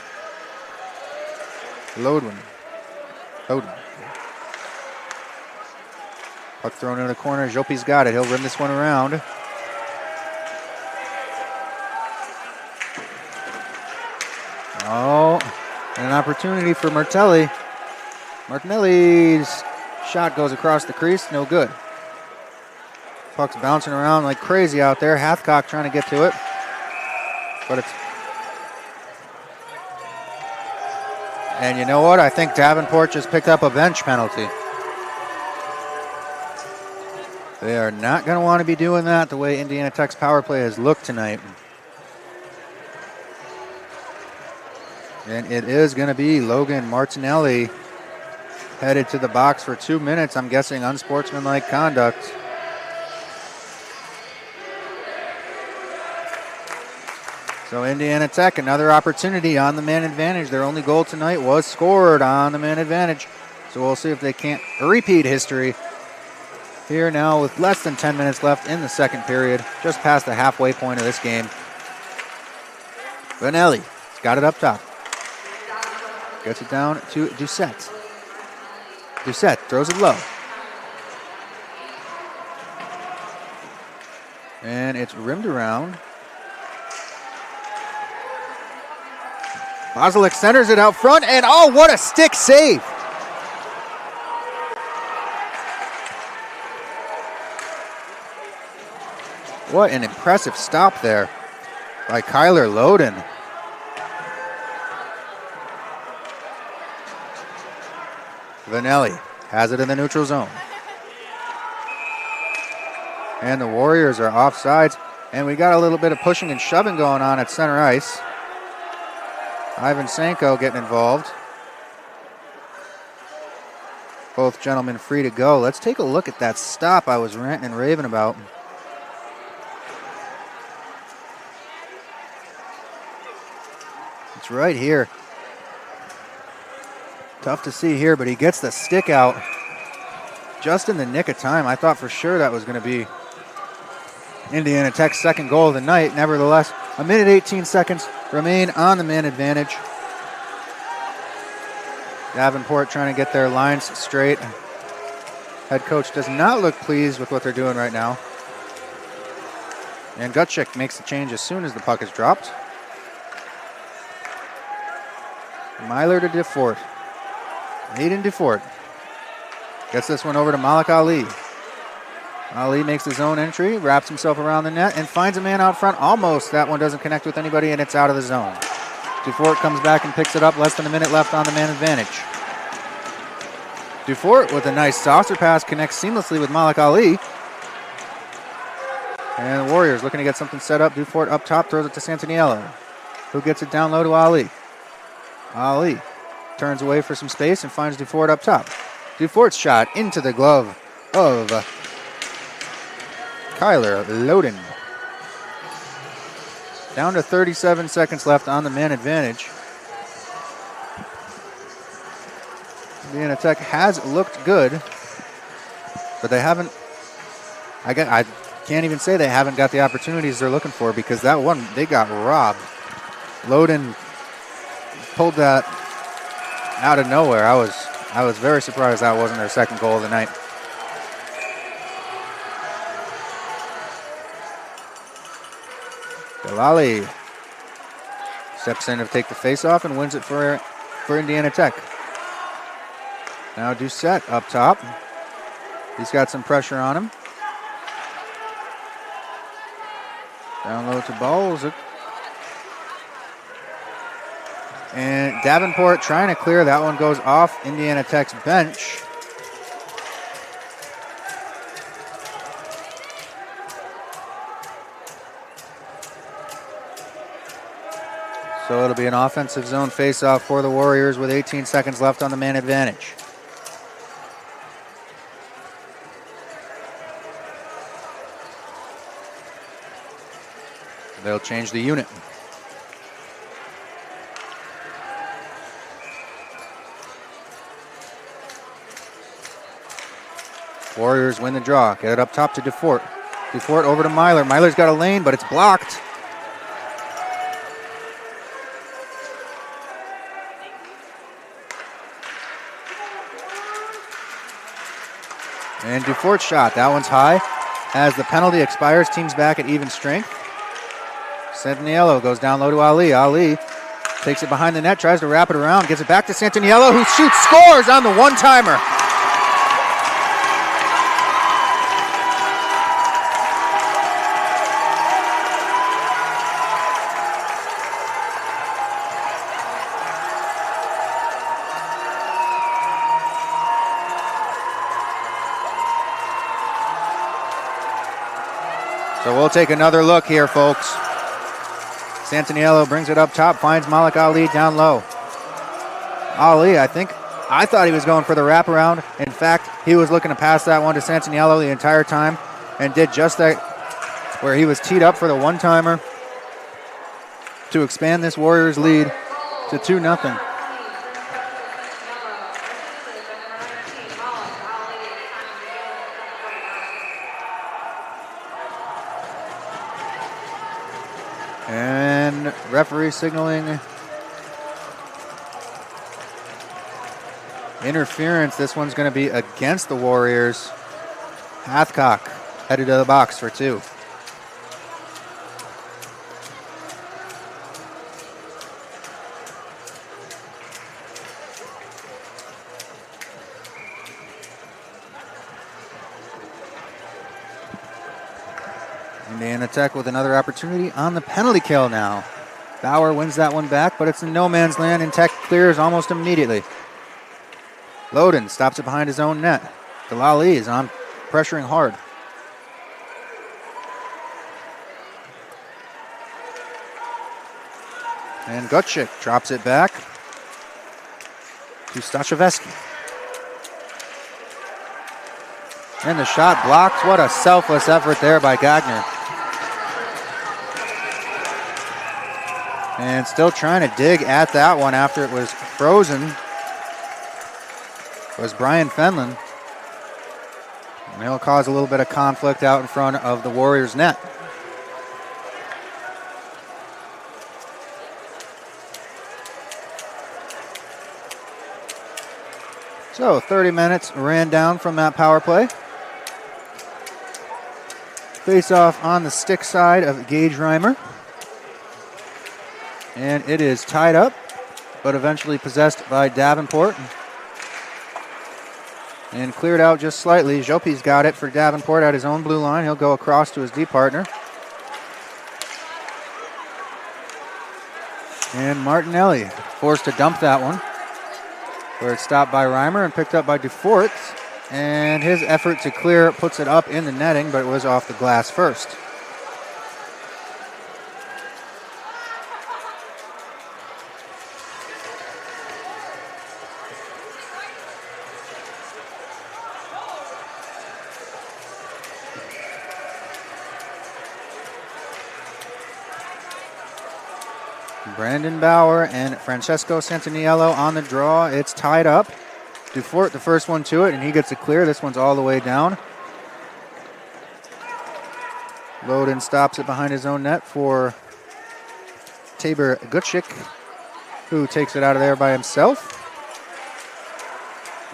Lodwin. Puck thrown into the corner. Jopi's got it. He'll rim this one around. Oh, and an opportunity for Martelli. Martinelli's shot goes across the crease. No good. Puck's bouncing around like crazy out there. Hathcock trying to get to it. But it's And you know what? I think Davenport just picked up a bench penalty. They are not going to want to be doing that the way Indiana Tech's power play has looked tonight. And it is going to be Logan Martinelli headed to the box for 2 minutes. I'm guessing unsportsmanlike conduct. So Indiana Tech, another opportunity on the man advantage. Their only goal tonight was scored on the man advantage. So we'll see if they can't repeat history here now with less than 10 minutes left in the second period, just past the halfway point of this game. Vanelli has got it up top. Gets it down to Doucette. Doucette throws it low. And it's rimmed around. Bozilic centers it out front, and oh, what a stick save! What an impressive stop there by Kyler Loden. Vanelli has it in the neutral zone. And the Warriors are offsides, and we got a little bit of pushing and shoving going on at center ice. Ivan Sanko getting involved. Both gentlemen free to go. Let's take a look at that stop I was ranting and raving about. It's right here. Tough to see here, but he gets the stick out just in the nick of time. I thought for sure that was going to be Indiana Tech's second goal of the night. Nevertheless, a minute 18 seconds remain on the man advantage. Davenport trying to get their lines straight. Head coach does not look pleased with what they're doing right now. And Gutschik makes the change as soon as the puck is dropped. Myler to DeFort. Hayden DeFort gets this one over to Malik Ali. Ali makes his own entry, wraps himself around the net, and finds a man out front. Almost. That one doesn't connect with anybody, and it's out of the zone. DeFort comes back and picks it up. Less than a minute left on the man advantage. DeFort with a nice saucer pass connects seamlessly with Malik Ali. And the Warriors looking to get something set up. DeFort up top, throws it to Santaniello, who gets it down low to Ali. Ali turns away for some space and finds DeFort up top. DeFort's shot into the glove of Kyler Loden. Down to 37 seconds left on the man advantage. Indiana Tech has looked good, but they haven't, I can't even say they haven't got the opportunities they're looking for, because that one, they got robbed. Loden pulled that out of nowhere. I was very surprised that wasn't their second goal of the night. Delali steps in to take the face-off and wins it for Indiana Tech. Now Doucette up top. He's got some pressure on him. Down low to Bowles. And Davenport trying to clear. That one goes off Indiana Tech's bench. So it'll be an offensive zone faceoff for the Warriors with 18 seconds left on the man advantage. They'll change the unit. Warriors win the draw. Get it up top to DeFort. DeFort over to Myler. Myler's got a lane, but it's blocked. And DeFort's shot. That one's high. As the penalty expires, team's back at even strength. Santaniello goes down low to Ali. Ali takes it behind the net, tries to wrap it around, gets it back to Santaniello, who shoots, scores on the one-timer. So we'll take another look here, folks. Santaniello brings it up top, finds Malik Ali down low. Ali, I thought he was going for the wraparound. In fact, he was looking to pass that one to Santaniello the entire time and did just that, where he was teed up for the one-timer to expand this Warriors lead to 2-0. And referee signaling interference. This one's going to be against the Warriors. Hathcock headed to the box for 2. Indiana Tech with another opportunity on the penalty kill now. Bauer wins that one back, but it's in no man's land, and Tech clears almost immediately. Loden stops it behind his own net. Delali is on, pressuring hard. And Gutschik drops it back to Stachevski. And the shot blocked. What a selfless effort there by Gagner. And still trying to dig at that one after it was frozen was Brian Fenlon. And he'll cause a little bit of conflict out in front of the Warriors' net. So 30 minutes ran down from that power play. Face off on the stick side of Gage Reimer. And it is tied up, but eventually possessed by Davenport. And cleared out just slightly. Jopi's got it for Davenport at his own blue line. He'll go across to his D partner. And Martinelli forced to dump that one, where it's stopped by Reimer and picked up by Dufort. And his effort to clear puts it up in the netting, but it was off the glass first. Brandon Bauer and Francesco Santaniello on the draw. It's tied up. Dufort, the first one to it, and he gets it clear. This one's all the way down. Loden stops it behind his own net for Tabor Gutschik, who takes it out of there by himself.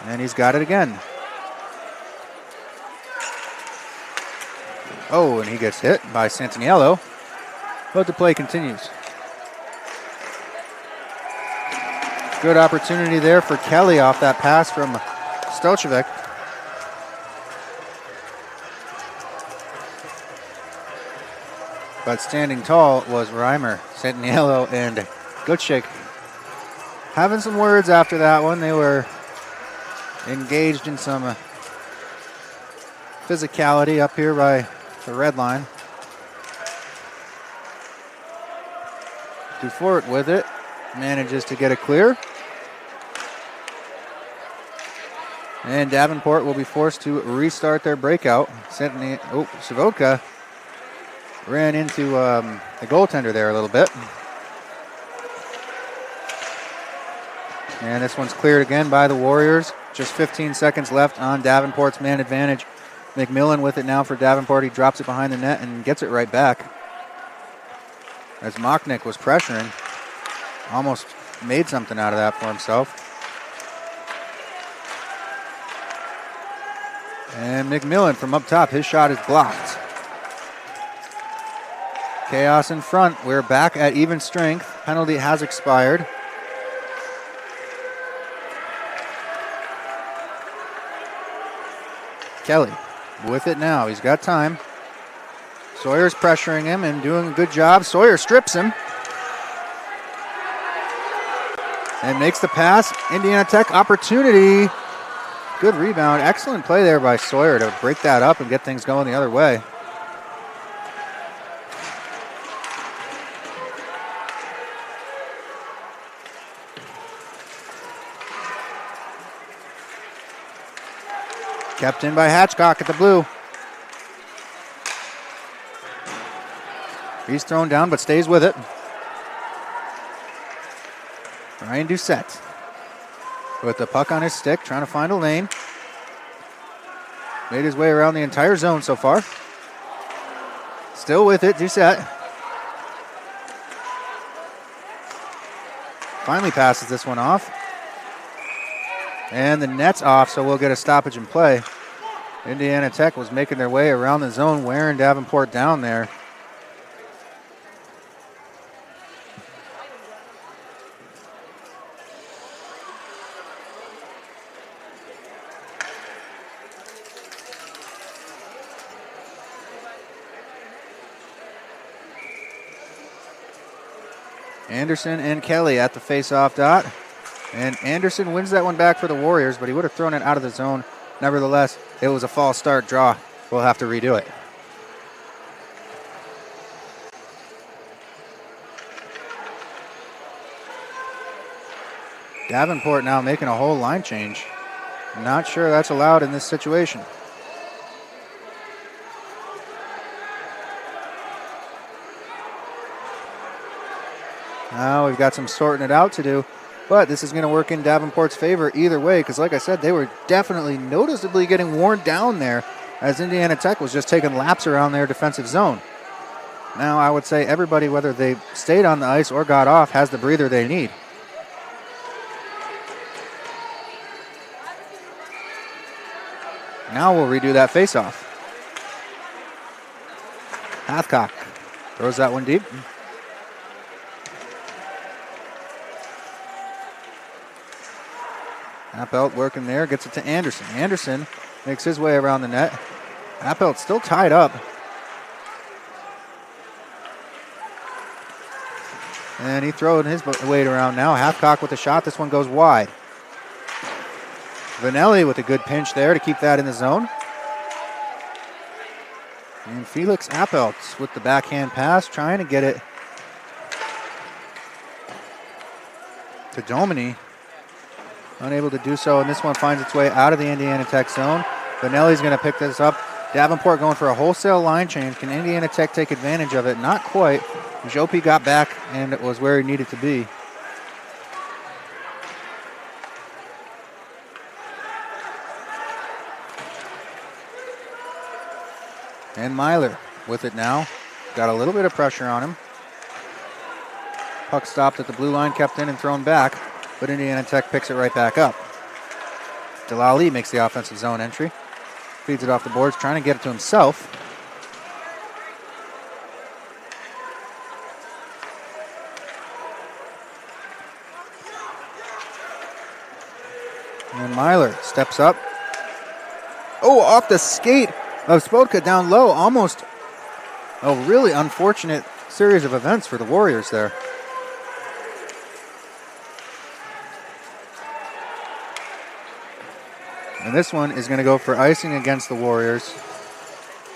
And he's got it again. Oh, and he gets hit by Santaniello, but the play continues. Good opportunity there for Kelly off that pass from Stojkovic. But standing tall was Reimer. Santaniello and Gutschik having some words after that one. They were engaged in some physicality up here by the red line. Dufort with it. Manages to get it clear. And Davenport will be forced to restart their breakout. Savotka ran into the goaltender there a little bit. And this one's cleared again by the Warriors. Just 15 seconds left on Davenport's man advantage. McMillan with it now for Davenport. He drops it behind the net and gets it right back. As Mochnik was pressuring. Almost made something out of that for himself. And McMillan from up top, his shot is blocked. Chaos in front. We're back at even strength. Penalty has expired. Kelly with it now. He's got time. Sawyer's pressuring him and doing a good job. Sawyer strips him. And makes the pass. Indiana Tech opportunity. Good rebound. Excellent play there by Sawyer to break that up and get things going the other way. Kept in by Hatchcock at the blue. He's thrown down but stays with it. Ryan Doucette with the puck on his stick, trying to find a lane. Made his way around the entire zone so far. Still with it, Doucette. Finally passes this one off. And the net's off, so we'll get a stoppage in play. Indiana Tech was making their way around the zone, wearing Davenport down there. Anderson and Kelly at the face-off dot. And Anderson wins that one back for the Warriors, but he would have thrown it out of the zone. Nevertheless, it was a false start draw. We'll have to redo it. Davenport now making a whole line change. Not sure that's allowed in this situation. Now we've got some sorting it out to do. But this is going to work in Davenport's favor either way, because like I said, they were definitely noticeably getting worn down there as Indiana Tech was just taking laps around their defensive zone. Now I would say everybody, whether they stayed on the ice or got off, has the breather they need. Now we'll redo that faceoff. Hathcock throws that one deep. Appelt working there, gets it to Anderson. Anderson makes his way around the net. Appelt still tied up. And he throwing his weight around now. Hathcock with a shot. This one goes wide. Vanelli with a good pinch there to keep that in the zone. And Felix Appelt with the backhand pass, trying to get it to Domini. Unable to do so, and this one finds its way out of the Indiana Tech zone. Vanelli's going to pick this up. Davenport going for a wholesale line change. Can Indiana Tech take advantage of it? Not quite. Jopi got back, and it was where he needed to be. And Myler with it now. Got a little bit of pressure on him. Puck stopped at the blue line, kept in and thrown back. But Indiana Tech picks it right back up. Delali makes the offensive zone entry. Feeds it off the boards, trying to get it to himself. And Myler steps up. Oh, off the skate of Spodka down low. Almost a really unfortunate series of events for the Warriors there. And this one is going to go for icing against the Warriors.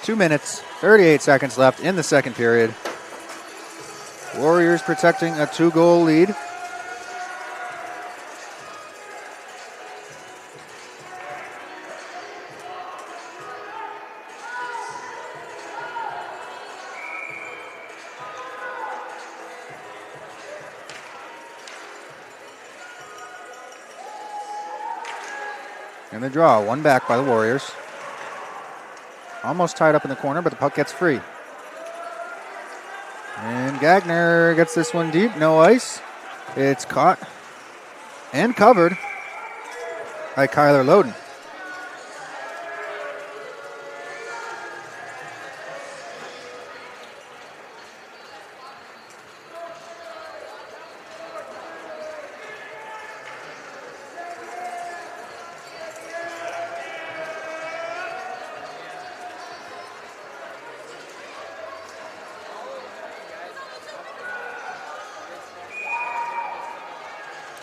2 minutes, 38 seconds left in the second period. Warriors protecting a 2-goal lead. And the draw, one back by the Warriors. Almost tied up in the corner, but the puck gets free. And Gagner gets this one deep, no ice. It's caught and covered by Kyler Loden.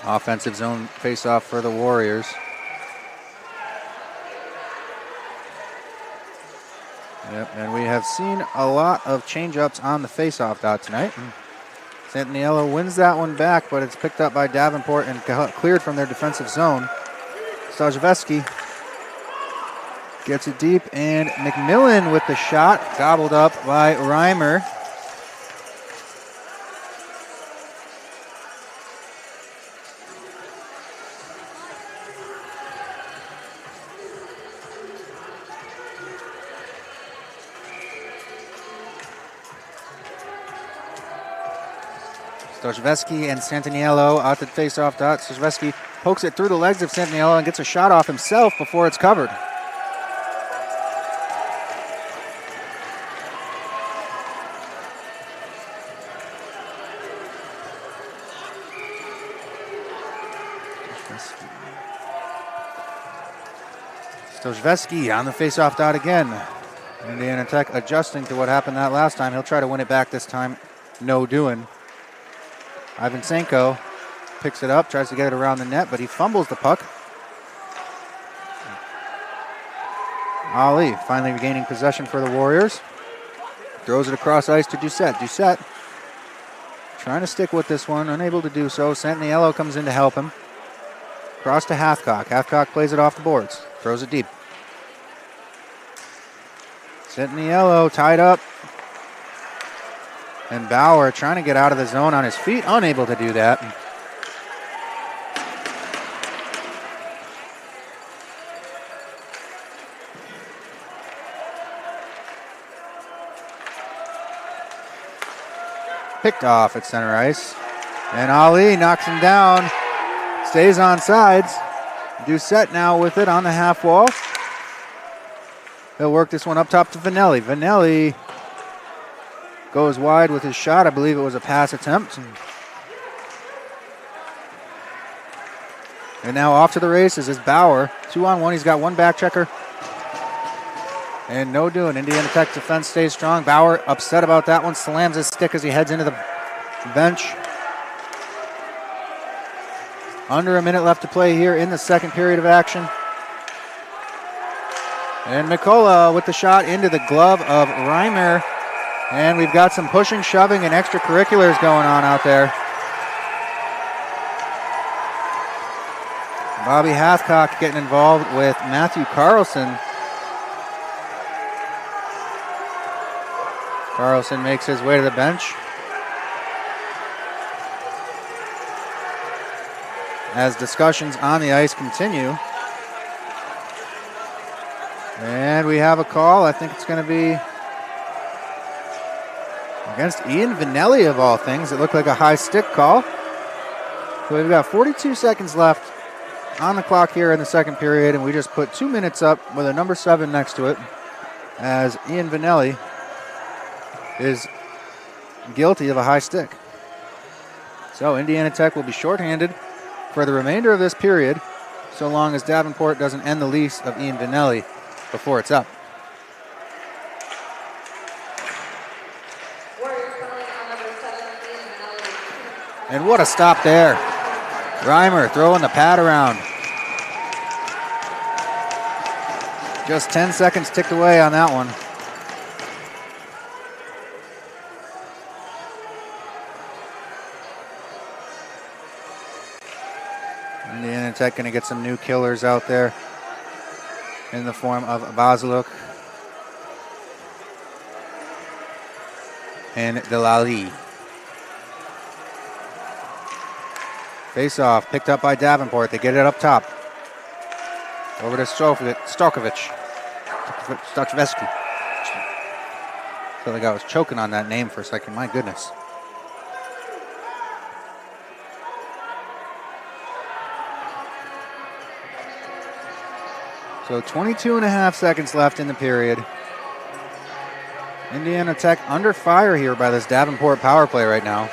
Offensive zone face-off for the Warriors. Yep, and we have seen a lot of change-ups on the face-off dot tonight. Santaniello wins that one back, but it's picked up by Davenport and cleared from their defensive zone. Stajveski Gets it deep, and McMillan with the shot, gobbled up by Reimer. Stochveski and Santaniello out to the face-off dot. Stochveski pokes it through the legs of Santaniello and gets a shot off himself before it's covered. Stochveski on the face-off dot again. Indiana Tech adjusting to what happened that last time. He'll try to win it back this time. No doing. Ivan Senko picks it up, tries to get it around the net, but he fumbles the puck. Ali finally regaining possession for the Warriors. Throws it across ice to Doucette. Doucette trying to stick with this one, unable to do so. Santaniello comes in to help him. Cross to Hathcock. Hathcock plays it off the boards. Throws it deep. Santaniello tied up. And Bauer trying to get out of the zone on his feet, unable to do that. Picked off at center ice. And Ali knocks him down. Stays on sides. Doucette now with it on the half wall. He'll work this one up top to Vanelli. Vanelli goes wide with his shot. I believe it was a pass attempt. And now off to the races is Bauer. 2-on-1. He's got one back checker. And no doing. Indiana Tech defense stays strong. Bauer upset about that one. Slams his stick as he heads into the bench. Under a minute left to play here in the second period of action. And Mikola with the shot into the glove of Reimer. And we've got some pushing, shoving, and extracurriculars going on out there. Bobby Hathcock getting involved with Matthew Carlson. Carlson makes his way to the bench. As discussions on the ice continue. And we have a call. I think it's going to be against Ian Vanelli of all things. It looked like a high stick call. So we've got 42 seconds left on the clock here in the second period, and we just put 2 minutes up with a number 7 next to it as Ian Vanelli is guilty of a high stick. So Indiana Tech will be shorthanded for the remainder of this period, so long as Davenport doesn't end the lease of Ian Vanelli before it's up. And what a stop there. Reimer throwing the pad around. Just 10 seconds ticked away on that one. Indiana Tech going to get some new killers out there in the form of Bazaluk and Delali. Face off, picked up by Davenport. They get it up top. Over to Stochveski. I feel like I was choking on that name for a second. My goodness. So 22 and a half seconds left in the period. Indiana Tech under fire here by this Davenport power play right now.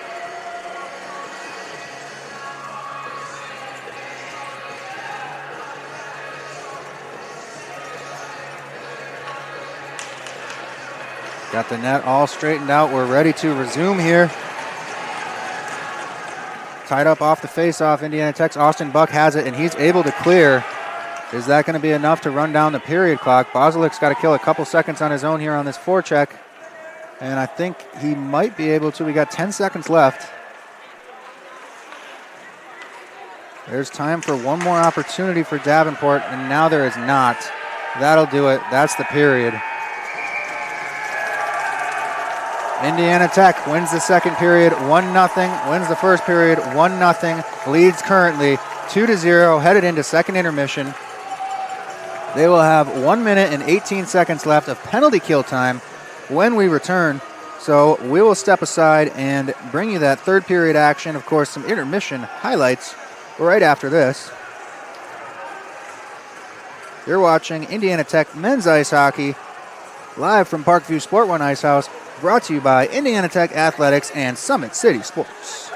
Got the net all straightened out. We're ready to resume here. Tied up off the face-off. Indiana Tech's Austin Buck has it, and he's able to clear. Is that going to be enough to run down the period clock? Bazaluk's got to kill a couple seconds on his own here on this forecheck. And I think he might be able to. We got 10 seconds left. There's time for one more opportunity for Davenport, and now there is not. That'll do it. That's the period. Indiana Tech wins the second period 1-0, wins the first period 1-0, leads currently 2-0, headed into second intermission. They will have 1 minute and 18 seconds left of penalty kill time when we return. So we will step aside and bring you that third period action. Of course, some intermission highlights right after this. You're watching Indiana Tech men's ice hockey live from Parkview Sport One Ice House, brought to you by Indiana Tech Athletics and Summit City Sports.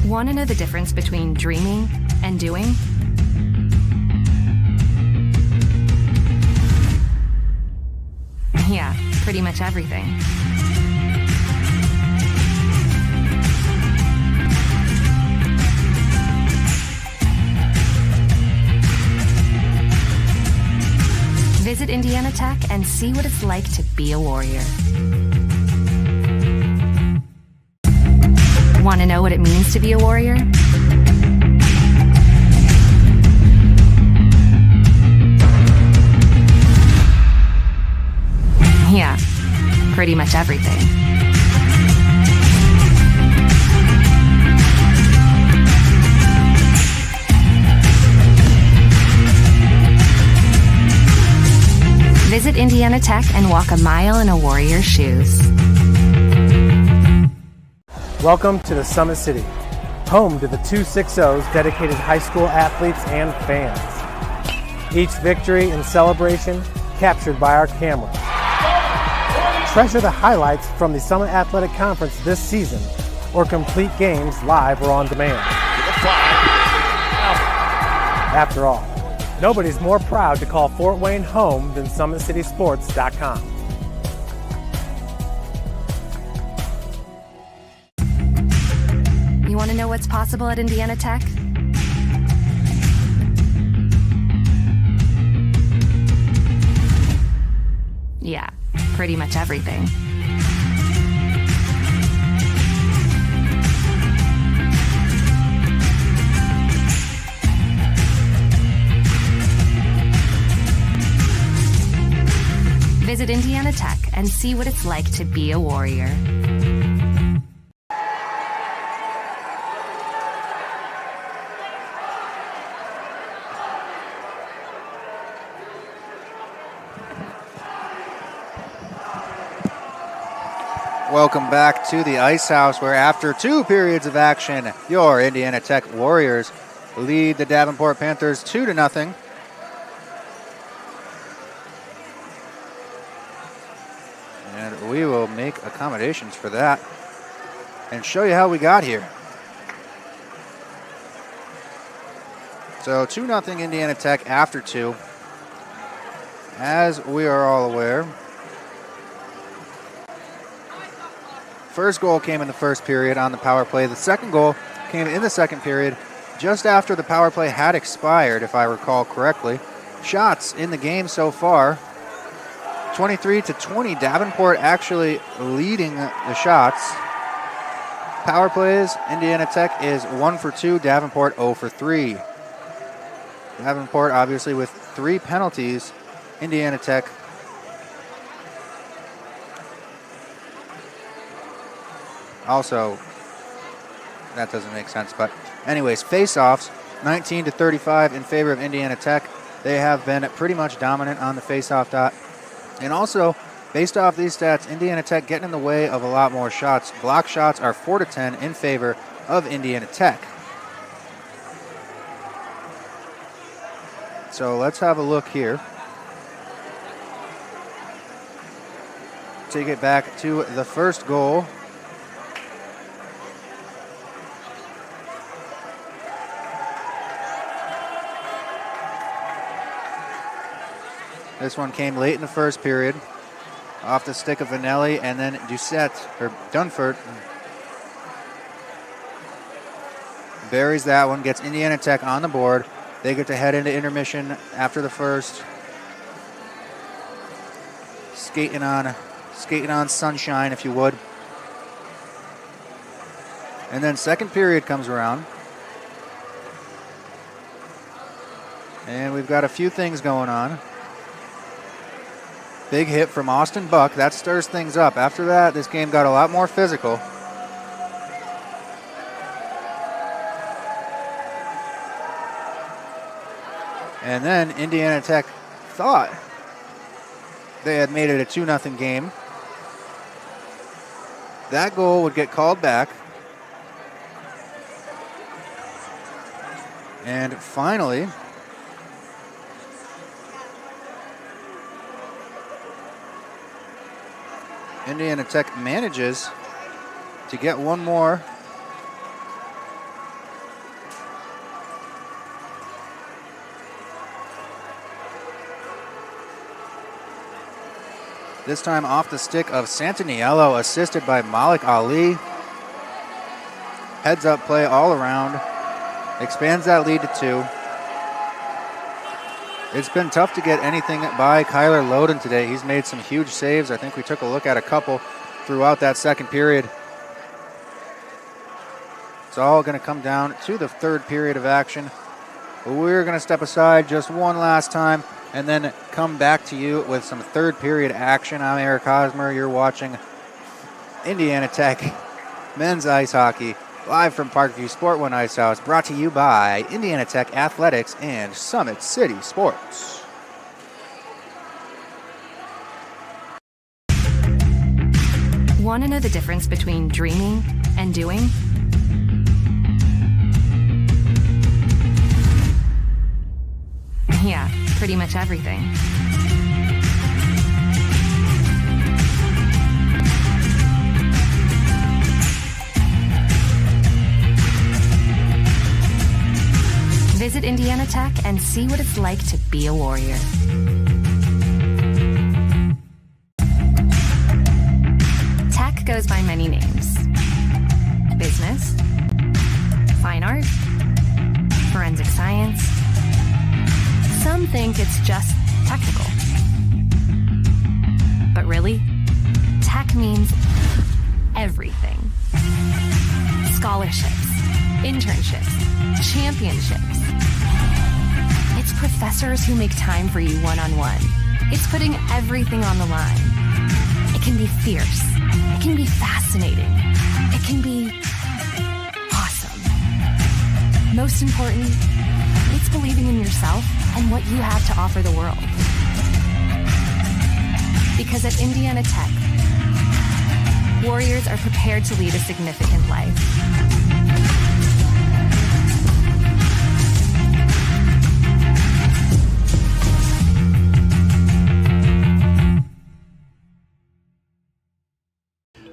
Want to know the difference between dreaming and doing? Yeah, pretty much everything. Visit Indiana Tech and see what it's like to be a warrior. Want to know what it means to be a warrior? Yeah, pretty much everything. Visit Indiana Tech and walk a mile in a warrior's shoes. Welcome to the Summit City, home to the 260's dedicated high school athletes and fans. Each victory and celebration captured by our camera. Treasure the highlights from the Summit Athletic Conference this season, or complete games live or on demand. After all, nobody's more proud to call Fort Wayne home than SummitCitySports.com. You want to know what's possible at Indiana Tech? Yeah, pretty much everything. Visit Indiana Tech and see what it's like to be a warrior. Welcome back to the Ice House, where after 2 periods of action, your Indiana Tech Warriors lead the Davenport Panthers 2-0. And we will make accommodations for that and show you how we got here. So 2-0 Indiana Tech after 2. As we are all aware, first goal came in the first period on the power play. The second goal came in the second period just after the power play had expired, if I recall correctly. Shots in the game so far, 23-20. Davenport actually leading the shots. Power plays, Indiana Tech is 1 for 2, Davenport 0 for 3. Davenport obviously with 3 penalties. Indiana Tech also, that doesn't make sense, but anyways, face-offs, 19-35 in favor of Indiana Tech. They have been pretty much dominant on the face-off dot. And also, based off these stats, Indiana Tech getting in the way of a lot more shots. Block shots are 4-10 in favor of Indiana Tech. So let's have a look here. Take it back to the first goal. This one came late in the first period, off the stick of Vanelli, and then Dunford buries that one, gets Indiana Tech on the board. They get to head into intermission after the first. Skating on sunshine, if you would. And then second period comes around. And we've got a few things going on. Big hit from Austin Buck. That stirs things up. After that, this game got a lot more physical. And then Indiana Tech thought they had made it a 2-0 game. That goal would get called back. And finally, Indiana Tech manages to get one more. This time off the stick of Santaniello, assisted by Malik Ali. Heads up play all around. Expands that lead to 2. It's been tough to get anything by Kyler Loden today. He's made some huge saves. I think we took a look at a couple throughout that second period. It's all going to come down to the third period of action. We're going to step aside just one last time and then come back to you with some third period action. I'm Eric Hosmer. You're watching Indiana Tech men's ice hockey live from Parkview Sport One Ice House, brought to you by Indiana Tech Athletics and Summit City Sports. Want to know the difference between dreaming and doing? Yeah, pretty much everything. Visit Indiana Tech and see what it's like to be a Warrior. Tech goes by many names. Business, fine art, forensic science. Some think it's just technical. But really, tech means everything. Scholarships, internships, championships. It's professors who make time for you one-on-one. It's putting everything on the line. It can be fierce. It can be fascinating. It can be awesome. Most important, it's believing in yourself and what you have to offer the world. Because at Indiana Tech, Warriors are prepared to lead a significant life.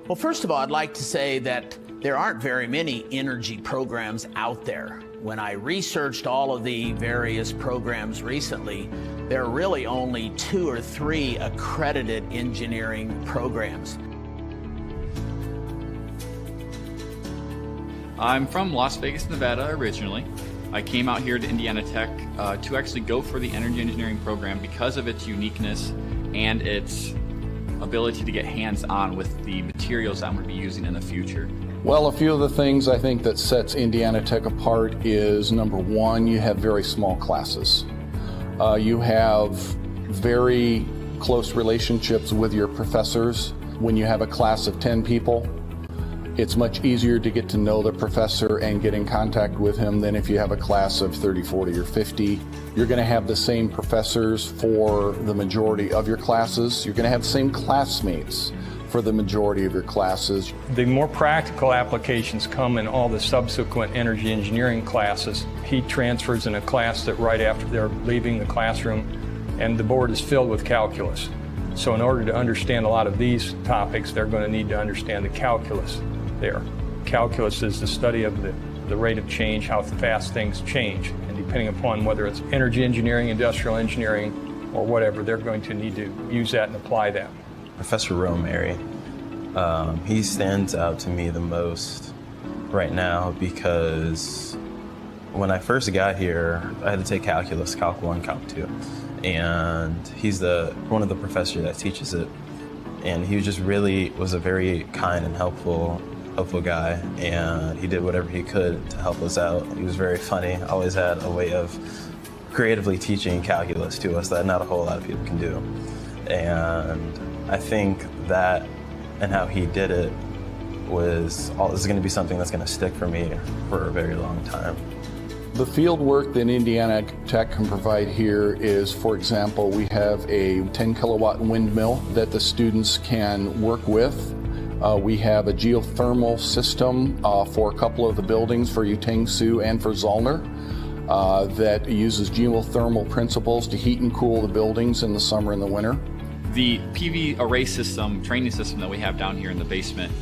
Well, first of all, I'd like to say that there aren't very many energy programs out there. When I researched all of the various programs recently, there are really only 2 or 3 accredited engineering programs. I'm from Las Vegas, Nevada originally. I came out here to Indiana Tech to actually go for the energy engineering program because of its uniqueness and its ability to get hands-on with the materials I'm going to be using in the future. Well, a few of the things I think that sets Indiana Tech apart is, number one, you have very small classes. You have very close relationships with your professors. When you have a class of 10 people, it's much easier to get to know the professor and get in contact with him than if you have a class of 30, 40, or 50. You're going to have the same professors for the majority of your classes. You're going to have the same classmates for the majority of your classes. The more practical applications come in all the subsequent energy engineering classes. Heat transfers in a class that right after they're leaving the classroom, and the board is filled with calculus. So in order to understand a lot of these topics, they're going to need to understand the calculus there. Calculus is the study of the rate of change, how fast things change. And depending upon whether it's energy engineering, industrial engineering, or whatever, they're going to need to use that and apply that. Professor Romary, he stands out to me the most right now because when I first got here, I had to take calculus, Calc 1, Calc 2. And he's one of the professors that teaches it. And he was a very kind and helpful guy, and he did whatever he could to help us out. He was very funny, always had a way of creatively teaching calculus to us that not a whole lot of people can do. And I think that and how he did it is going to be something that's going to stick for me for a very long time. The field work that Indiana Tech can provide here is, for example, we have a 10 kilowatt windmill that the students can work with. We have a geothermal system for a couple of the buildings for Utangsu and for Zollner that uses geothermal principles to heat and cool the buildings in the summer and the winter. The PV array system, training system that we have down here in the basement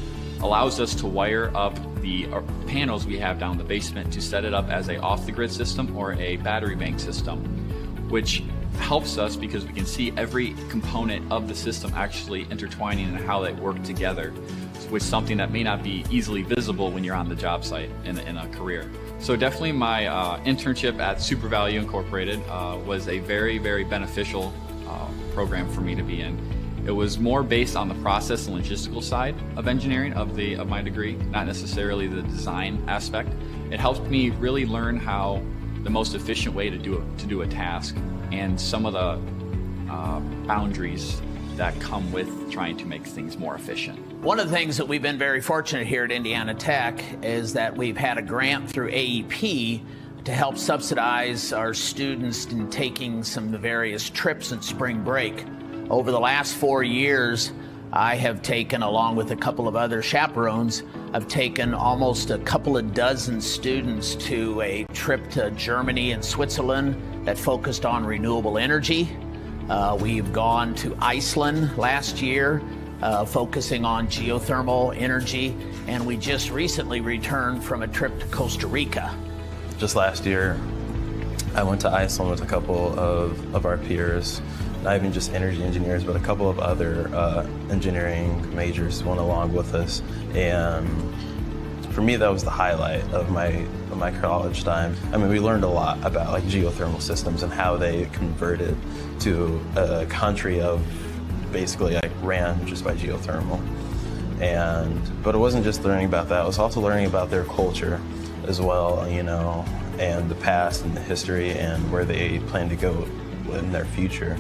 allows us to wire up the panels we have down in the basement to set it up as a off-the-grid system or a battery bank system, which helps us because we can see every component of the system actually intertwining and how they work together, which is something that may not be easily visible when you're on the job site in a career. So definitely my internship at Super Value Incorporated was a very, very beneficial program for me to be in. It was more based on the process and logistical side of engineering of my degree, not necessarily the design aspect. It helped me really learn how the most efficient way to do a task and some of the boundaries that come with trying to make things more efficient. One of the things that we've been very fortunate here at Indiana Tech is that we've had a grant through AEP to help subsidize our students in taking some of the various trips in spring break. Over the last 4 years, I have taken, along with a couple of other chaperones, I've taken almost a couple of dozen students to a trip to Germany and Switzerland that focused on renewable energy. We've gone to Iceland last year, focusing on geothermal energy, and we just recently returned from a trip to Costa Rica. Just last year, I went to Iceland with a couple of our peers, not even just energy engineers, but a couple of other engineering majors went along with us. And for me, that was the highlight of my college time. I mean, we learned a lot about like geothermal systems and how they converted to a country of basically like ran just by geothermal. But it wasn't just learning about that, it was also learning about their culture as well, you know, and the past and the history and where they plan to go in their future.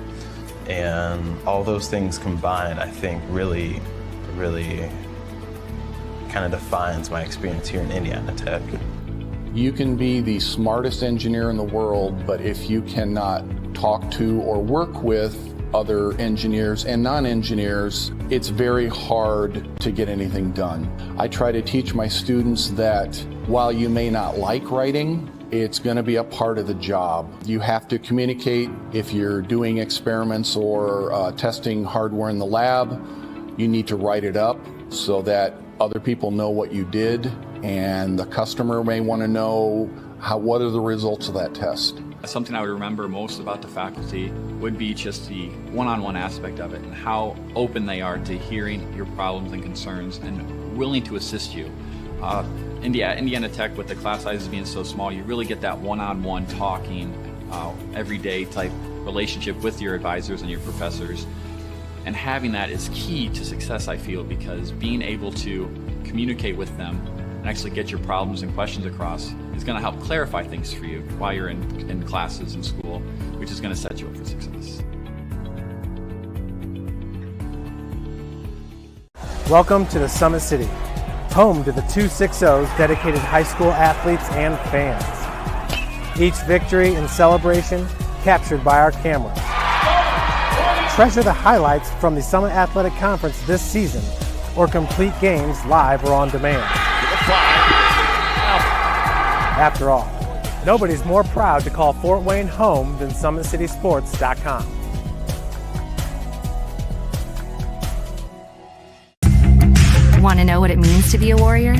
And all those things combined, I think, really kind of defines my experience here in Indiana Tech. You can be the smartest engineer in the world, but if you cannot talk to or work with other engineers and non-engineers, it's very hard to get anything done. I try to teach my students that while you may not like writing, it's going to be a part of the job. You have to communicate. If you're doing experiments or testing hardware in the lab, you need to write it up so that other people know what you did, and the customer may want to know what are the results of that test. Something I would remember most about the faculty would be just the one-on-one aspect of it and how open they are to hearing your problems and concerns and willing to assist you. Indiana Tech, with the class sizes being so small, you really get that one-on-one talking, everyday type relationship with your advisors and your professors. And having that is key to success, I feel, because being able to communicate with them and actually get your problems and questions across is going to help clarify things for you while you're in classes in school, which is going to set you up for success. Welcome to the Summit City, home to the 260's dedicated high school athletes and fans. Each victory and celebration captured by our cameras. Treasure the highlights from the Summit Athletic Conference this season, or complete games live or on demand. After all, nobody's more proud to call Fort Wayne home than SummitCitySports.com. Want to know what it means to be a warrior?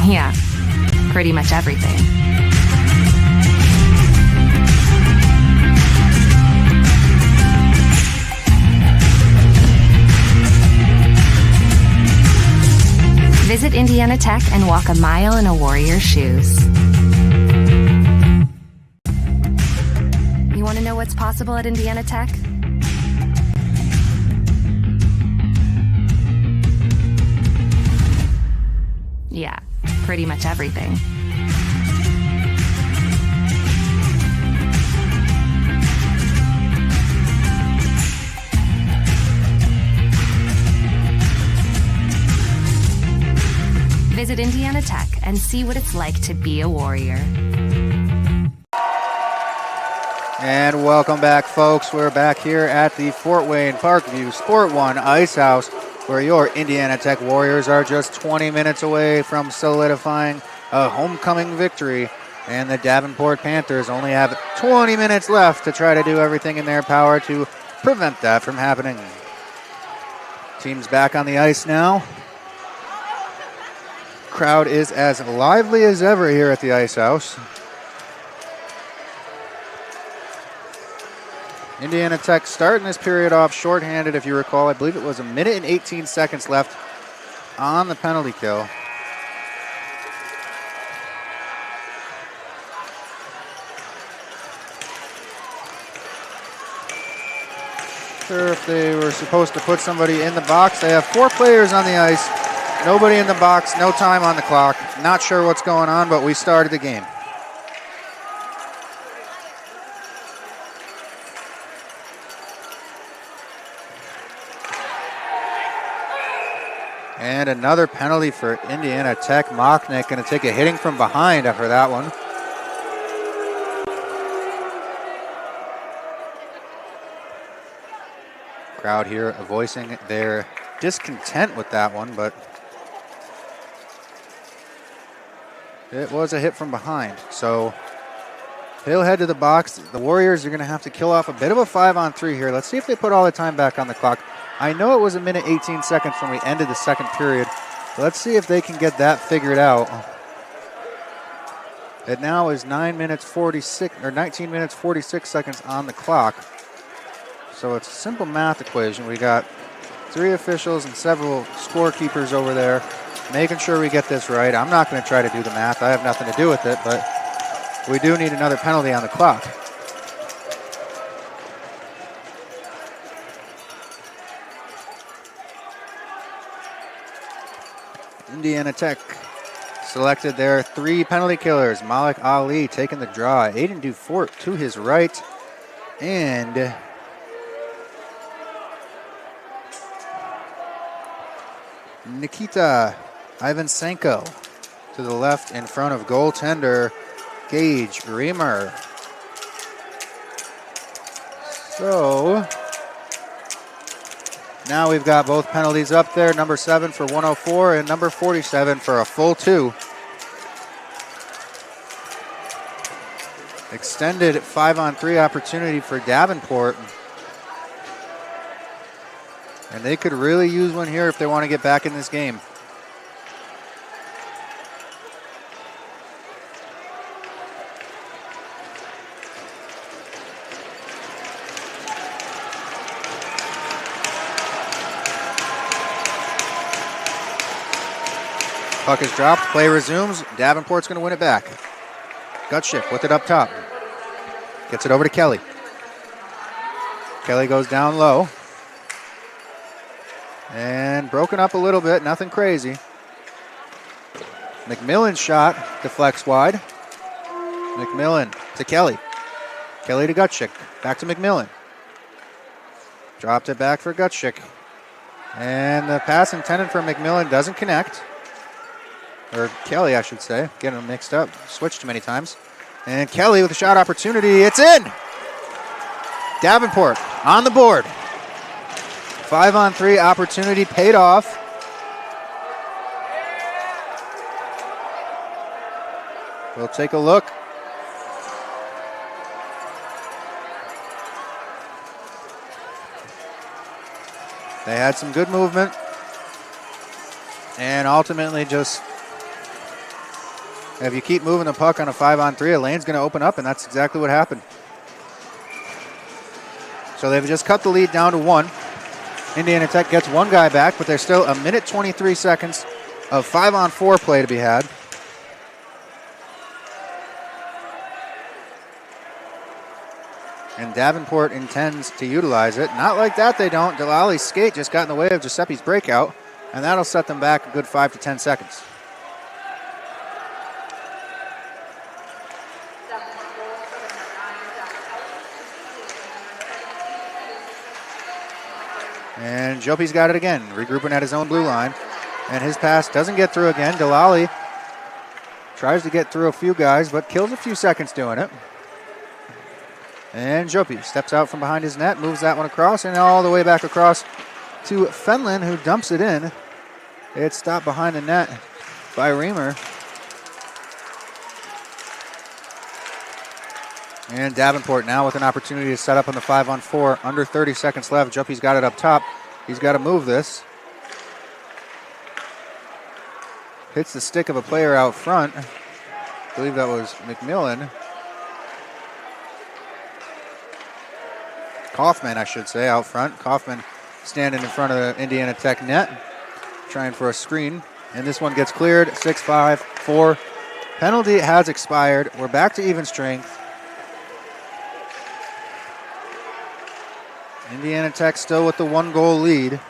Yeah, pretty much everything. Visit Indiana Tech and walk a mile in a warrior's shoes. You want to know what's possible at Indiana Tech? pretty much everything. Visit Indiana Tech and see what it's like to be a Warrior. And welcome back, folks. We're back here at the Fort Wayne Parkview Sport One Ice House, where your Indiana Tech Warriors are just 20 minutes away from solidifying a homecoming victory. And the Davenport Panthers only have 20 minutes left to try to do everything in their power to prevent that from happening. Team's back on the ice now. Crowd is as lively as ever here at the Ice House. Indiana Tech starting this period off shorthanded, if you recall. I believe it was 1 minute and 18 seconds left on the penalty kill. Sure if they were supposed to put somebody in the box. They have 4 players on the ice. Nobody in the box, no time on the clock. Not sure what's going on, but we started the game. And another penalty for Indiana Tech. Mocknick going to take a hitting from behind after that one. Crowd here voicing their discontent with that one, but it was a hit from behind. So he'll head to the box. The Warriors are going to have to kill off a bit of a 5-on-3 here. Let's see if they put all the time back on the clock. I know it was 1 minute 18 seconds when we ended the second period. Let's see if they can get that figured out. It now is 19 minutes 46 seconds on the clock. So it's a simple math equation. We got 3 officials and several scorekeepers over there making sure we get this right. I'm not going to try to do the math. I have nothing to do with it, but we do need another penalty on the clock. Indiana Tech selected their 3 penalty killers. Malik Ali taking the draw. Aiden Dufort to his right. And Nikita Ivansenko to the left in front of goaltender Gage Reamer. So now we've got both penalties up there, number 7 for 104 and number 47 for a full 2. Extended 5-on-3 opportunity for Davenport. And they could really use one here if they want to get back in this game. Puck is dropped, play resumes. Davenport's going to win it back. Gutschik with it up top. Gets it over to Kelly. Kelly goes down low. And broken up a little bit, nothing crazy. McMillan's shot deflects wide. McMillan to Kelly. Kelly to Gutschik. Back to McMillan. Dropped it back for Gutschik. And the pass intended for McMillan doesn't connect. Or Kelly, I should say. Getting them mixed up. Switched too many times. And Kelly with a shot opportunity. It's in! Davenport on the board. 5-on-3 opportunity paid off. We'll take a look. They had some good movement. And ultimately just, if you keep moving the puck on a 5-on-3, a lane's going to open up, and that's exactly what happened. So they've just cut the lead down to 1. Indiana Tech gets 1 guy back, but there's still 1 minute 23 seconds of 5-on-4 play to be had. And Davenport intends to utilize it. Not like that, they don't. Delali's skate just got in the way of Giuseppe's breakout, and that'll set them back a good 5 to 10 seconds. And Jopi's got it again, regrouping at his own blue line. And his pass doesn't get through again. Delali tries to get through a few guys, but kills a few seconds doing it. And Jopi steps out from behind his net, moves that one across, and all the way back across to Fenlon, who dumps it in. It's stopped behind the net by Reamer. And Davenport now with an opportunity to set up on the 5-on-4. Under 30 seconds left. Jopi's got it up top. He's got to move this. Hits the stick of a player out front. I believe that was McMillan. Kaufman, I should say, out front. Kaufman standing in front of the Indiana Tech net, trying for a screen. And this one gets cleared. 6-5, 4. Penalty has expired. We're back to even strength. Indiana Tech still with the 1-goal lead.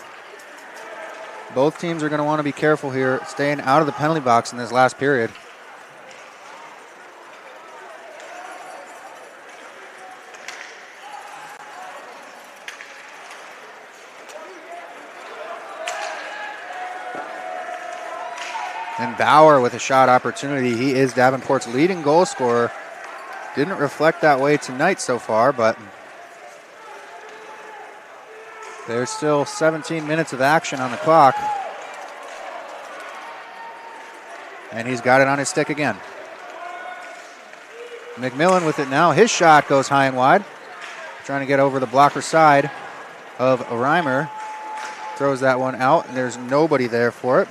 Both teams are going to want to be careful here, staying out of the penalty box in this last period. And Bauer with a shot opportunity. He is Davenport's leading goal scorer. Didn't reflect that way tonight so far, but there's still 17 minutes of action on the clock. And he's got it on his stick again. McMillan with it now. His shot goes high and wide. Trying to get over the blocker side of Reimer. Throws that one out, and there's nobody there for it.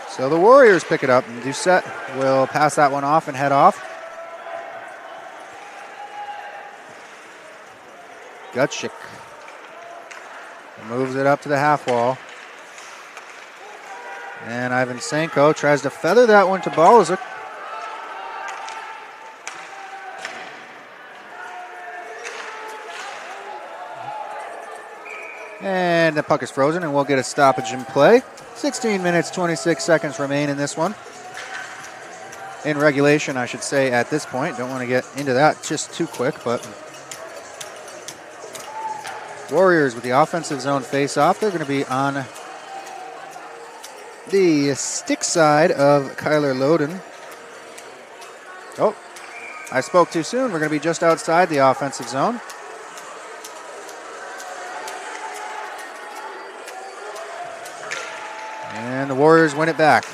So the Warriors pick it up, and Doucette will pass that one off and head off. Gutschik moves it up to the half wall. And Ivan Sanko tries to feather that one to Balazuk. And the puck is frozen, and we'll get a stoppage in play. 16 minutes, 26 seconds remain in this one. In regulation, I should say, at this point. Don't want to get into that just too quick, but Warriors with the offensive zone face-off. They're going to be on the stick side of Kyler Loden. Oh, I spoke too soon. We're going to be just outside the offensive zone. And the Warriors win it back.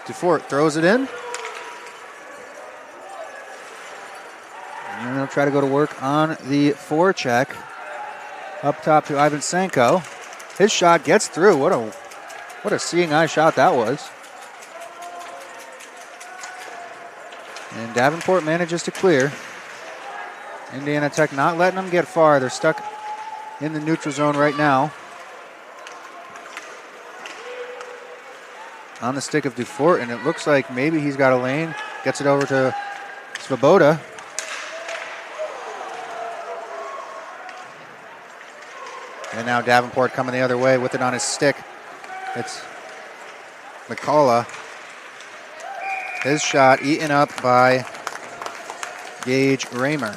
DeFort throws it in. And they'll try to go to work on the forecheck. Up top to Ivan Sanko. His shot gets through. What a seeing eye shot that was. And Davenport manages to clear. Indiana Tech not letting them get far. They're stuck in the neutral zone right now. On the stick of Dufort, and it looks like maybe he's got a lane. Gets it over to Svoboda. And now Davenport coming the other way with it on his stick. It's McCullough. His shot eaten up by Gage Raymer.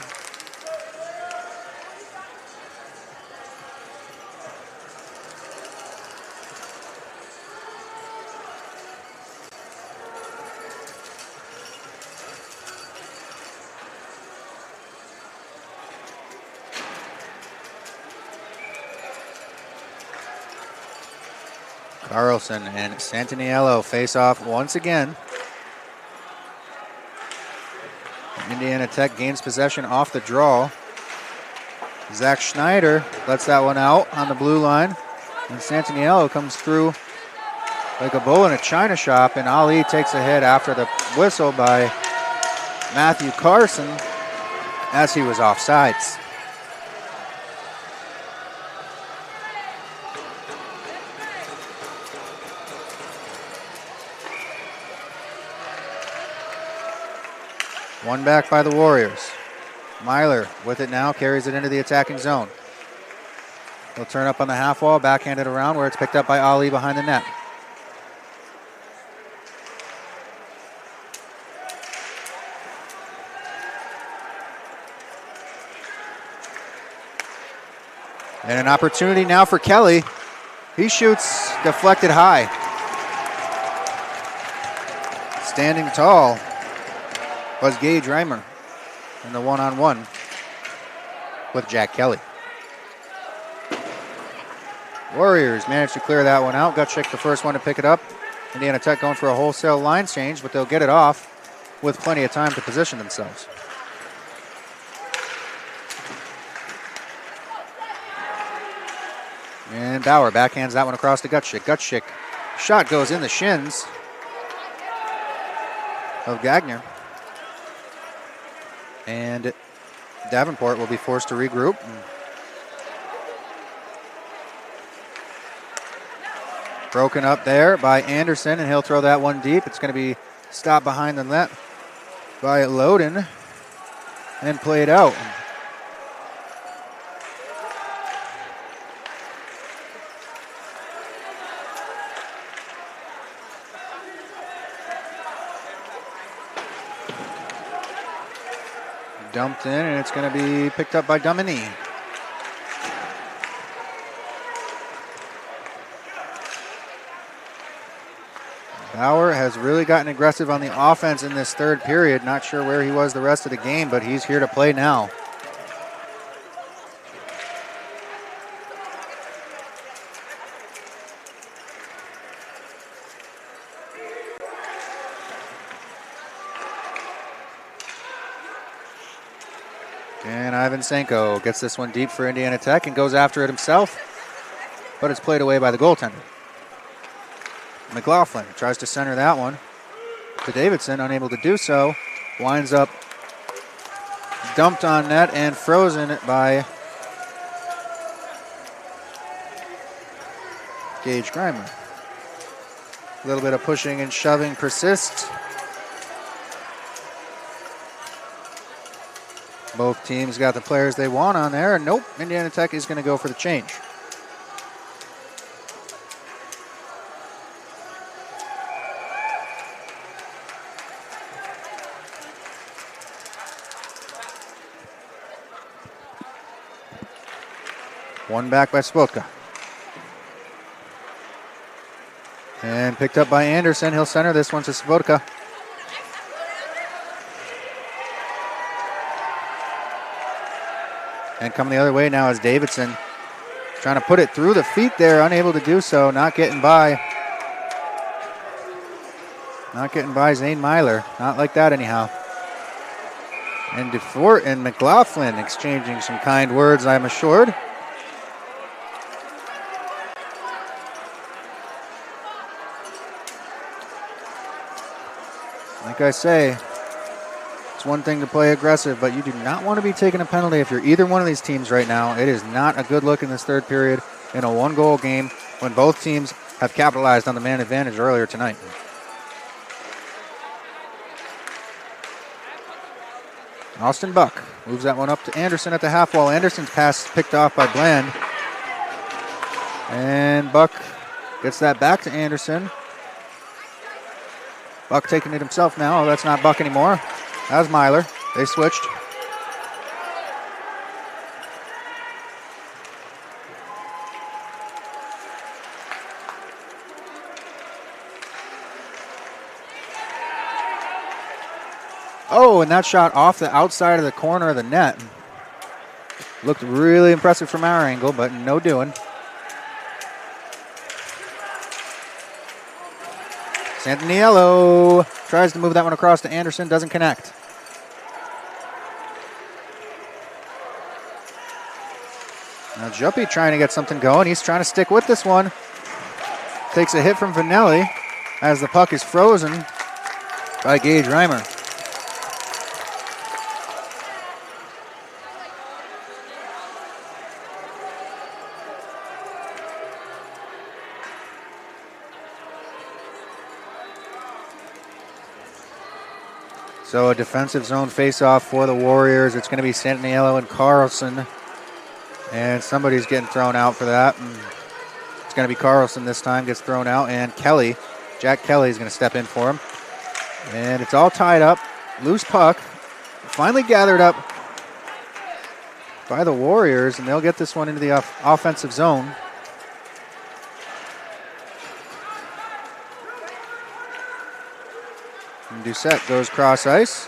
Carlson and Santaniello face off once again. Indiana Tech gains possession off the draw. Zach Schneider lets that one out on the blue line. And Santaniello comes through like a bull in a china shop. And Ali takes a hit after the whistle by Matthew Carson as he was offsides. One back by the Warriors. Myler with it now, carries it into the attacking zone. He'll turn up on the half wall, backhanded around where it's picked up by Ali behind the net. And an opportunity now for Kelly. He shoots deflected high. Standing tall was Gage Reimer in the one-on-one with Jack Kelly. Warriors managed to clear that one out. Gutschik the first one to pick it up. Indiana Tech going for a wholesale line change, but they'll get it off with plenty of time to position themselves. And Bauer backhands that one across to Gutschik. Gutschik shot goes in the shins of Gagner. And Davenport will be forced to regroup. Broken up there by Anderson, and he'll throw that one deep. It's going to be stopped behind the net by Loden and played out. Dumped in, and it's going to be picked up by Domini. Bauer has really gotten aggressive on the offense in this third period. Not sure where he was the rest of the game, but he's here to play now. And Ivan Senko gets this one deep for Indiana Tech and goes after it himself, but it's played away by the goaltender. McLaughlin tries to center that one to Davidson, unable to do so. Winds up dumped on net and frozen by Gage Grimer. A little bit of pushing and shoving persists. Both teams got the players they want on there, and nope, Indiana Tech is going to go for the change. One back by Spotka. And picked up by Anderson. He'll center this one to Spotka. And coming the other way now is Davidson. Trying to put it through the feet there, unable to do so. Not getting by. Not getting by Zane Myler. Not like that anyhow. And DeFort and McLaughlin exchanging some kind words, I'm assured. Like I say, it's one thing to play aggressive, but you do not want to be taking a penalty if you're either one of these teams right now. It is not a good look in this third period in a one-goal game when both teams have capitalized on the man advantage earlier tonight. Austin Buck moves that one up to Anderson at the half wall. Anderson's pass picked off by Bland. And Buck gets that back to Anderson. Buck taking it himself now. Oh, that's not Buck anymore. That was Myler. They switched. Oh, and that shot off the outside of the corner of the net. Looked really impressive from our angle, but no doing. Santaniello tries to move that one across to Anderson, doesn't connect. Now Juppy trying to get something going. He's trying to stick with this one. Takes a hit from Vanelli as the puck is frozen by Gage Reimer. So a defensive zone face-off for the Warriors. It's going to be Santaniello and Carlson. And somebody's getting thrown out for that. And it's going to be Carlson this time, gets thrown out. And Kelly, Jack Kelly is going to step in for him. And it's all tied up. Loose puck. Finally gathered up by the Warriors, and they'll get this one into the offensive zone. And Doucette goes cross ice.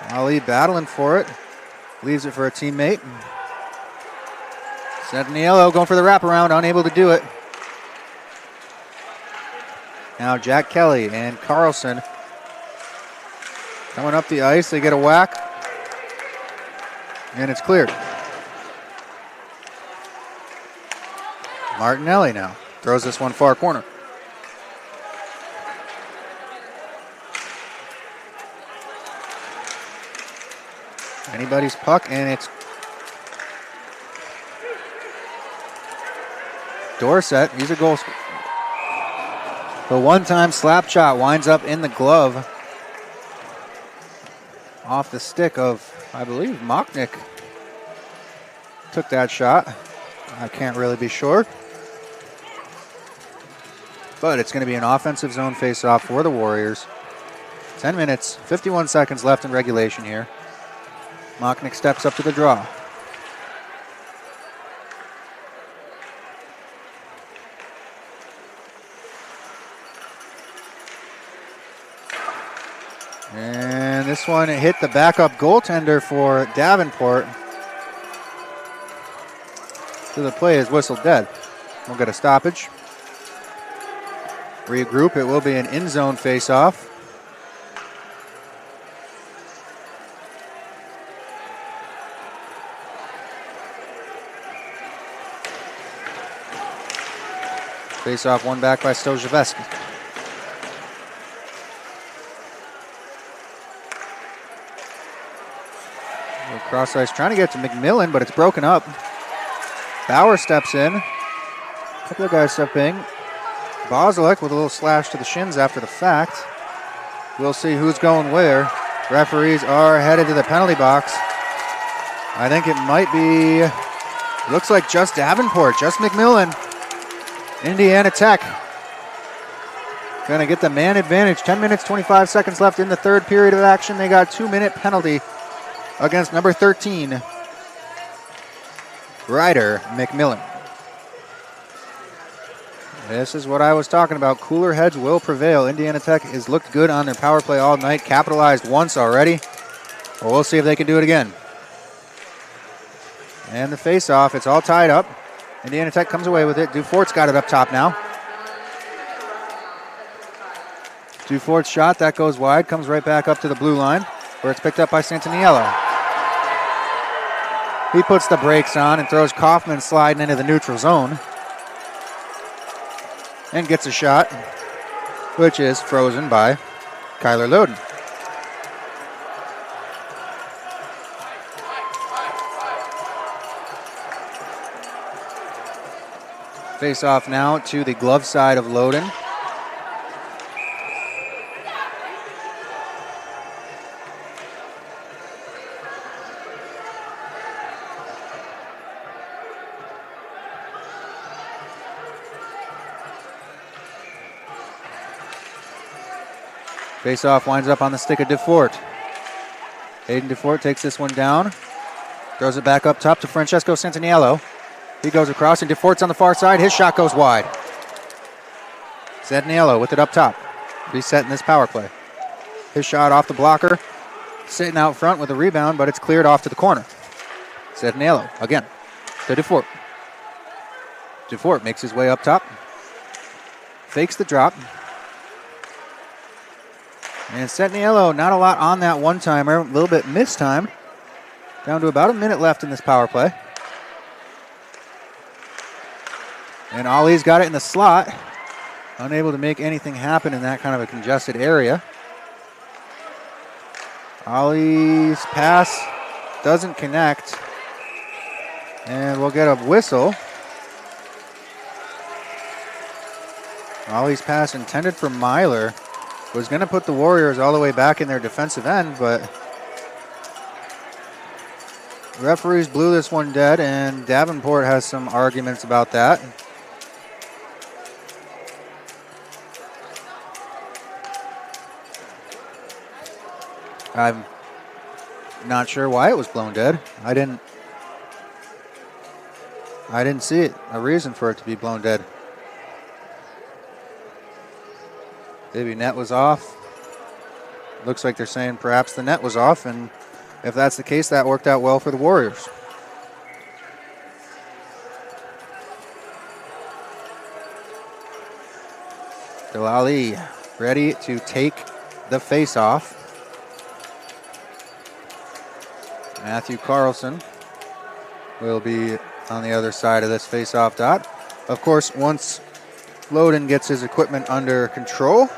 Ali battling for it. Leaves it for a teammate. Santaniello going for the wraparound, unable to do it. Now Jack Kelly and Carlson coming up the ice. They get a whack. And it's cleared. Martinelli now throws this one far corner. Anybody's puck, and it's Dorsett. He's a goal scorer. The one-time slap shot winds up in the glove off the stick of, I believe, Mocknick took that shot. I can't really be sure. But it's going to be an offensive zone face-off for the Warriors. 10 minutes, 51 seconds left in regulation here. Mocknick steps up to the draw. And this one hit the backup goaltender for Davenport. So the play is whistled dead. We'll get a stoppage. Regroup. It will be an in-zone face-off. Face-off won back by Stojavetsky. Cross ice trying to get to McMillan, but it's broken up. Bauer steps in. A couple of guys step in. Bozilek with a little slash to the shins after the fact. We'll see who's going where. Referees are headed to the penalty box. I think it might be, looks like just Davenport, just McMillan. Indiana Tech going to get the man advantage. 10 minutes, 25 seconds left in the third period of action. They got a 2-minute penalty against number 13, Ryder McMillan. This is what I was talking about. Cooler heads will prevail. Indiana Tech has looked good on their power play all night. Capitalized once already. Well, we'll see if they can do it again. And the face-off, it's all tied up. Indiana Tech comes away with it. Dufort's got it up top now. Dufort's shot, that goes wide, comes right back up to the blue line, where it's picked up by Santaniello. He puts the brakes on and throws Kaufman sliding into the neutral zone. And gets a shot, which is frozen by Kyler Loden. Face off now to the glove side of Loden. Face-off winds up on the stick of Defort. Hayden Defort takes this one down. Throws it back up top to Francesco Santaniello. He goes across, and Defort's on the far side. His shot goes wide. Santaniello with it up top. Resetting this power play. His shot off the blocker. Sitting out front with a rebound, but it's cleared off to the corner. Santaniello again to Defort. Defort makes his way up top. Fakes the drop. And Santaniello, not a lot on that one-timer. A little bit mistimed. Down to about a minute left in this power play. And Ollie's got it in the slot. Unable to make anything happen in that kind of a congested area. Ollie's pass doesn't connect. And we'll get a whistle. Ollie's pass intended for Myler. Was going to put the Warriors all the way back in their defensive end, but the referees blew this one dead, and Davenport has some arguments about that. Not sure why it was blown dead. I didn't see it, a reason for it to be blown dead. Maybe net was off. Looks like they're saying perhaps the net was off, and if that's the case, that worked out well for the Warriors. Delali ready to take the face-off. Matthew Carlson will be on the other side of this face-off dot. Of course, once Loden gets his equipment under control,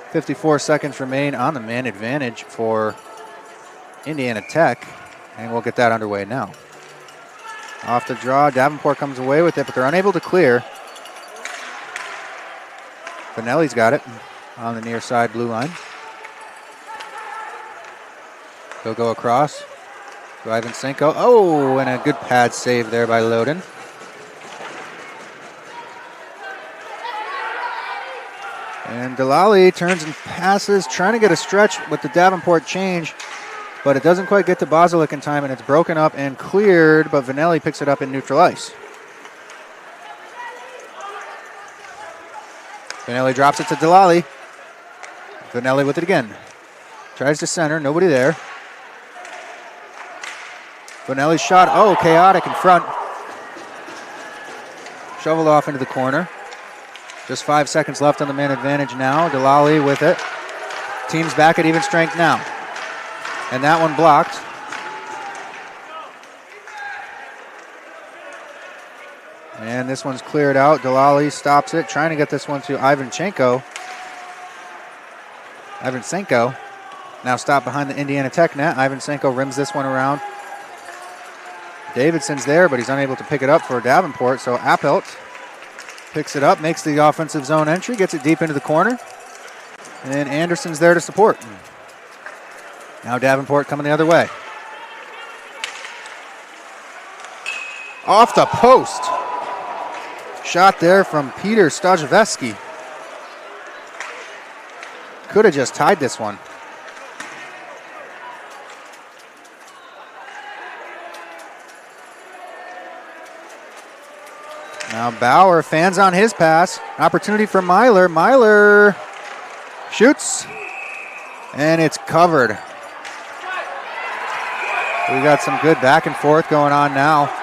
54 seconds remain on the man advantage for Indiana Tech, and we'll get that underway now. Off the draw, Davenport comes away with it, but they're unable to clear. Benelli's got it on the near side blue line. He'll go across to Ivansenko. Oh, and a good pad save there by Loden. And Delali turns and passes, trying to get a stretch with the Davenport change, but it doesn't quite get to Bozilic in time, and it's broken up and cleared, but Vanelli picks it up in neutral ice. Vanelli drops it to Delali. Vanelli with it again. Tries to center, nobody there. Vanelli's shot, oh, chaotic in front. Shoveled off into the corner. Just 5 seconds left on the man advantage now. Delali with it. Team's back at even strength now. And that one blocked. And this one's cleared out. Delali stops it, trying to get this one to Ivansenko. Now stopped behind the Indiana Tech net. Ivansenko rims this one around. Davidson's there, but he's unable to pick it up for Davenport. So Appelt picks it up, makes the offensive zone entry, gets it deep into the corner. And Anderson's there to support. Now Davenport coming the other way. Off the post. Shot there from Peter Stajewski. Could have just tied this one. Now Bauer, fans on his pass. Opportunity for Myler. Myler shoots. And it's covered. We got some good back and forth going on now.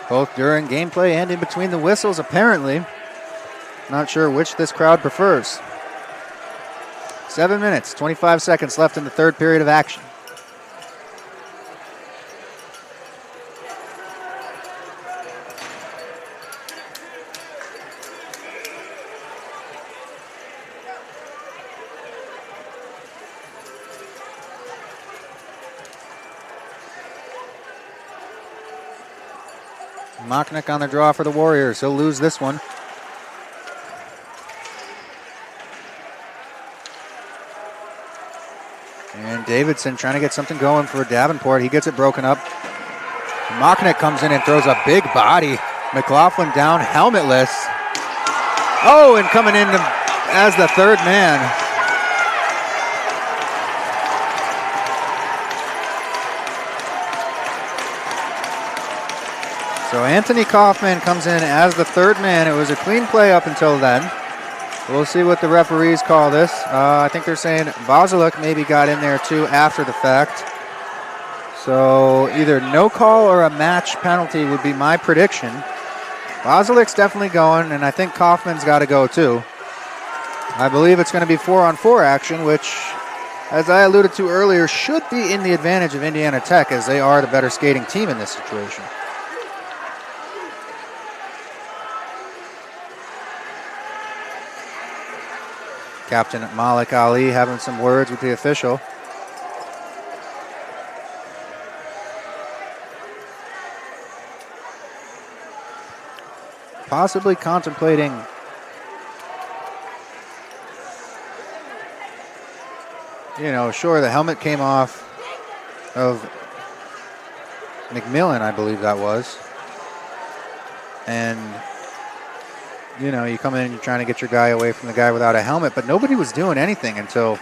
Both during gameplay and in between the whistles, apparently. Not sure which this crowd prefers. 7 minutes, 25 seconds left in the third period of action. Mocknick on the draw for the Warriors. He'll lose this one. And Davidson trying to get something going for Davenport. He gets it broken up. Mocknick comes in and throws a big body. McLaughlin down, helmetless. Oh, and coming in as the third man. So Anthony Kaufman comes in as the third man. It was a clean play up until then. We'll see what the referees call this. I think they're saying Bozilic maybe got in there too after the fact. So either no call or a match penalty would be my prediction. Bozilic's definitely going, and I think Kaufman's got to go too. I believe it's going to be 4-on-4 action, which, as I alluded to earlier, should be in the advantage of Indiana Tech, as they are the better skating team in this situation. Captain Malik Ali having some words with the official. Possibly contemplating sure, the helmet came off of McMillan, I believe that was. And you know, you come in and you're trying to get your guy away from the guy without a helmet, but nobody was doing anything until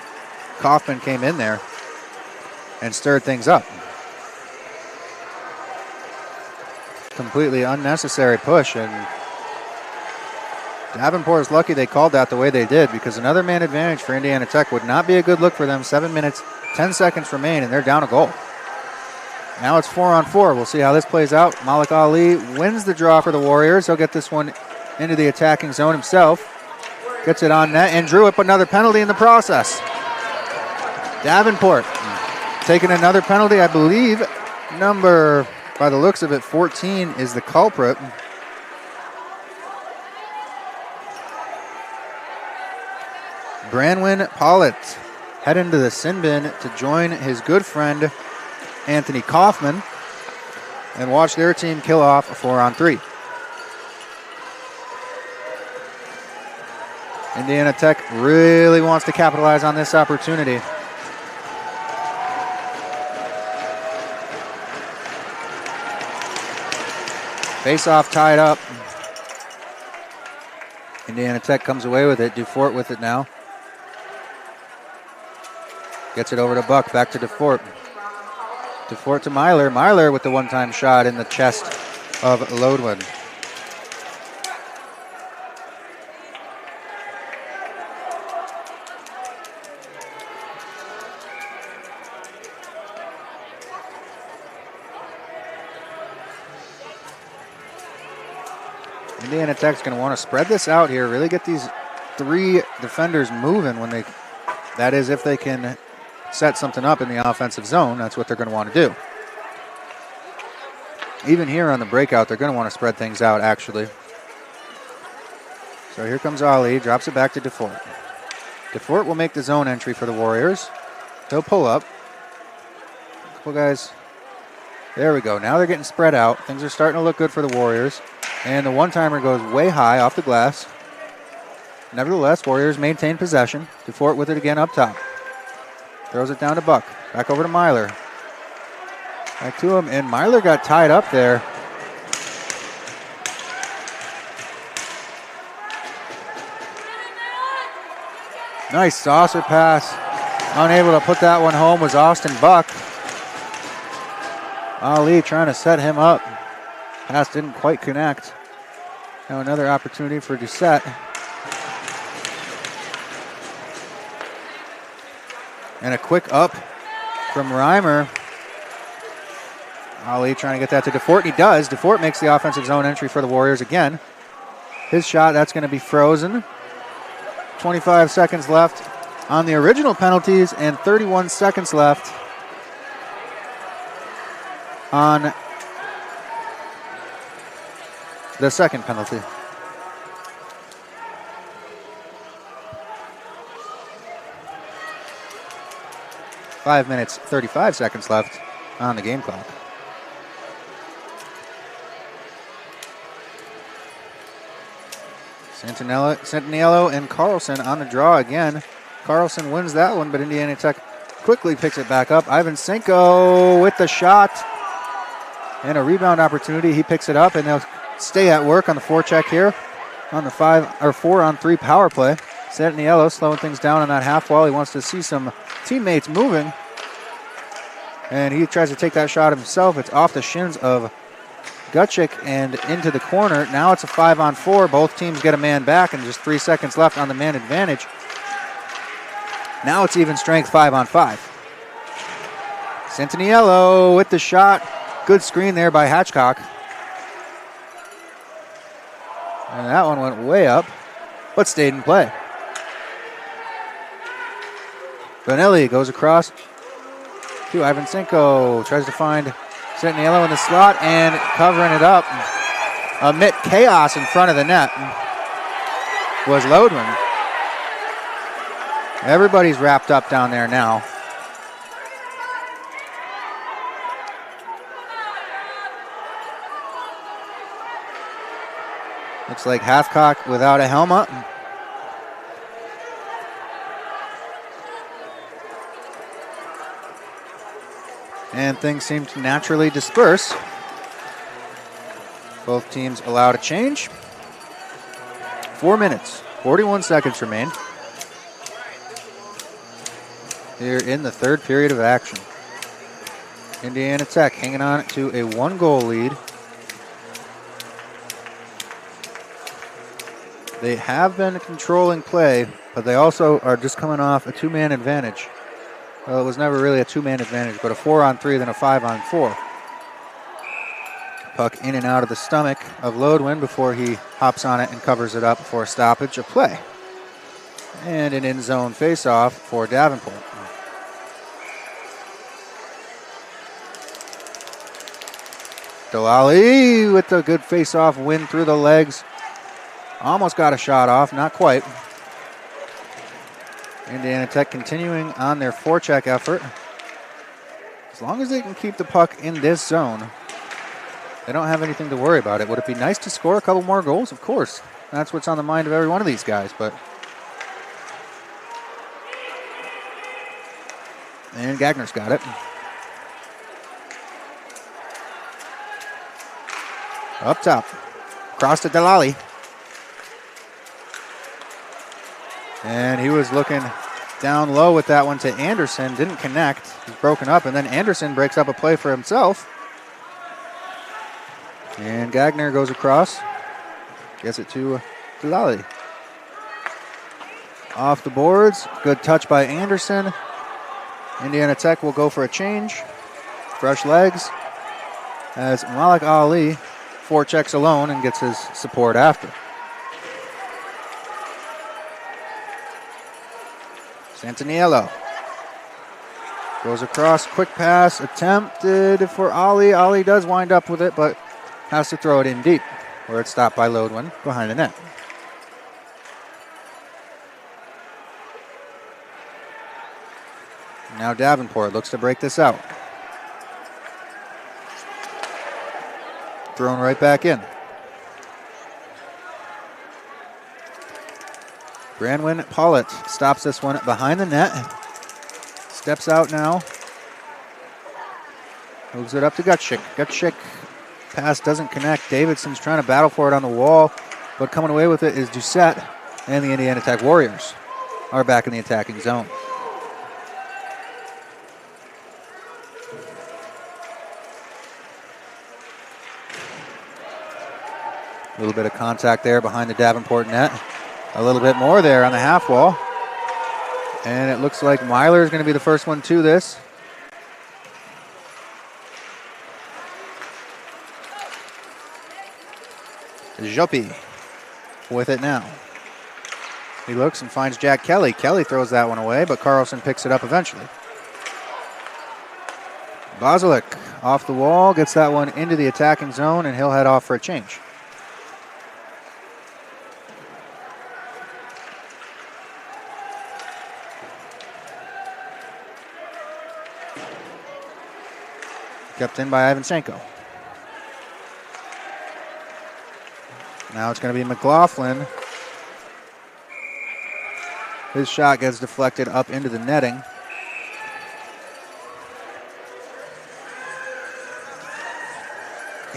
Kaufman came in there and stirred things up. Completely unnecessary push, and Davenport is lucky they called that the way they did, because another man advantage for Indiana Tech would not be a good look for them. 7 minutes, 10 seconds remain, and they're down a goal. Now it's 4-on-4. We'll see how this plays out. Malik Ali wins the draw for the Warriors. He'll get this one into the attacking zone himself. Gets it on net and drew up another penalty in the process. Davenport taking another penalty. I believe number, by the looks of it, 14 is the culprit. Branwyn Pollitt heading to the sin bin to join his good friend Anthony Kaufman and watch their team kill off a 4-on-3. Indiana Tech really wants to capitalize on this opportunity. Face-off tied up. Indiana Tech comes away with it. Dufort with it now. Gets it over to Buck. Back to Dufort. Dufort to Myler. Myler with the one-time shot in the chest of Lodwin. Indiana Tech's going to want to spread this out here, really get these three defenders moving when they, that is, if they can set something up in the offensive zone. That's what they're going to want to do. Even here on the breakout, they're going to want to spread things out, actually. So here comes Ali, drops it back to Dufort. Dufort will make the zone entry for the Warriors. He'll pull up. A couple guys. There we go. Now they're getting spread out. Things are starting to look good for the Warriors. And the one-timer goes way high off the glass. Nevertheless, Warriors maintain possession. Dufort with it again up top. Throws it down to Buck. Back over to Myler. Back to him, and Myler got tied up there. Nice saucer pass. Unable to put that one home was Austin Buck. Ali trying to set him up. Pass didn't quite connect. Now another opportunity for Doucette. And a quick up from Reimer. Ali trying to get that to Dufort, and he does. Dufort makes the offensive zone entry for the Warriors again. His shot, that's going to be frozen. 25 seconds left on the original penalties and 31 seconds left on the second penalty. Five minutes, 35 seconds left on the game clock. Centinello and Carlson on the draw again. Carlson wins that one, but Indiana Tech quickly picks it back up. Ivan Senko with the shot and a rebound opportunity. He picks it up, and they'll stay at work on the forecheck here on the 4-on-3 power play. Centinello slowing things down on that half wall. He wants to see some teammates moving, and he tries to take that shot himself. It's off the shins of Gutchick and into the corner. Now it's a 5-on-4. Both teams get a man back, and just 3 seconds left on the man advantage. Now it's even strength 5-on-5. Centinello with the shot. Good screen there by Hatchcock. And that one went way up, but stayed in play. Bonelli goes across to Ivan Senko. Tries to find Centinello in the slot and covering it up. Amid chaos in front of the net was Lodwin. Everybody's wrapped up down there now. Looks like Hathcock without a helmet. And things seem to naturally disperse. Both teams allowed a change. 4 minutes, 41 seconds remain here in the third period of action. Indiana Tech hanging on to a 1-goal lead. They have been controlling play, but they also are just coming off a 2-man advantage. Well, it was never really a 2-man advantage, but a 4-on-3, then a 5-on-4. Puck in and out of the stomach of Lodwin before he hops on it and covers it up for a stoppage of play. And an in-zone face-off for Davenport. Delali with a good face-off win through the legs. Almost got a shot off, not quite. Indiana Tech continuing on their forecheck effort. As long as they can keep the puck in this zone, they don't have anything to worry about it. Would it be nice to score a couple more goals? Of course. That's what's on the mind of every one of these guys, but... And Gagner's got it. Up top. Cross to Delali. And he was looking down low with that one to Anderson. Didn't connect. He's broken up. And then Anderson breaks up a play for himself. And Gagner goes across. Gets it to Delali. Off the boards. Good touch by Anderson. Indiana Tech will go for a change. Fresh legs. As Malik Ali forechecks alone and gets his support after. Santaniello goes across, quick pass attempted for Ali. Ali does wind up with it, but has to throw it in deep, where it's stopped by Lodwin behind the net. Now Davenport looks to break this out. Thrown right back in. Branwyn Pollitt stops this one behind the net. Steps out now. Moves it up to Gutschik. Gutschik pass doesn't connect. Davidson's trying to battle for it on the wall, but coming away with it is Doucette, and the Indiana Tech Warriors are back in the attacking zone. A little bit of contact there behind the Davenport net. A little bit more there on the half wall. And it looks like Myler is going to be the first one to this. Jopi with it now. He looks and finds Jack Kelly. Kelly throws that one away, but Carlson picks it up eventually. Bozilic off the wall, gets that one into the attacking zone, and he'll head off for a change. Kept in by Ivan Senko. Now it's going to be McLaughlin. His shot gets deflected up into the netting.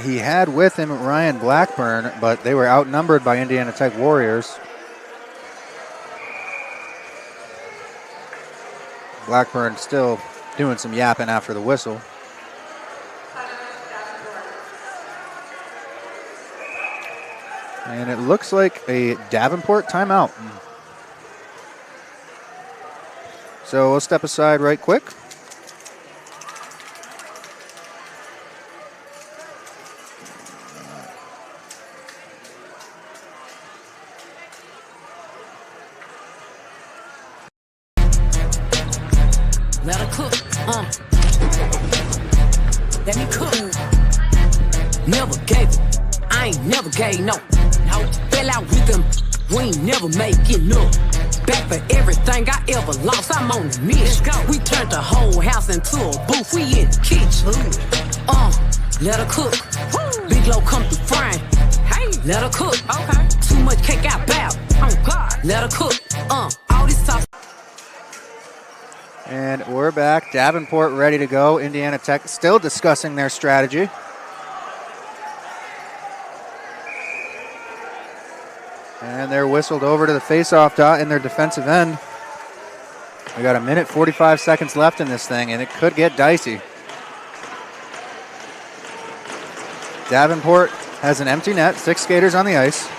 He had with him Ryan Blackburn, but they were outnumbered by Indiana Tech Warriors. Blackburn still doing some yapping after the whistle. And it looks like a Davenport timeout. So we'll step aside right quick. Let her cook, let me cook. Never gave it, I ain't never gave no. Fell out with them, we ain't never make it no. Back for everything I ever lost, I'm on the mission. We turned the whole house into a booth, we in the kitchen. Let her cook, Big Low come through frying. Hey, let her cook, okay. Too much cake out bow, oh God. Let her cook, all this sauce. And we're back. Davenport ready to go. Indiana Tech still discussing their strategy. And they're whistled over to the face-off dot in their defensive end. We got 1:45 seconds left in this thing, and it could get dicey. Davenport has an empty net, 6 skaters on the ice.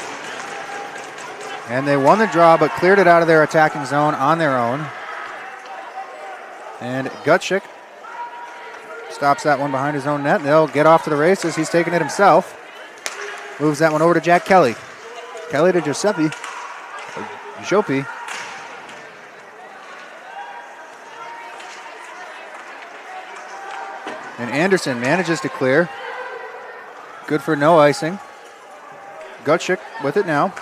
And they won the draw, but cleared it out of their attacking zone on their own. And Gutschik stops that one behind his own net. They'll get off to the races. He's taking it himself. Moves that one over to Jack Kelly. Kelly to Giuseppe. Jopi. And Anderson manages to clear. Good for no icing. Gutschik with it now.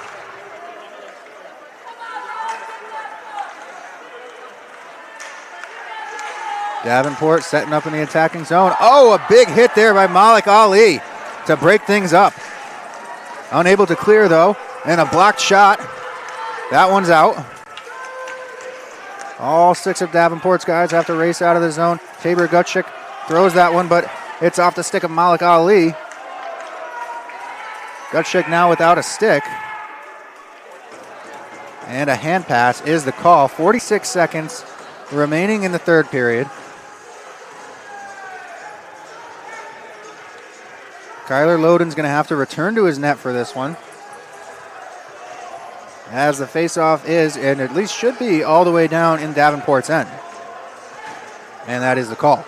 Davenport setting up in the attacking zone. Oh, a big hit there by Malik Ali to break things up. Unable to clear, though, and a blocked shot. That one's out. All 6 of Davenport's guys have to race out of the zone. Tabor Gutschik throws that one, but it's off the stick of Malik Ali. Gutschik now without a stick. And a hand pass is the call. 46 seconds remaining in the third period. Kyler Loden's going to have to return to his net for this one. As the faceoff is, and at least should be, all the way down in Davenport's end. And that is the call.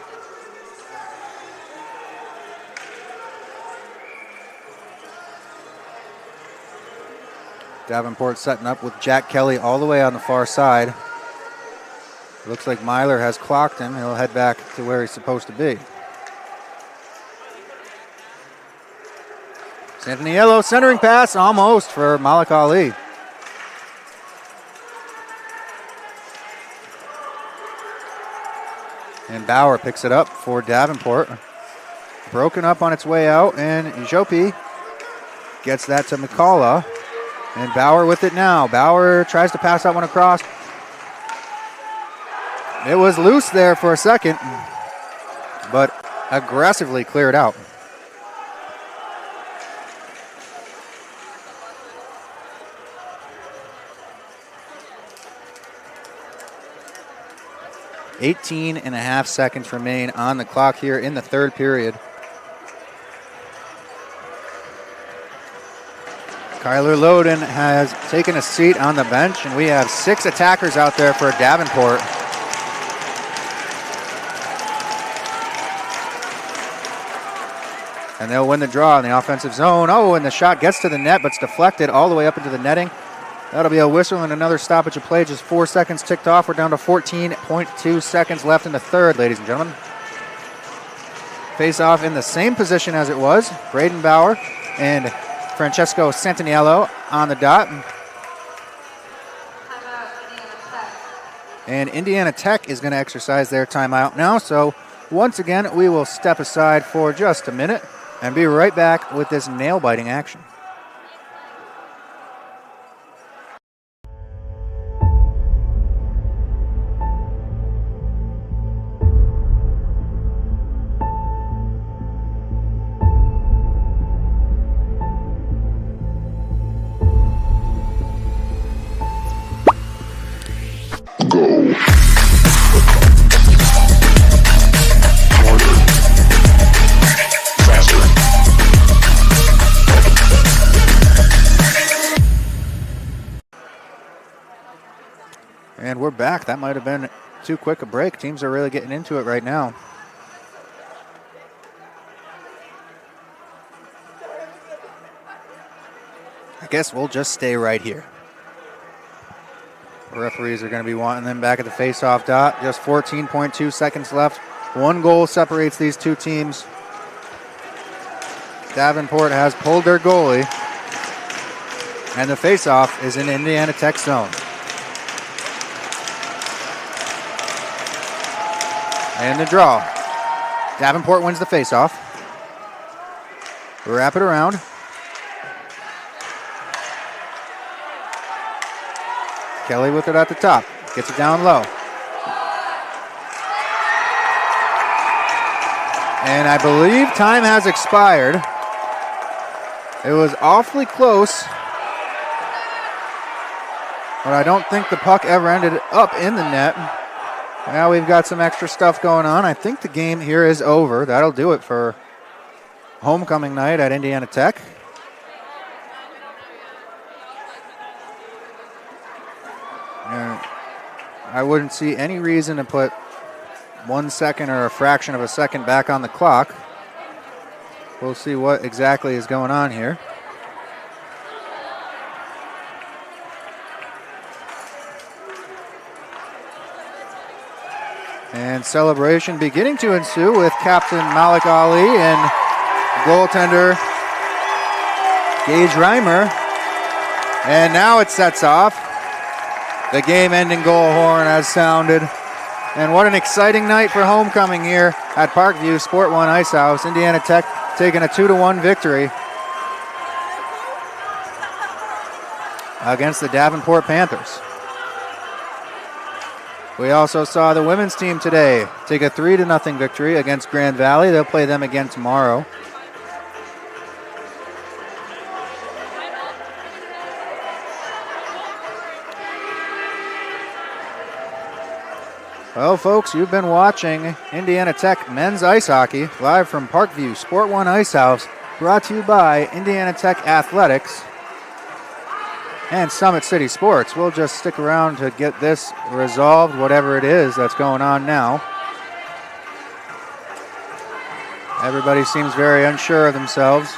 Davenport setting up with Jack Kelly all the way on the far side. Looks like Myler has clocked him. He'll head back to where he's supposed to be. Santaniello centering pass almost for Malik Ali. And Bauer picks it up for Davenport. Broken up on its way out, and Jopi gets that to McCullough. And Bauer with it now. Bauer tries to pass that one across. It was loose there for a second, but aggressively cleared out. .5 seconds remain on the clock here in the third period. Kyler Loden has taken a seat on the bench, and we have 6 attackers out there for Davenport. And they'll win the draw in the offensive zone. Oh, and the shot gets to the net, but it's deflected all the way up into the netting. That'll be a whistle and another stoppage of play. Just 4 seconds ticked off. We're down to 14.2 seconds left in the third, ladies and gentlemen. Face off in the same position as it was. Braden Bauer and Francesco Santaniello on the dot. And Indiana Tech is going to exercise their timeout now. So once again, we will step aside for just a minute and be right back with this nail-biting action. And we're back. That might have been too quick a break. Teams are really getting into it right now. I guess we'll just stay right here. The referees are going to be wanting them back at the face-off dot. Just 14.2 seconds left. 1 goal separates these two teams. Davenport has pulled their goalie. And the face-off is in Indiana Tech zone. And the draw. Davenport wins the face-off. Wrap it around. Kelly with it at the top. Gets it down low. And I believe time has expired. It was awfully close. but I don't think the puck ever ended up in the net. Now we've got some extra stuff going on. I think the game here is over. That'll do it for homecoming night at Indiana Tech. And I wouldn't see any reason to put 1 second or a fraction of a second back on the clock. We'll see what exactly is going on here. And celebration beginning to ensue with Captain Malik Ali and goaltender Gage Reimer. And now it sets off. The game-ending goal horn has sounded. And what an exciting night for homecoming here at Parkview Sport 1 Ice House. Indiana Tech taking a 2-1 victory against the Davenport Panthers. We also saw the women's team today take a 3-0 victory against Grand Valley. They'll play them again tomorrow. Well, folks, you've been watching Indiana Tech men's ice hockey live from Parkview Sport 1 Ice House, brought to you by Indiana Tech Athletics and Summit City Sports. We'll just stick around to get this resolved, whatever it is that's going on now. Everybody seems very unsure of themselves.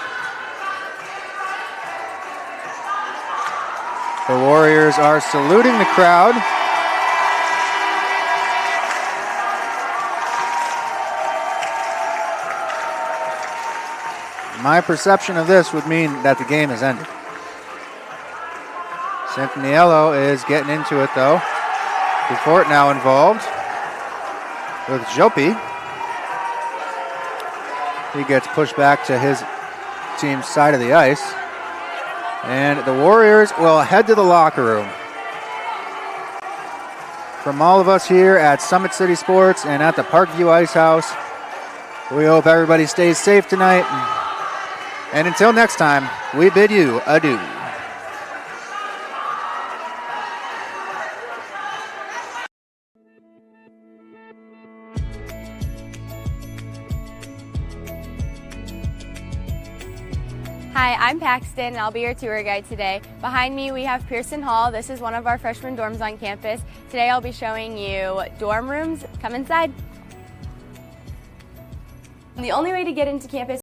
The Warriors are saluting the crowd. My perception of this would mean that the game has ended. Centinniello is getting into it, though. DeFort now involved with Jopi. He gets pushed back to his team's side of the ice. And the Warriors will head to the locker room. From all of us here at Summit City Sports and at the Parkview Ice House, we hope everybody stays safe tonight. And until next time, we bid you adieu. Hi, I'm Paxton, and I'll be your tour guide today. Behind me, we have Pearson Hall. This is one of our freshman dorms on campus. Today, I'll be showing you dorm rooms. Come inside. The only way to get into campus